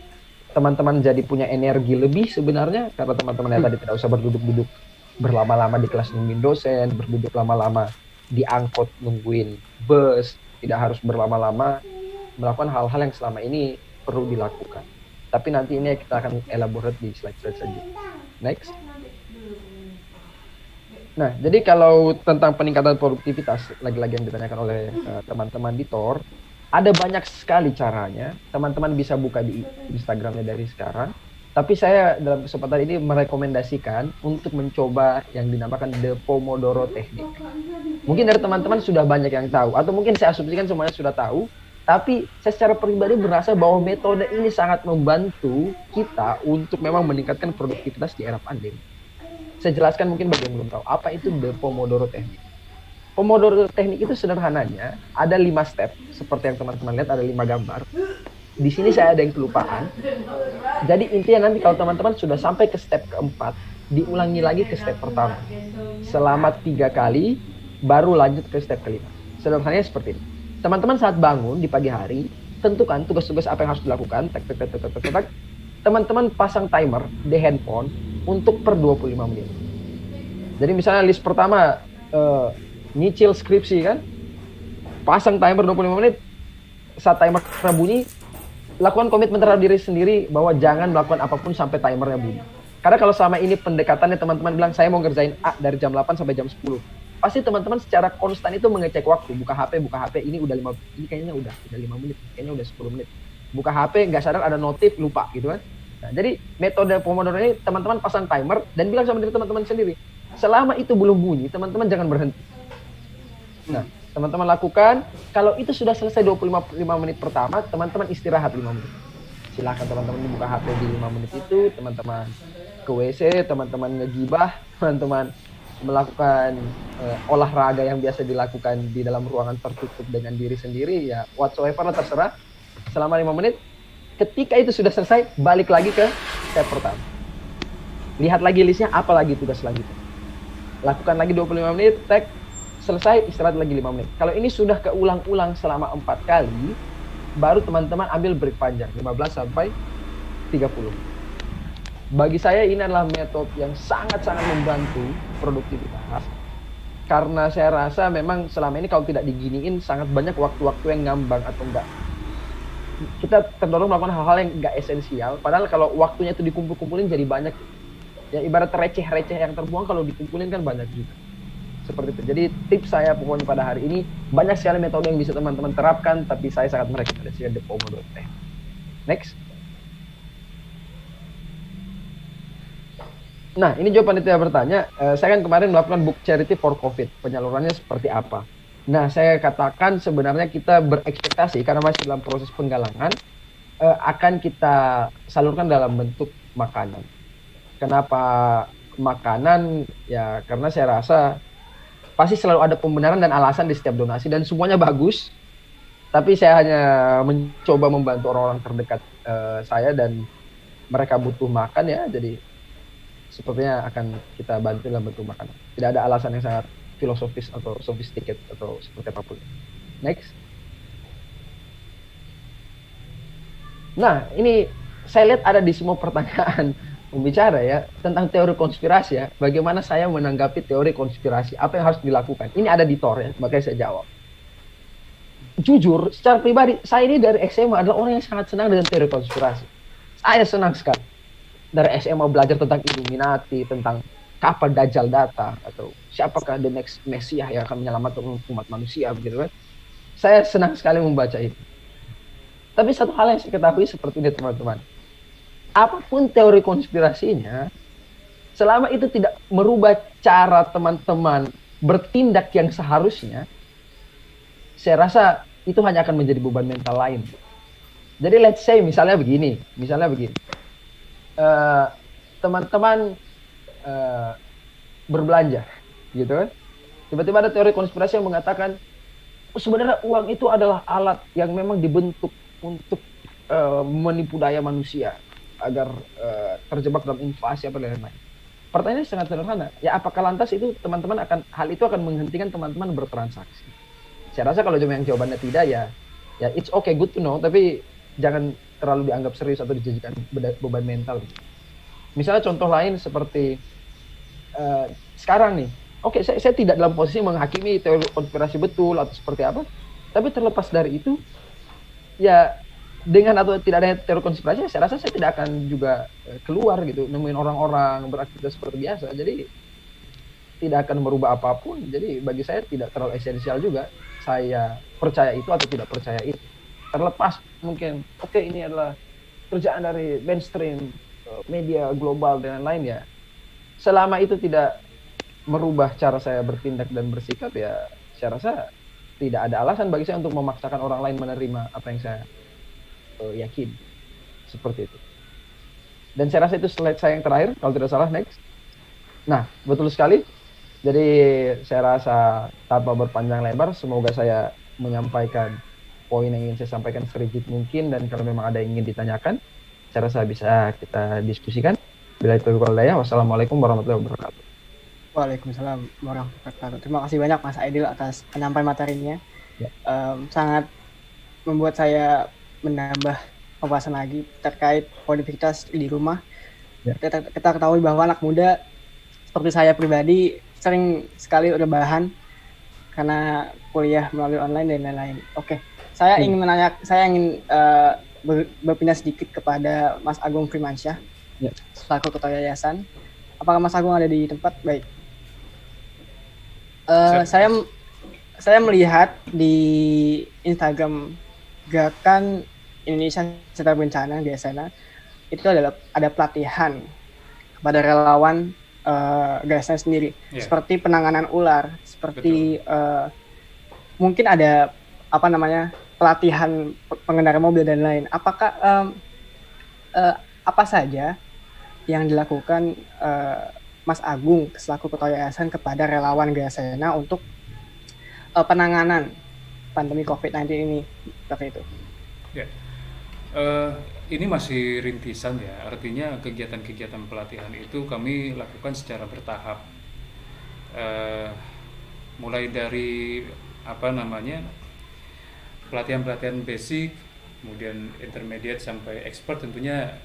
Teman-teman jadi punya energi lebih sebenarnya, karena teman-teman yang tadi tidak usah berduduk-duduk berlama-lama di kelas nungguin dosen, berduduk lama-lama di angkot nungguin bus, tidak harus berlama-lama melakukan hal-hal yang selama ini perlu dilakukan. Tapi nanti ini kita akan elaborate di slide-slide saja. Next. Nah, jadi kalau tentang peningkatan produktivitas, lagi-lagi yang ditanyakan oleh teman-teman di TOR, ada banyak sekali caranya. Teman-teman bisa buka di Instagramnya dari sekarang. Tapi saya dalam kesempatan ini merekomendasikan untuk mencoba yang dinamakan The Pomodoro Technique. Mungkin dari teman-teman sudah banyak yang tahu, atau mungkin saya asumsikan semuanya sudah tahu. Tapi saya secara pribadi merasa bahwa metode ini sangat membantu kita untuk memang meningkatkan produktivitas di era pandemi. Saya jelaskan mungkin bagi yang belum tahu, apa itu The Pomodoro Technique. Pomodoro Technique itu sederhananya, ada 5 step, seperti yang teman-teman lihat ada 5 gambar. Di sini saya ada yang kelupaan. Jadi intinya nanti kalau teman-teman sudah sampai ke step keempat, diulangi lagi ke step pertama. Selama 3 kali, baru lanjut ke step kelima. Sederhananya seperti ini. Teman-teman saat bangun di pagi hari, tentukan tugas-tugas apa yang harus dilakukan. Teman-teman pasang timer di handphone untuk per 25 menit. Jadi misalnya list pertama, nyicil skripsi kan, pasang timer 25 menit, saat timer bunyi, lakukan komitmen terhadap diri sendiri bahwa jangan melakukan apapun sampai timernya bunyi. Karena kalau selama ini pendekatannya teman-teman bilang, saya mau ngerjain A dari jam 8 sampai jam 10. Pasti teman-teman secara konstan itu mengecek waktu, buka HP, ini udah 5, ini kayaknya udah 5 menit, kayaknya udah 10 menit. Buka HP, nggak sadar ada notif, lupa gitu kan. Nah, jadi metode Pomodoro ini teman-teman pasang timer dan bilang sama diri teman-teman sendiri, selama itu belum bunyi, teman-teman jangan berhenti. Nah, teman-teman lakukan, kalau itu sudah selesai 25 menit pertama, teman-teman istirahat 5 menit. Silahkan teman-teman buka HP di 5 menit itu, teman-teman ke WC, teman-teman ngegibah, teman-teman melakukan olahraga yang biasa dilakukan di dalam ruangan tertutup dengan diri sendiri, ya whatsoever lah, terserah. Selama 5 menit, ketika itu sudah selesai, balik lagi ke step pertama. Lihat lagi listnya, apa lagi tugas selanjutnya. Lakukan lagi 25 menit, tag, selesai, istirahat lagi 5 menit. Kalau ini sudah keulang-ulang selama 4 kali, baru teman-teman ambil break panjang, 15 sampai 30. Bagi saya ini adalah metode yang sangat-sangat membantu produktivitas. Karena saya rasa memang selama ini kalau tidak diginiin, sangat banyak waktu-waktu yang ngambang atau enggak. Kita terdorong melakukan hal-hal yang enggak esensial. Padahal kalau waktunya itu dikumpul-kumpulin jadi banyak. Ya ibarat receh-receh yang terbuang, kalau dikumpulin kan banyak juga. Seperti itu. Jadi tips saya pokoknya pada hari ini, banyak sekali metode yang bisa teman-teman terapkan, tapi saya sangat merekomendasikan The Pomodoro Technique. Next. Nah, ini juga panitia bertanya, saya kan kemarin melakukan book charity for COVID, penyalurannya seperti apa? Nah, saya katakan sebenarnya kita berekspektasi, karena masih dalam proses penggalangan, akan kita salurkan dalam bentuk makanan. Kenapa makanan? Ya, karena saya rasa pasti selalu ada pembenaran dan alasan di setiap donasi, dan semuanya bagus. Tapi saya hanya mencoba membantu orang-orang terdekat saya, dan mereka butuh makan ya, jadi sepertinya akan kita bantu dalam bentuk makanan. Tidak ada alasan yang sangat filosofis atau sophisticated atau seperti apapun. Next. Nah, ini saya lihat ada di semua pertanyaan pembicara ya, tentang teori konspirasi ya. Bagaimana saya menanggapi teori konspirasi? Apa yang harus dilakukan? Ini ada di TOR ya, makanya saya jawab. Jujur, secara pribadi, saya ini dari SMA adalah orang yang sangat senang dengan teori konspirasi. Saya senang sekali. Dari SMA belajar tentang Illuminati, tentang kapan Dajjal datang, atau siapakah the next Mesiah yang akan menyelamatkan umat manusia, begitu kan. Saya senang sekali membaca itu. Tapi satu hal yang saya ketahui seperti ini teman-teman. Apapun teori konspirasinya, selama itu tidak merubah cara teman-teman bertindak yang seharusnya, saya rasa itu hanya akan menjadi beban mental lain. Jadi let's say misalnya begini. Teman-teman berbelanja, gitu kan? Tiba-tiba ada teori konspirasi yang mengatakan sebenarnya uang itu adalah alat yang memang dibentuk untuk menipu daya manusia agar terjebak dalam invasi apa lain-lain. Pertanyaannya sangat sederhana. Ya apakah lantas itu hal itu akan menghentikan teman-teman bertransaksi? Saya rasa kalau yang jawabannya tidak ya it's okay, good to know, tapi jangan terlalu dianggap serius atau dijadikan beban mental. Misalnya contoh lain seperti sekarang nih. Oke, saya tidak dalam posisi menghakimi teori konspirasi betul atau seperti apa. Tapi terlepas dari itu, ya dengan atau tidak ada teori konspirasi, saya rasa saya tidak akan juga keluar gitu, nemuin orang-orang beraktivitas seperti biasa. Jadi tidak akan merubah apapun. Jadi bagi saya tidak terlalu esensial juga saya percaya itu atau tidak percaya itu. Terlepas mungkin, oke, ini adalah kerjaan dari mainstream media global dan lain-lain ya. Selama itu tidak merubah cara saya bertindak dan bersikap, ya saya rasa tidak ada alasan bagi saya untuk memaksakan orang lain menerima apa yang saya yakin. Seperti itu. Dan saya rasa itu slide saya yang terakhir, kalau tidak salah. Next. Nah, betul sekali. Jadi saya rasa tanpa berpanjang lebar, semoga saya menyampaikan poin yang ingin saya sampaikan serigit mungkin, dan kalau memang ada yang ingin ditanyakan, saya rasa bisa kita diskusikan. Bila itu hidayah, wassalamualaikum warahmatullahi wabarakatuh. Waalaikumsalam warahmatullahi wabarakatuh. Terima kasih banyak Mas Aidil atas penyampaian materinya. Ya. Sangat membuat saya menambah wawasan lagi terkait produktivitas di rumah. Ya. Kita ketahui bahwa anak muda seperti saya pribadi sering sekali rebahan karena kuliah melalui online dan lain-lain. Oke, saya ingin berpindah sedikit kepada Mas Agung Firmansyah, ya, selaku ketua yayasan. Apakah Mas Agung ada di tempat? Baik. Saya melihat di Instagram Gerakan Indonesia Cegah Bencana GSN itu ada pelatihan kepada relawan GSN sendiri, seperti penanganan ular, seperti mungkin ada pelatihan pengendara mobil dan lain. Apakah apa saja yang dilakukan Mas Agung selaku ketua yayasan kepada relawan GSN untuk penanganan pandemi COVID-19 ini, seperti itu? Ya, ini masih rintisan ya. Artinya kegiatan-kegiatan pelatihan itu kami lakukan secara bertahap. Mulai dari pelatihan-pelatihan basic, kemudian intermediate sampai expert, tentunya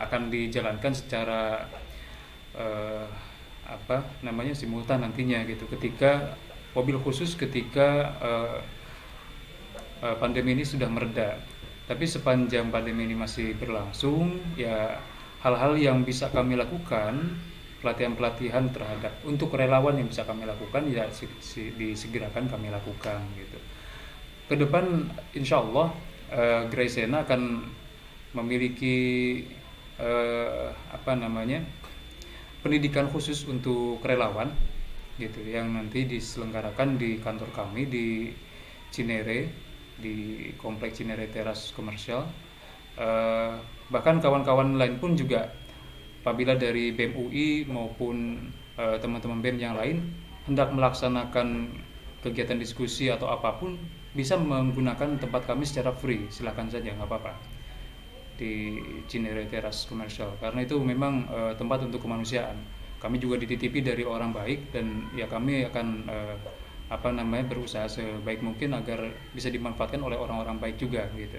akan dijalankan secara simultan nantinya gitu. Ketika pandemi ini sudah mereda. Tapi sepanjang pandemi ini masih berlangsung, ya hal-hal yang bisa kami lakukan, pelatihan-pelatihan terhadap untuk relawan yang bisa kami lakukan, ya disegerakan kami lakukan gitu. Ke depan insya Allah Graisena akan memiliki pendidikan khusus untuk relawan gitu, yang nanti diselenggarakan di kantor kami di Cinere, di kompleks Cinere Teras Komersial. Bahkan kawan-kawan lain pun juga, apabila dari BEM UI maupun teman-teman BEM yang lain hendak melaksanakan kegiatan diskusi atau apapun, bisa menggunakan tempat kami secara free, silakan saja, nggak apa-apa, di Cinere Teras Komersial, karena itu memang tempat untuk kemanusiaan. Kami juga dititipi dari orang baik, dan ya kami akan berusaha sebaik mungkin agar bisa dimanfaatkan oleh orang-orang baik juga gitu.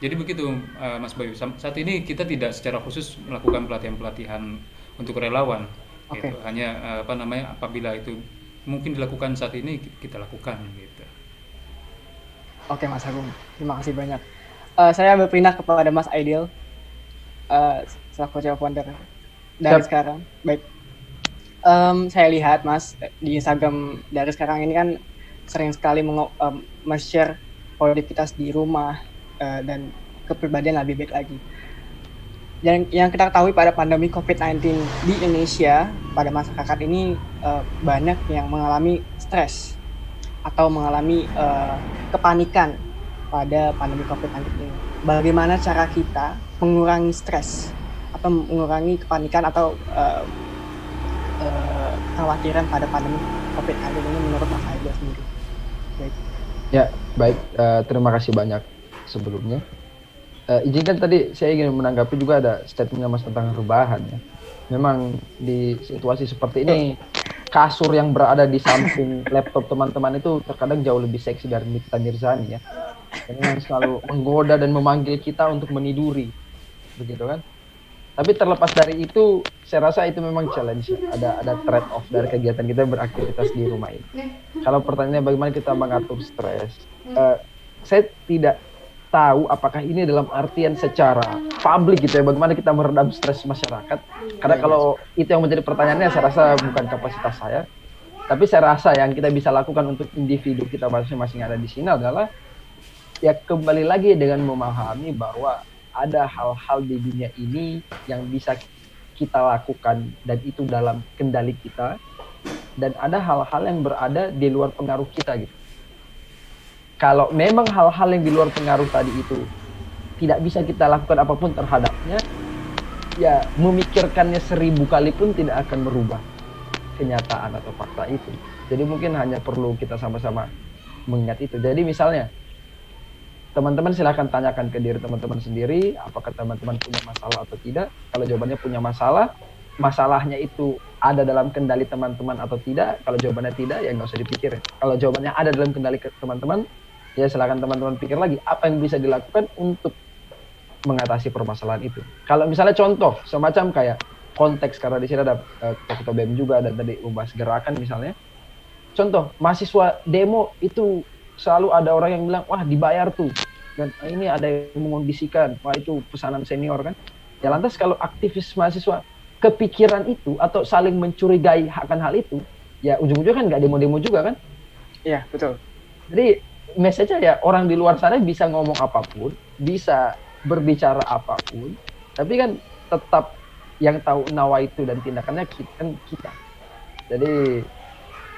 Jadi begitu Mas Bayu. Saat ini kita tidak secara khusus melakukan pelatihan-pelatihan untuk relawan. Okay. Gitu. Hanya apabila itu mungkin dilakukan saat ini, kita lakukan gitu. Oke Mas Agung, terima kasih banyak. Saya berpindah kepada Mas Aidil selaku co-founder dari sekarang. Baik. Saya lihat Mas di Instagram dari sekarang ini kan sering sekali share produktivitas di rumah, dan kepribadian lebih baik lagi. Dan yang kita ketahui pada pandemi COVID-19 di Indonesia, pada masyarakat ini banyak yang mengalami stres atau mengalami kepanikan pada pandemi COVID-19 ini. Bagaimana cara kita mengurangi stres atau mengurangi kepanikan atau kekhawatiran pada pandemi COVID-19 ini menurut Mas Aidil sendiri? Baik. Ya, baik. Terima kasih banyak sebelumnya. Izinkan tadi saya ingin menanggapi juga ada statementnya Mas tentang rebahan ya. Memang di situasi seperti ini kasur yang berada di samping laptop teman-teman itu terkadang jauh lebih seksi dari Nikita Mirzani ya. Yang selalu menggoda dan memanggil kita untuk meniduri, begitu kan? Tapi terlepas dari itu, saya rasa itu memang challenge ya. Ada trade off dari kegiatan kita beraktivitas di rumah ini. Kalau pertanyaannya bagaimana kita mengatur stres, saya tidak tahu apakah ini dalam artian secara publik gitu ya, bagaimana kita meredam stres masyarakat. Karena kalau itu yang menjadi pertanyaannya, saya rasa bukan kapasitas saya. Tapi saya rasa yang kita bisa lakukan untuk individu kita masing-masing ada di sini adalah ya kembali lagi dengan memahami bahwa ada hal-hal di dunia ini yang bisa kita lakukan dan itu dalam kendali kita, dan ada hal-hal yang berada di luar pengaruh kita gitu. Kalau memang hal-hal yang di luar pengaruh tadi itu tidak bisa kita lakukan apapun terhadapnya, ya memikirkannya 1000 kali pun tidak akan merubah kenyataan atau fakta itu. Jadi mungkin hanya perlu kita sama-sama mengingat itu. Jadi misalnya, teman-teman silahkan tanyakan ke diri teman-teman sendiri, apakah teman-teman punya masalah atau tidak. Kalau jawabannya punya masalah, masalahnya itu ada dalam kendali teman-teman atau tidak. Kalau jawabannya tidak, ya nggak usah dipikirin. Kalau jawabannya ada dalam kendali teman-teman, ya silakan teman-teman pikir lagi apa yang bisa dilakukan untuk mengatasi permasalahan itu. Kalau misalnya contoh semacam kayak konteks, karena di sini ada ketua BEM juga dan tadi membahas gerakan misalnya. Contoh mahasiswa demo itu selalu ada orang yang bilang wah dibayar tuh, dan ini ada yang mengondisikan, wah itu pesanan senior kan. Ya lantas kalau aktivis mahasiswa kepikiran itu atau saling mencurigai akan hal itu, ya ujung-ujungnya kan nggak demo-demo juga kan? Iya betul. Jadi message-nya ya orang di luar sana bisa ngomong apapun, bisa berbicara apapun, tapi kan tetap yang tahu nawa itu dan tindakannya kita. Jadi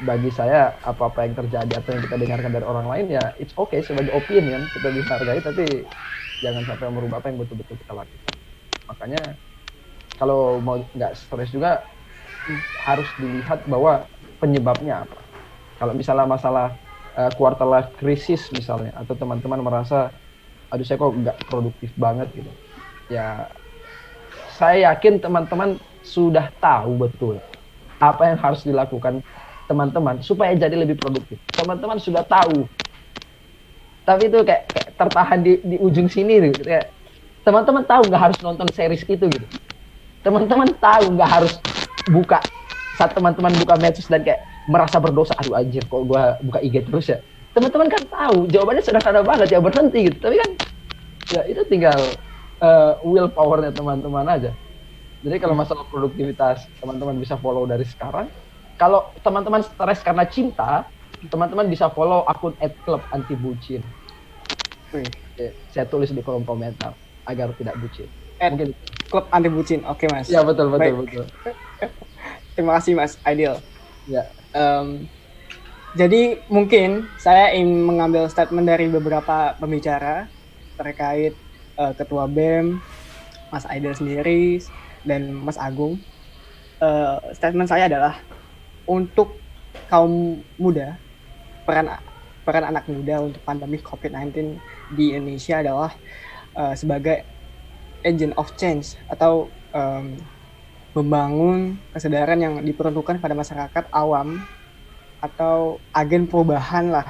bagi saya apa-apa yang terjadi atau yang kita dengarkan dari orang lain ya it's okay sebagai opinion, kita bisa hargai, tapi jangan sampai merubah apa yang betul-betul kita lakukan. Makanya kalau mau nggak stres juga harus dilihat bahwa penyebabnya apa. Kalau misalnya masalah quarter life crisis misalnya, atau teman-teman merasa aduh saya kok nggak produktif banget gitu, ya saya yakin teman-teman sudah tahu betul apa yang harus dilakukan teman-teman supaya jadi lebih produktif. Teman-teman sudah tahu, tapi itu kayak tertahan di ujung sini gitu. Kayak teman-teman tahu nggak harus nonton series itu gitu. Teman-teman tahu nggak harus buka, saat teman-teman buka medsos dan kayak merasa berdosa, aduh anjir kok gue buka IG terus ya. Teman-teman kan tahu jawabannya sederhana banget ya, berhenti gitu. Tapi kan ya itu tinggal willpower-nya teman-teman aja. Jadi kalau masalah produktivitas, teman-teman bisa follow dari sekarang. Kalau teman-teman stres karena cinta, teman-teman bisa follow akun @club_anti-bucin. Saya tulis di kolom komentar agar tidak bucin. Mungkin klub anti bucin, oke mas. Ya betul. Terima kasih Mas Aidil. Ya. Jadi mungkin saya ingin mengambil statement dari beberapa pembicara terkait Ketua BEM, Mas Aidil sendiri, dan Mas Agung. Statement saya adalah untuk kaum muda, peran anak muda untuk pandemi COVID-19 di Indonesia adalah sebagai agent of change atau membangun kesadaran yang diperuntukkan pada masyarakat awam atau agen perubahan lah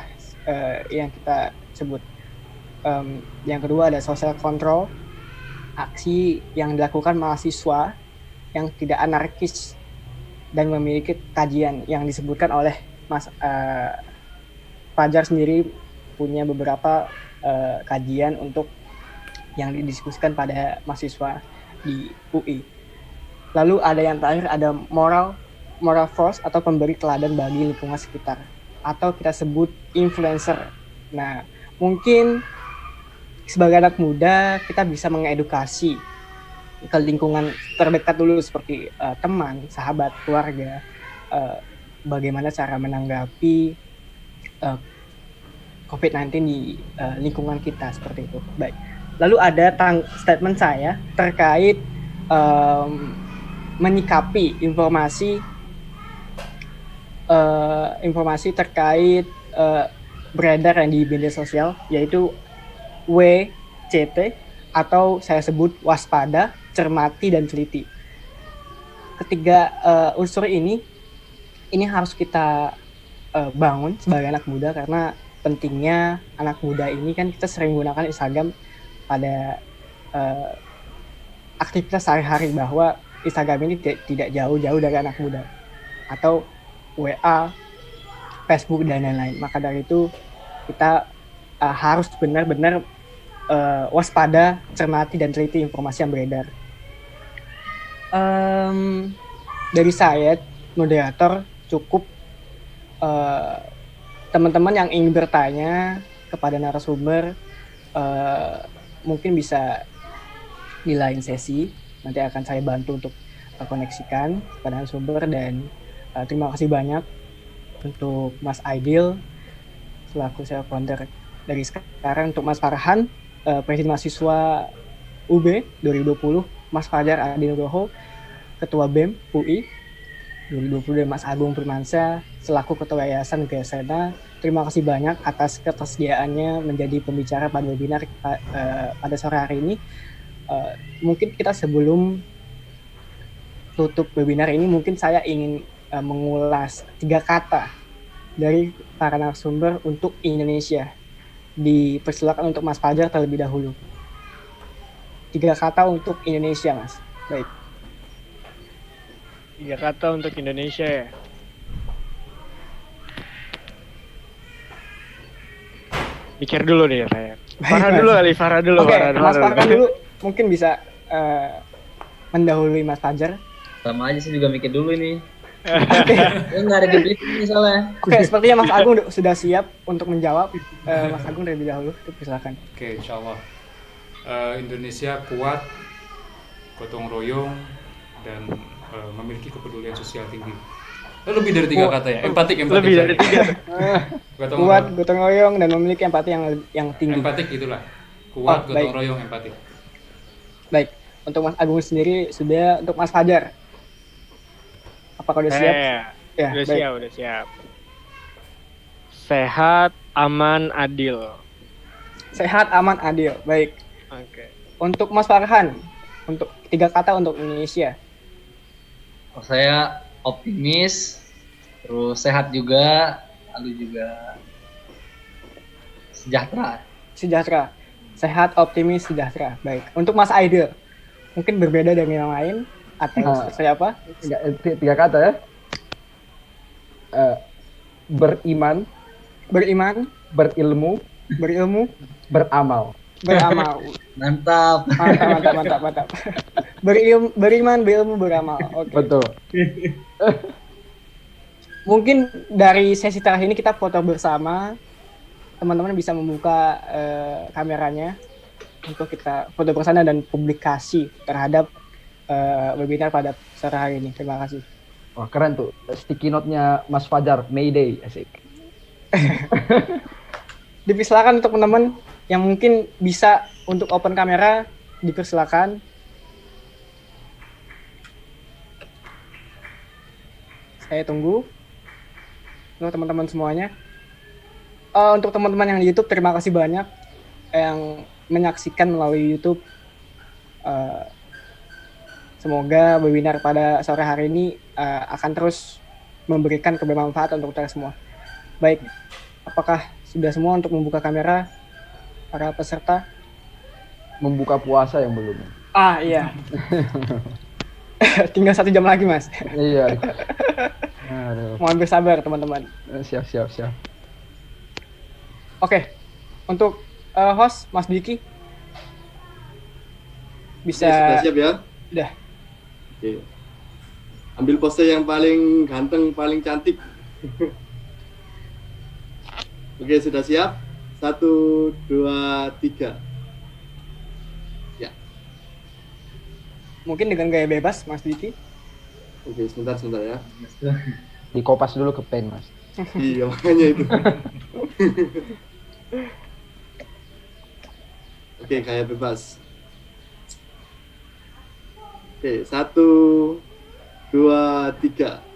yang kita sebut. Yang kedua ada social control, aksi yang dilakukan mahasiswa yang tidak anarkis dan memiliki kajian yang disebutkan oleh Mas Fajar sendiri, punya beberapa kajian untuk yang didiskusikan pada mahasiswa di UI. Lalu ada yang terakhir, ada moral force atau pemberi teladan bagi lingkungan sekitar, atau kita sebut influencer. Nah, mungkin sebagai anak muda kita bisa mengedukasi ke lingkungan terdekat dulu seperti teman, sahabat, keluarga, bagaimana cara menanggapi COVID-19 di lingkungan kita seperti itu. Baik. Lalu ada statement saya terkait menyikapi informasi terkait beredar yang di media sosial, yaitu WCT atau saya sebut waspada, cermati, dan teliti. Ketiga unsur ini harus kita bangun sebagai anak muda, karena pentingnya anak muda ini kan kita sering gunakan Instagram pada aktivitas sehari-hari, bahwa Instagram ini tidak jauh-jauh dari anak muda, atau WA, Facebook, dan lain-lain. Maka dari itu kita harus benar-benar waspada, cermati, dan teliti informasi yang beredar. Dari saya, moderator, cukup. Teman-teman yang ingin bertanya kepada narasumber mungkin bisa di lain sesi, nanti akan saya bantu untuk koneksikan kepada narasumber. Dan terima kasih banyak untuk Mas Aidil selaku self founder dari sekarang, untuk Mas Farhan Presiden Mahasiswa UB 2020, Mas Fajar Adi Nugroho Ketua BEM UI 2020, dan Mas Agung Firmansyah selaku Ketua Yayasan Gesena. Terima kasih banyak atas ketersediaannya menjadi pembicara pada webinar pada sore hari ini. Mungkin kita sebelum tutup webinar ini, mungkin saya ingin mengulas 3 kata dari para narasumber untuk Indonesia. Dipersilakan untuk Mas Fajar terlebih dahulu. 3 kata untuk Indonesia, Mas. Baik. 3 kata untuk Indonesia ya. Mikir dulu nih saya. Farah dulu kali, Farah dulu. Oke, Mas Farhan dulu mungkin bisa mendahului Mas Fajar. Sama aja sih, juga mikir dulu ini. Nggak ada di briefing misalnya. Oke, sepertinya Mas Agung sudah siap untuk menjawab. Mas Agung terlebih dahulu, silakan. Oke, insya Allah. Indonesia kuat, gotong royong, dan memiliki kepedulian sosial tinggi. Lebih dari 3 kata ya, empatik. Lebih dari 3. Kuat, gotong royong, dan memiliki empati yang tinggi. Empatik itulah. Kuat, gotong royong, empatik. Baik, untuk Mas Agung sendiri sudah. Untuk Mas Fajar, apakah sudah siap? Ya, udah siap. Sehat, aman, adil. Sehat, aman, adil. Baik. Oke. Untuk Mas Farhan, untuk 3 kata untuk Indonesia. Saya optimis, terus sehat juga, lalu juga sejahtera. Sehat, optimis, sejahtera. Baik. Untuk Mas Aidil, mungkin berbeda dari yang lain atau saya apa? 3 kata ya. Beriman, berilmu, beramal. Mantap. Beriman, berilmu, beramal. Oke. Betul. Mungkin dari sesi terakhir ini kita foto bersama. Teman-teman bisa membuka kameranya untuk kita foto bersama dan publikasi terhadap webinar pada sore hari ini. Terima kasih. Wah, keren tuh. Sticky note-nya Mas Fajar, Mayday, asik. Dipersilakan untuk teman-teman yang mungkin bisa untuk open kamera, dipersilakan. Saya tunggu untuk teman-teman semuanya. Untuk teman-teman yang di YouTube, terima kasih banyak yang menyaksikan melalui YouTube. Semoga webinar pada sore hari ini akan terus memberikan kebermanfaatan untuk kita semua. Baik, apakah sudah semua untuk membuka kamera para peserta? Membuka puasa yang belum. Iya. Tinggal 1 jam lagi, Mas. Iya. Aduh. Mohon bersabar, teman-teman. Siap. Oke, untuk host Mas Diki bisa. Sudah siap ya? Udah. Oke. Ambil pose yang paling ganteng, paling cantik. Oke, sudah siap? 1, 2, 3. Mungkin dengan gaya bebas, Mas Diki. Oke, sebentar ya. Dikopas dulu ke pen, Mas. Iya, makanya itu. Oke, kayak bebas. Oke, 1, 2, 3.